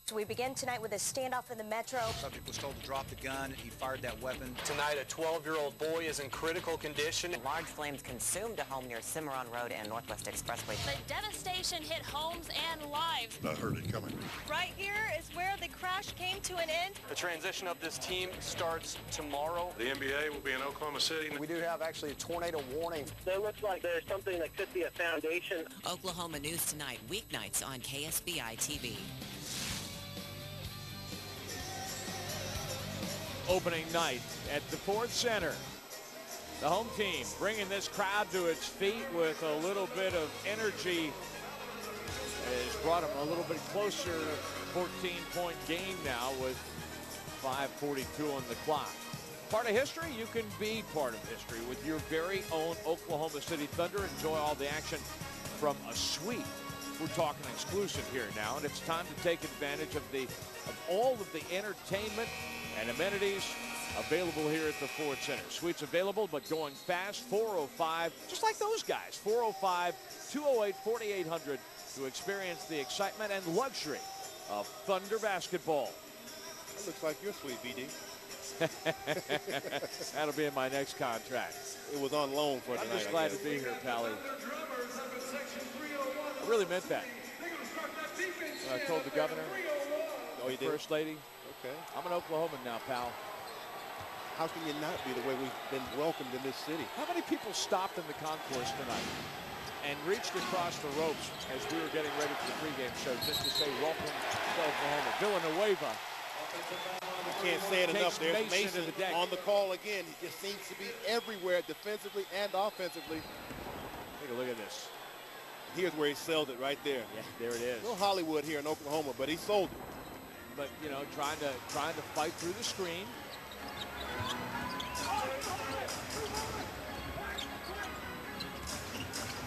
So we begin tonight with a standoff in the metro. Subject was told to drop the gun. He fired that weapon. Tonight, a 12-year-old boy is in critical condition. Large flames consumed a home near Cimarron Road and Northwest Expressway. The devastation hit homes and lives. I heard it coming. Right here is where the crash came to an end. The transition of this team starts tomorrow. The NBA will be in Oklahoma City. We do have actually a tornado warning. It looks like there's something that could be a foundation. Oklahoma News Tonight, weeknights on KSBI TV. Opening night at the Ford Center. The home team bringing this crowd to its feet with a little bit of energy. Has brought them a little bit closer. 14-point game now with 5:42 on the clock. Part of history? You can be part of history with your very own Oklahoma City Thunder. Enjoy all the action from a suite. We're talking exclusive here now, and it's time to take advantage of all of the entertainment and amenities available here at the Ford Center. Suites available, but going fast. 405, just like those guys. 405-208-4800 to experience the excitement and luxury of Thunder basketball. That looks like your suite, BD. That'll be in my next contract. It was on loan for tonight. I'm just glad to be here, Pally. I really meant that. I told the governor, you did? First Lady, okay. I'm an Oklahoman now, pal. How can you not be the way we've been welcomed in this city? How many people stopped in the concourse tonight and reached across the ropes as we were getting ready for the pregame show just to say welcome to Oklahoma? Villanueva. You can't say it enough. There's Mason on the call again. He just seems to be everywhere defensively and offensively. Take a look at this. Here's where he sold it right there. Yeah, there it is. No Hollywood here in Oklahoma, but he sold it. But, you know, trying to fight through the screen.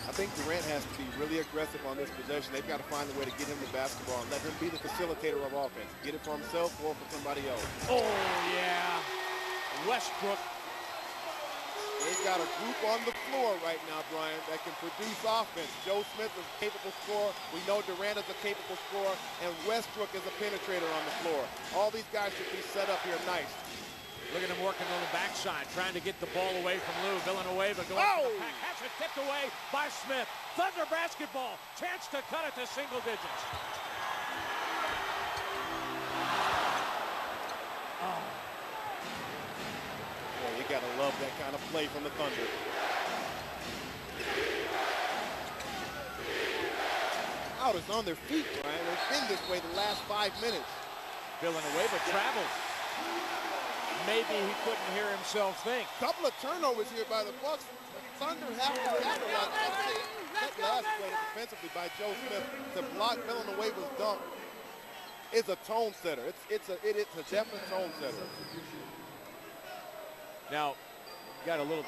I think Durant has to be really aggressive on this possession. They've got to find a way to get him the basketball and let him be the facilitator of offense. Get it for himself or for somebody else. Oh, yeah. Westbrook. They've got a group on the floor right now, Brian, that can produce offense. Joe Smith is a capable scorer. We know Durant is a capable scorer. And Westbrook is a penetrator on the floor. All these guys should be set up here nice. Look at him working on the backside, trying to get the ball away from Lou. Villanueva going to the pack. Has it tipped away by Smith. Thunder basketball. Chance to cut it to single digits. Oh. Boy, you got to love that kind of play from the Thunder. Out is on their feet, Brian. They've been this way the last 5 minutes. Villanueva travels. Maybe he couldn't hear himself think. Couple of turnovers here by the Bucks. The Thunder have to capitalize. That last play defensively by Joe Smith to block Villanueva's dunk is a tone setter. It's a definite tone setter. Now, got a little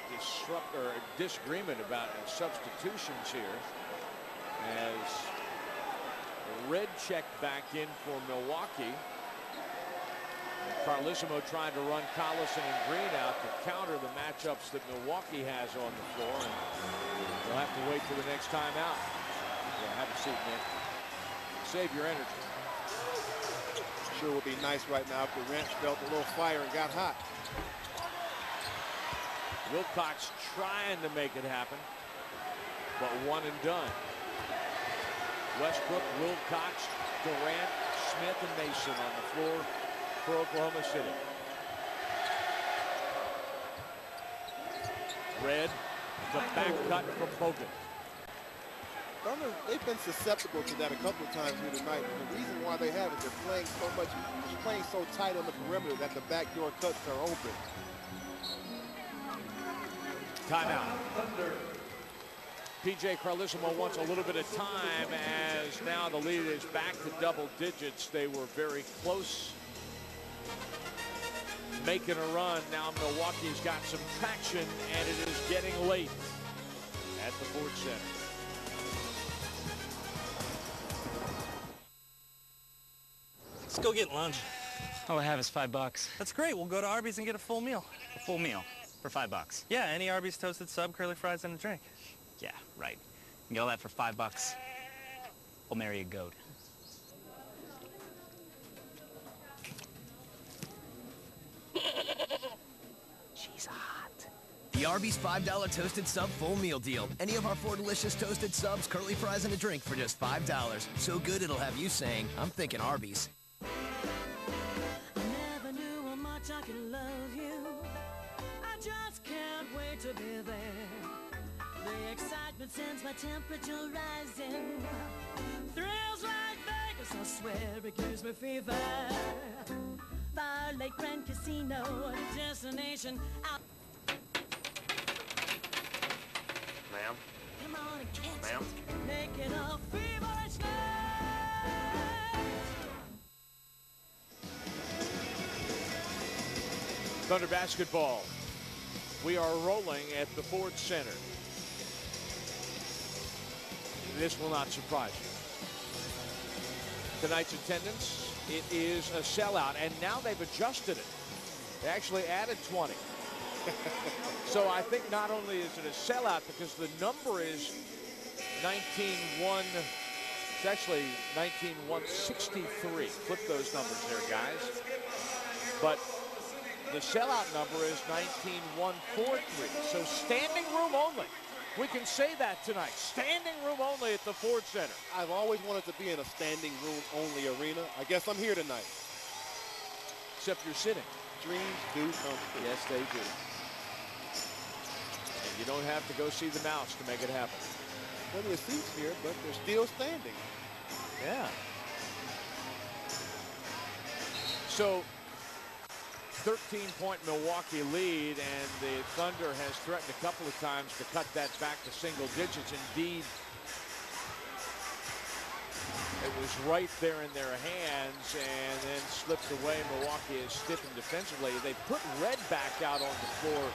disagreement about substitutions here as Red checked back in for Milwaukee. Carlissimo trying to run Collison and Green out to counter the matchups that Milwaukee has on the floor. And they'll have to wait for the next time out. Yeah, have a seat, man. Save your energy. Sure would be nice right now if Durant felt a little fire and got hot. Wilcox trying to make it happen, but one and done. Westbrook, Wilcox, Durant, Smith, and Mason on the floor for Oklahoma City. Red, the back cut from Bogut. Thunder, they've been susceptible to that a couple of times here tonight. And the reason why they have is they're playing so tight on the perimeter that the backdoor cuts are open. Timeout. P.J. Carlesimo wants a little bit of time as now the lead is back to double digits. They were very close making a run. Now Milwaukee's got some traction, and it is getting late at the Ford Center. Let's go get lunch. All I have is $5. That's great. We'll go to Arby's and get a full meal. A full meal for $5? Yeah, any Arby's toasted sub, curly fries, and a drink. Yeah, right. You get all that for $5. We'll marry a goat. She's hot. The Arby's $5 toasted sub full meal deal. Any of our 4 delicious toasted subs, curly fries, and a drink for just $5. So good it'll have you saying, I'm thinking Arby's. Never knew how much I could love you. I just can't wait to be there. The excitement sends my temperature rising. Thrills like Vegas, I swear it gives me fever. Far Lake Grand Casino, the destination out. Ma'am? Come on and catch Ma'am? it. Make it a feverish night. Thunder basketball. We are rolling at the Ford Center. This will not surprise you. Tonight's attendance, it is a sellout, and now they've adjusted it. They actually added 20. So I think not only is it a sellout because the number is 19-1. It's actually 19-163. Flip those numbers there, guys. But the sellout number is 19-143. So standing room only. We can say that tonight. Standing room only at the Ford Center. I've always wanted to be in a standing room only arena. I guess I'm here tonight. Except you're sitting. Dreams do come true. Yes, they do. And you don't have to go see the mouse to make it happen. Plenty of seats here, but they're still standing. Yeah. So 13-point Milwaukee lead, and the Thunder has threatened a couple of times to cut that back to single digits. Indeed, it was right there in their hands and then slipped away. Milwaukee is stiffened defensively. They put Red back out on the floor.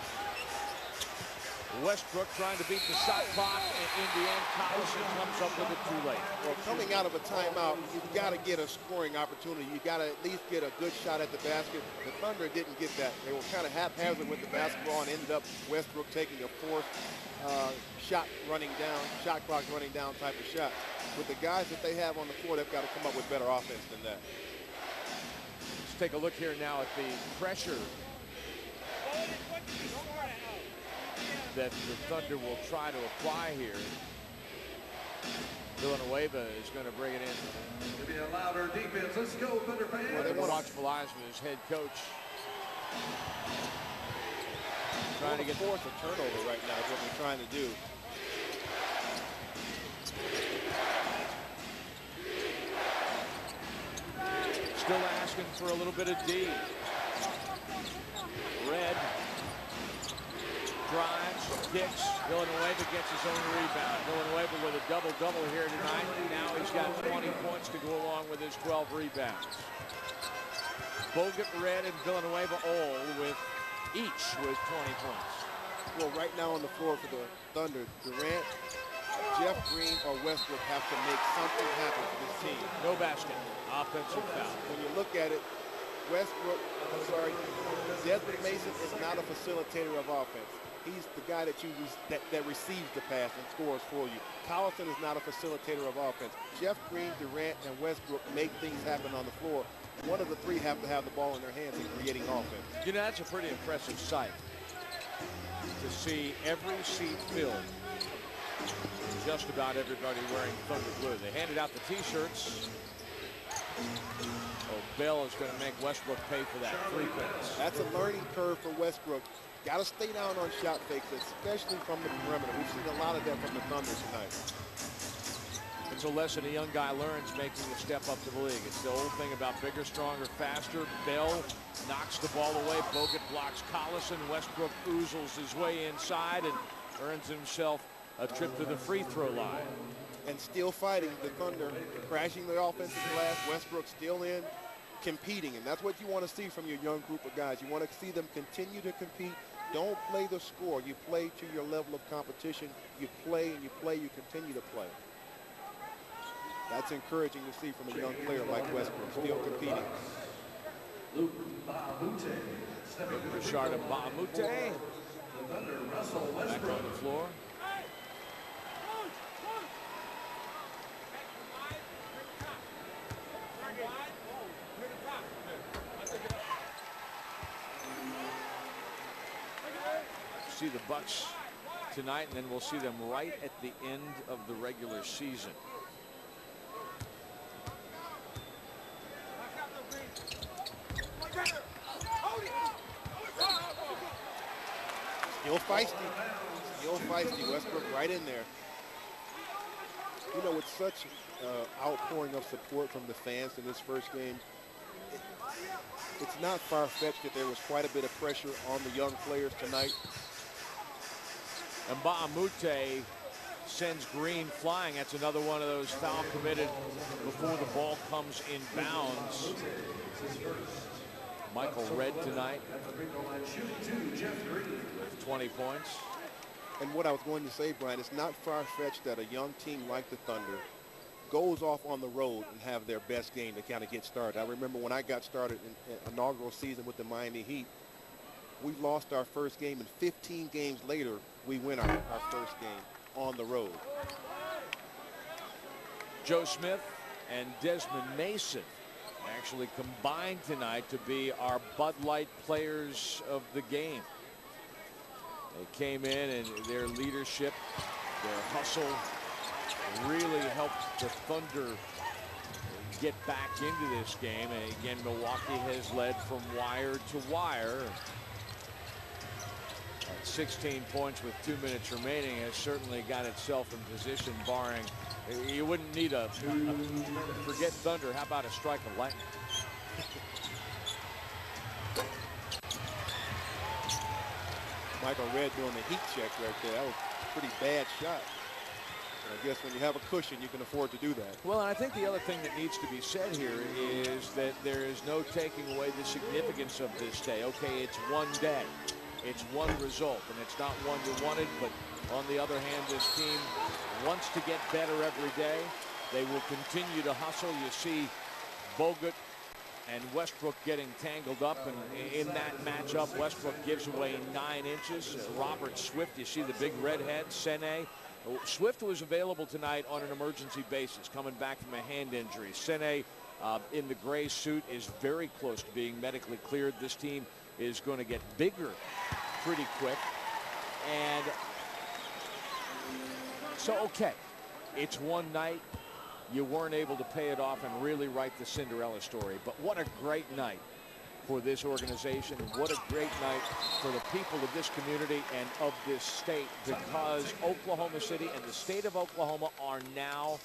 Westbrook trying to beat the shot clock, and in the end, Collison comes up with it too late. Well, coming out of a timeout, you've got to get a scoring opportunity. You got to at least get a good shot at the basket. The Thunder didn't get that. They were kind of haphazard with the basketball and ended up Westbrook taking a fourth shot clock running down type of shot. With the guys that they have on the floor, they've got to come up with better offense than that. Let's take a look here now at the pressure that the Thunder will try to apply here. Villanueva is going to bring it in. To be a louder defense. Let's go, Thunder fans. Well, they want watchful eyes with his head coach. Trying to get force a turnover right now is what they're trying to do. Still asking for a little bit of D. Red drives, kicks. Villanueva gets his own rebound. Villanueva with a double-double here tonight. Now he's got 20 points to go along with his 12 rebounds. Bogut, Red, and Villanueva all with each with 20 points. Well, right now on the floor for the Thunder, Durant, Jeff Green, or Westbrook have to make something happen for this team. No basket. Offensive foul. When you look at it, Desmond Mason is not a facilitator of offense. He's the guy that receives the pass and scores for you. Collison is not a facilitator of offense. Jeff Green, Durant, and Westbrook make things happen on the floor. One of the three have to have the ball in their hands in creating offense. You know, that's a pretty impressive sight to see every seat filled. Just about everybody wearing Thunder blue. They handed out the T-shirts. Oh, Bell is going to make Westbrook pay for that 3 points. That's a learning curve for Westbrook. Got to stay down on shot fakes, especially from the perimeter. We've seen a lot of that from the Thunder tonight. It's a lesson a young guy learns making the step up to the league. It's the old thing about bigger, stronger, faster. Bell knocks the ball away. Bogut blocks Collison. Westbrook oozles his way inside and earns himself a trip to the free throw line. And still fighting the Thunder, crashing the offensive glass. Westbrook still in, competing. And that's what you want to see from your young group of guys. You want to see them continue to compete. Don't play the score. You play to your level of competition. You play and you play. You continue to play. That's encouraging to see from a young player like Westbrook, still competing. Richard Mbamute back on the floor. See the Bucks tonight, and then we'll see them right at the end of the regular season. Still feisty. Still feisty. Westbrook right in there. You know, with such outpouring of support from the fans in this first game, it's not far-fetched that there was quite a bit of pressure on the young players tonight. And Mbamute sends Green flying. That's another one of those foul committed before the ball comes in bounds. Michael Redd tonight with 20 points. And what I was going to say, Brian, it's not far-fetched that a young team like the Thunder goes off on the road and have their best game to kind of get started. I remember when I got started in inaugural season with the Miami Heat, we lost our first game, and 15 games later, we win our first game on the road. Joe Smith and Desmond Mason actually combined tonight to be our Bud Light players of the game. They came in, and their leadership, their hustle, really helped the Thunder get back into this game. And again, Milwaukee has led from wire to wire. 16 points with 2 minutes remaining has certainly got itself in position, barring, you wouldn't need a forget Thunder, how about a strike of lightning? Michael Redd doing the heat check right there. That was a pretty bad shot. And I guess when you have a cushion, you can afford to do that. Well, and I think the other thing that needs to be said here is that there is no taking away the significance of this day. Okay, it's one day. It's one result, and it's not one you wanted, but on the other hand, this team wants to get better every day. They will continue to hustle. You see Bogut and Westbrook getting tangled up, and in that matchup, Westbrook gives away 9 inches. Robert Swift, you see the big redhead, Sene. Swift was available tonight on an emergency basis, coming back from a hand injury. Sene in the gray suit is very close to being medically cleared. This team is going to get bigger pretty quick. And so, okay, it's one night. You weren't able to pay it off and really write the Cinderella story. But what a great night for this organization. What a great night for the people of this community and of this state, because Oklahoma City and the state of Oklahoma are now,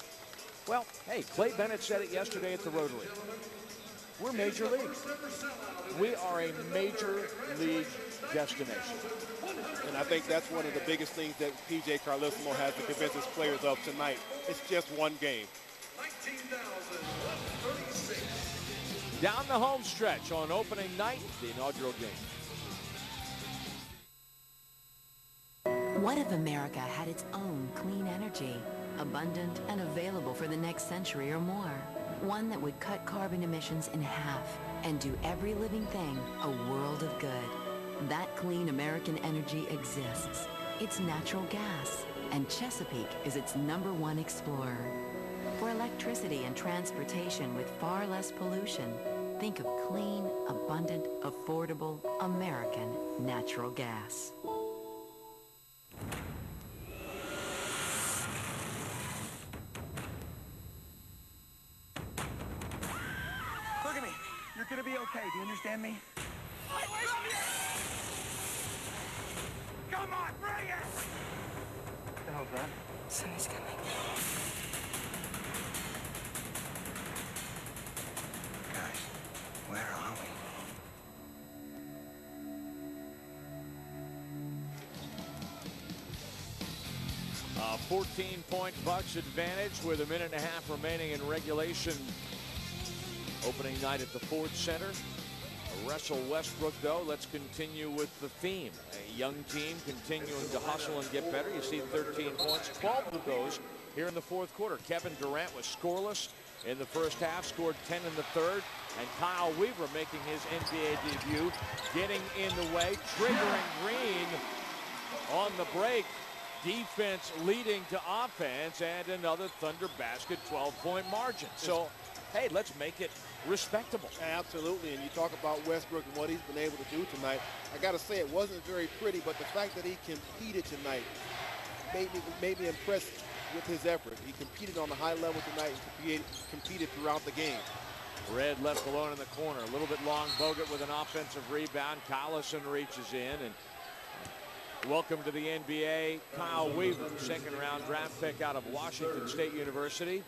well, hey, Clay Bennett said it yesterday at the Rotary. We're major league. We are a major league destination. And I think that's one of the biggest things that P.J. Carlesimo has to convince his players of tonight. It's just one game. Down the home stretch on opening night, the inaugural game. What if America had its own clean energy, abundant and available for the next century or more? One that would cut carbon emissions in half and do every living thing a world of good. That clean American energy exists. It's natural gas, and Chesapeake is its #1 explorer. For electricity and transportation with far less pollution, think of clean, abundant, affordable, American natural gas. Look at me. You're gonna be okay. Do you understand me? Come on, bring it! What the hell's that? Somebody's coming. 14-point Bucks advantage with a minute and a half remaining in regulation. Opening night at the Ford Center. Russell Westbrook, though, let's continue with the theme. A young team continuing to hustle and get better. You see 13 points, 12 of those here in the fourth quarter. Kevin Durant was scoreless in the first half, scored 10 in the third. And Kyle Weaver making his NBA debut, getting in the way, triggering Green on the break. Defense leading to offense, and another Thunder basket, 12-point margin. So, hey, let's make it respectable. Absolutely, and you talk about Westbrook and what he's been able to do tonight. I got to say, it wasn't very pretty, but the fact that he competed tonight made me impressed with his effort. He competed on a high level tonight and competed throughout the game. Red left alone in the corner. A little bit long. Bogut with an offensive rebound. Collison reaches in, and welcome to the NBA, Kyle Weaver, second-round draft pick out of Washington State University.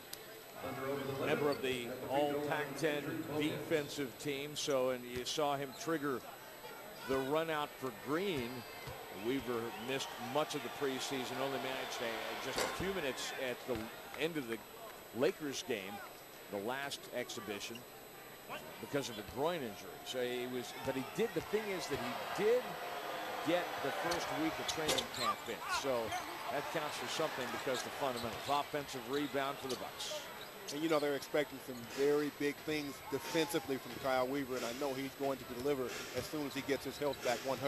Member of the All-Pac-10 defensive team. So, and you saw him trigger the run out for Green. Weaver missed much of the preseason, only managed just a few minutes at the end of the Lakers game, the last exhibition, because of a groin injury. So but he did, the thing is that he did get the first week of training camp in. So that counts for something because the fundamentals. Offensive rebound for the Bucks. And you know they're expecting some very big things defensively from Kyle Weaver, and I know he's going to deliver as soon as he gets his health back 100%.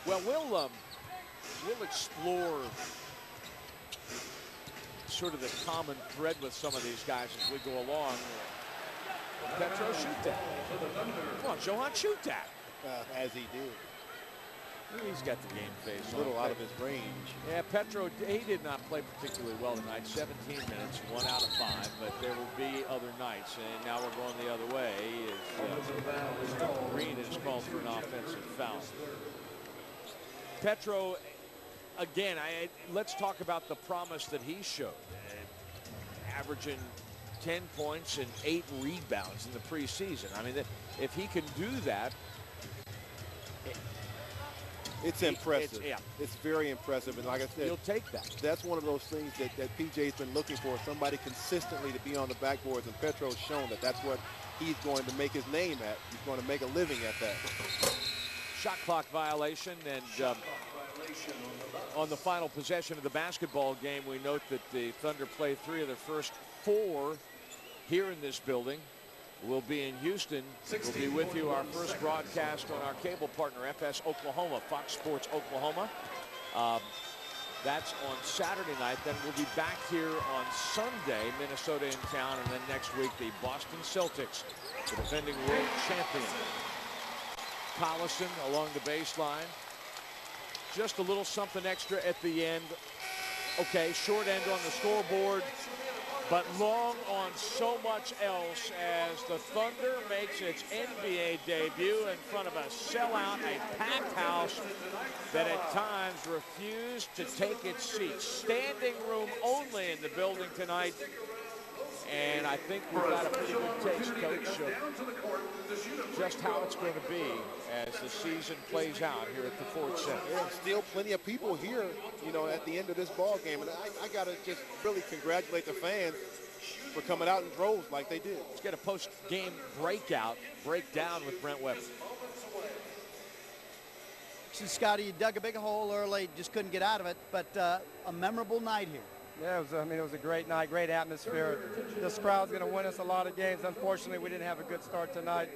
Well, we'll explore sort of the common thread with some of these guys as we go along. Petro, shoot that. Come on, Johan, shoot that. As he did. He's got the game face. A little out of his range. Yeah, Petro, he did not play particularly well tonight. 17 minutes, 1 out of 5, but there will be other nights. And now we're going the other way. Green is called for an offensive foul. Petro, again, let's talk about the promise that he showed. Averaging 10 points and 8 rebounds in the preseason. I mean, if he can do that, it's impressive. It's very impressive. And like I said, you'll take that. That's one of those things that PJ's been looking for, somebody consistently to be on the backboards. And Petro's shown that that's what he's going to make his name at. He's going to make a living at that. Shot clock violation. And on the final possession of the basketball game, we note that the Thunder played 3 of their first 4 here in this building. We'll be in Houston. We'll be with you, our first broadcast on our cable partner, FS Oklahoma, Fox Sports Oklahoma. That's on Saturday night. Then we'll be back here on Sunday, Minnesota in town, and then next week the Boston Celtics, the defending world champion. Collison along the baseline. Just a little something extra at the end. Okay, short end on the scoreboard, but long on so much else as the Thunder makes its NBA debut in front of a sellout, a packed house that at times refused to take its seats. Standing room only in the building tonight. And I think we've got a pretty good taste, Coach, of just how it's going to be as the season plays out here at the Ford Center. There are still plenty of people here, you know, at the end of this ball game. And I got to just really congratulate the fans for coming out in droves like they did. Let's get a post-game breakdown with Brent Weber. Scotty, you dug a big hole early, just couldn't get out of it, but a memorable night here. Yeah, it was a great night, great atmosphere. This crowd's going to win us a lot of games. Unfortunately, we didn't have a good start tonight.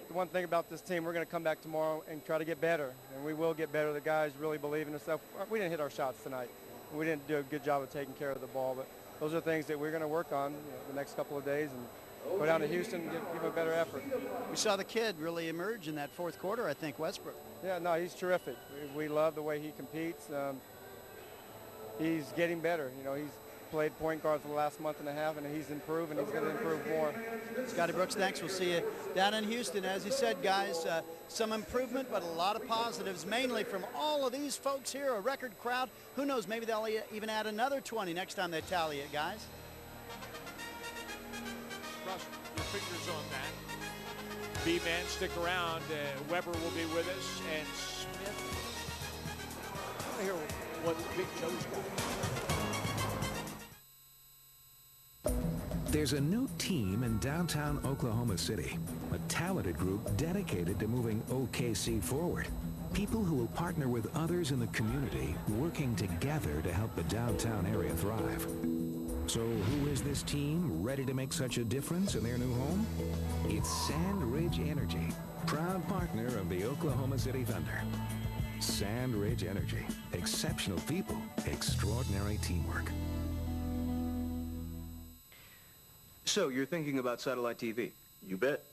The one thing about this team, we're going to come back tomorrow and try to get better, and we will get better. The guys really believe in themselves. We didn't hit our shots tonight. We didn't do a good job of taking care of the ball, but those are things that we're going to work on the next couple of days and go down to Houston and give a better effort. We saw the kid really emerge in that fourth quarter, I think, Westbrook. Yeah, no, he's terrific. We love the way he competes. He's getting better. You know, he's played point guard for the last month and a half, and he's improved, and he's going to improve more. Scotty Brooks, thanks. We'll see you down in Houston. As you said, guys, some improvement, but a lot of positives, mainly from all of these folks here, a record crowd. Who knows, maybe they'll even add another 20 next time they tally it, guys. Russ, your fingers on that. B-man, stick around. Weber will be with us, and Smith. I want to hear what Big Joe's got. There's a new team in downtown Oklahoma City, a talented group dedicated to moving OKC forward. People who will partner with others in the community, working together to help the downtown area thrive. So who is this team ready to make such a difference in their new home? It's Sand Ridge Energy, proud partner of the Oklahoma City Thunder. Sand Ridge Energy, exceptional people, extraordinary teamwork. So, you're thinking about satellite TV? You bet.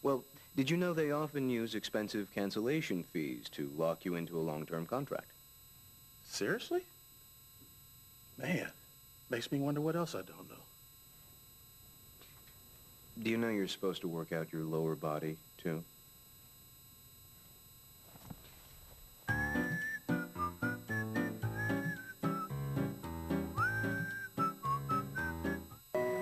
Well, did you know they often use expensive cancellation fees to lock you into a long-term contract? Seriously? Man, makes me wonder what else I don't know. Do you know you're supposed to work out your lower body, too?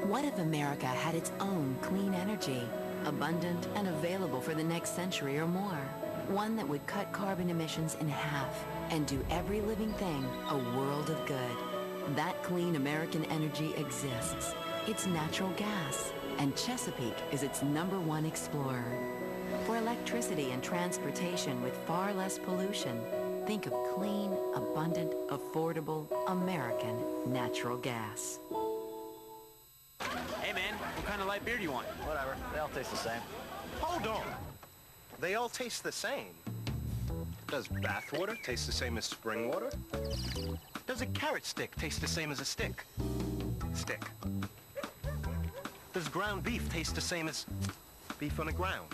What if America had its own clean energy, abundant and available for the next century or more? One that would cut carbon emissions in half and do every living thing a world of good. That clean American energy exists. It's natural gas, and Chesapeake is its #1 explorer. For electricity and transportation with far less pollution, think of clean, abundant, affordable, American natural gas. Hey, man, what kind of light beer do you want? Whatever. They all taste the same. Hold on. They all taste the same. Does bath water taste the same as spring water? Does a carrot stick taste the same as a stick? Stick. Does ground beef taste the same as beef on the ground?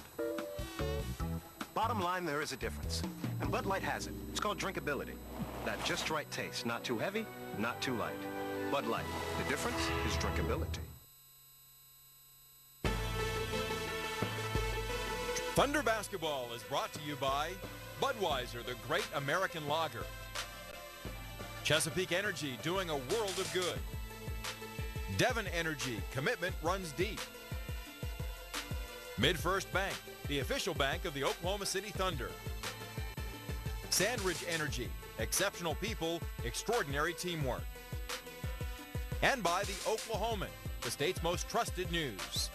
Bottom line, there is a difference. And Bud Light has it. It's called drinkability. That just right taste. Not too heavy, not too light. Bud Light. The difference is drinkability. Thunder Basketball is brought to you by Budweiser, the great American lager. Chesapeake Energy, doing a world of good. Devon Energy, commitment runs deep. MidFirst Bank, the official bank of the Oklahoma City Thunder. Sandridge Energy, exceptional people, extraordinary teamwork. And by the Oklahoman, the state's most trusted news.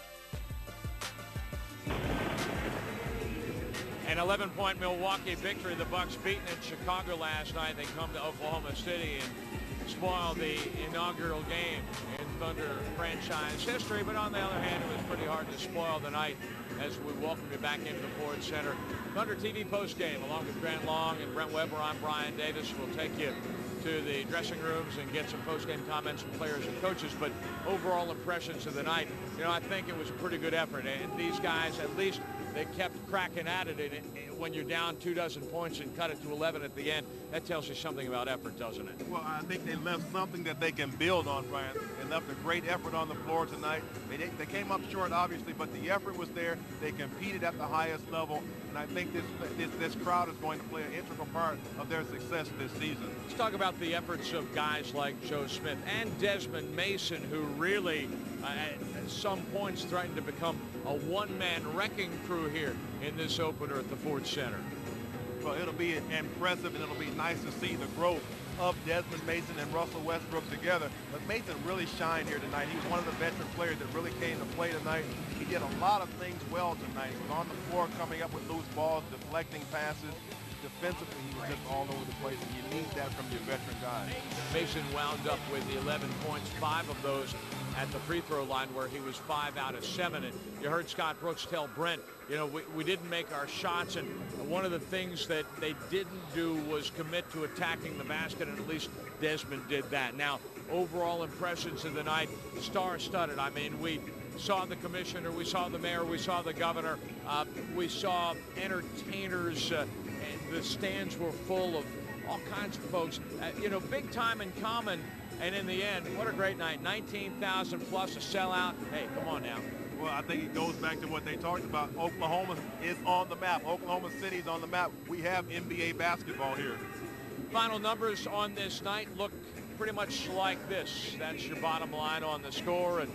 An 11-point Milwaukee victory. The Bucks beaten in Chicago last night. They come to Oklahoma City and spoil the inaugural game in Thunder franchise history. But on the other hand, it was pretty hard to spoil the night as we welcome you back into the Ford Center. Thunder TV postgame along with Grant Long and Brent Weber. I'm Brian Davis. We'll take you to the dressing rooms and get some postgame comments from players and coaches. But overall impressions of the night, you know, I think it was a pretty good effort. And these guys, at least, they kept cracking at it, and when you're down 24 points and cut it to 11 at the end, that tells you something about effort, doesn't it? Well, I think they left something that they can build on, Brian. They left a great effort on the floor tonight. They came up short, obviously, but the effort was there. They competed at the highest level, and I think this crowd is going to play an integral part of their success this season. Let's talk about the efforts of guys like Joe Smith and Desmond Mason, who really, at some points, threatened to become a one-man wrecking crew here in this opener at the Ford Center. Well, it'll be impressive, and it'll be nice to see the growth of Desmond Mason and Russell Westbrook together. But Mason really shined here tonight. He was one of the veteran players that really came to play tonight. He did a lot of things well tonight. He was on the floor coming up with loose balls, deflecting passes. Defensively, he was just all over the place, and you need that from your veteran guys. Mason wound up with 11 points, 5 of those at the free throw line, where he was 5 out of 7. And you heard Scott Brooks tell Brent, you know, we didn't make our shots, and one of the things that they didn't do was commit to attacking the basket, and at least Desmond did that. Now, overall impressions of the night, star-studded. I mean, we saw the commissioner, we saw the mayor, we saw the governor, we saw entertainers, and the stands were full of all kinds of folks, you know, big time and common. And in the end, what a great night. 19,000 plus a sellout. Hey, come on now. Well, I think it goes back to what they talked about. Oklahoma is on the map. Oklahoma City's on the map. We have NBA basketball here. Final numbers on this night look pretty much like this. That's your bottom line on the score. And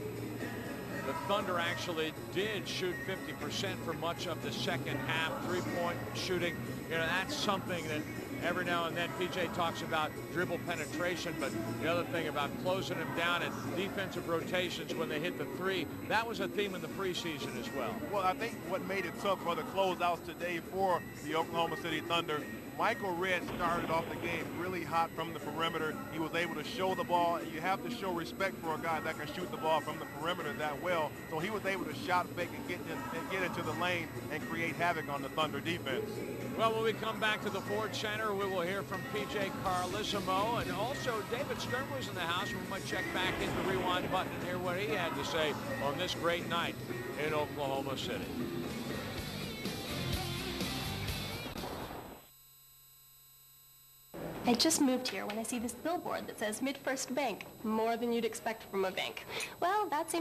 the Thunder actually did shoot 50% for much of the second half. Three-point shooting, you know, that's something that every now and then PJ talks about dribble penetration, but the other thing about closing them down and defensive rotations when they hit the three, that was a theme in the preseason as well. Well, I think what made it tough for the closeouts today for the Oklahoma City Thunder, Michael Redd started off the game really hot from the perimeter. He was able to show the ball. You have to show respect for a guy that can shoot the ball from the perimeter that well. So he was able to shot fake and get into the lane and create havoc on the Thunder defense. Well, when we come back to the Ford Center, we will hear from PJ Carlesimo, and also David Stern was in the house. We might check back in the rewind button and hear what he had to say on this great night in Oklahoma City. I just moved here when I see this billboard that says Mid-First Bank, more than you'd expect from a bank. Well, that seems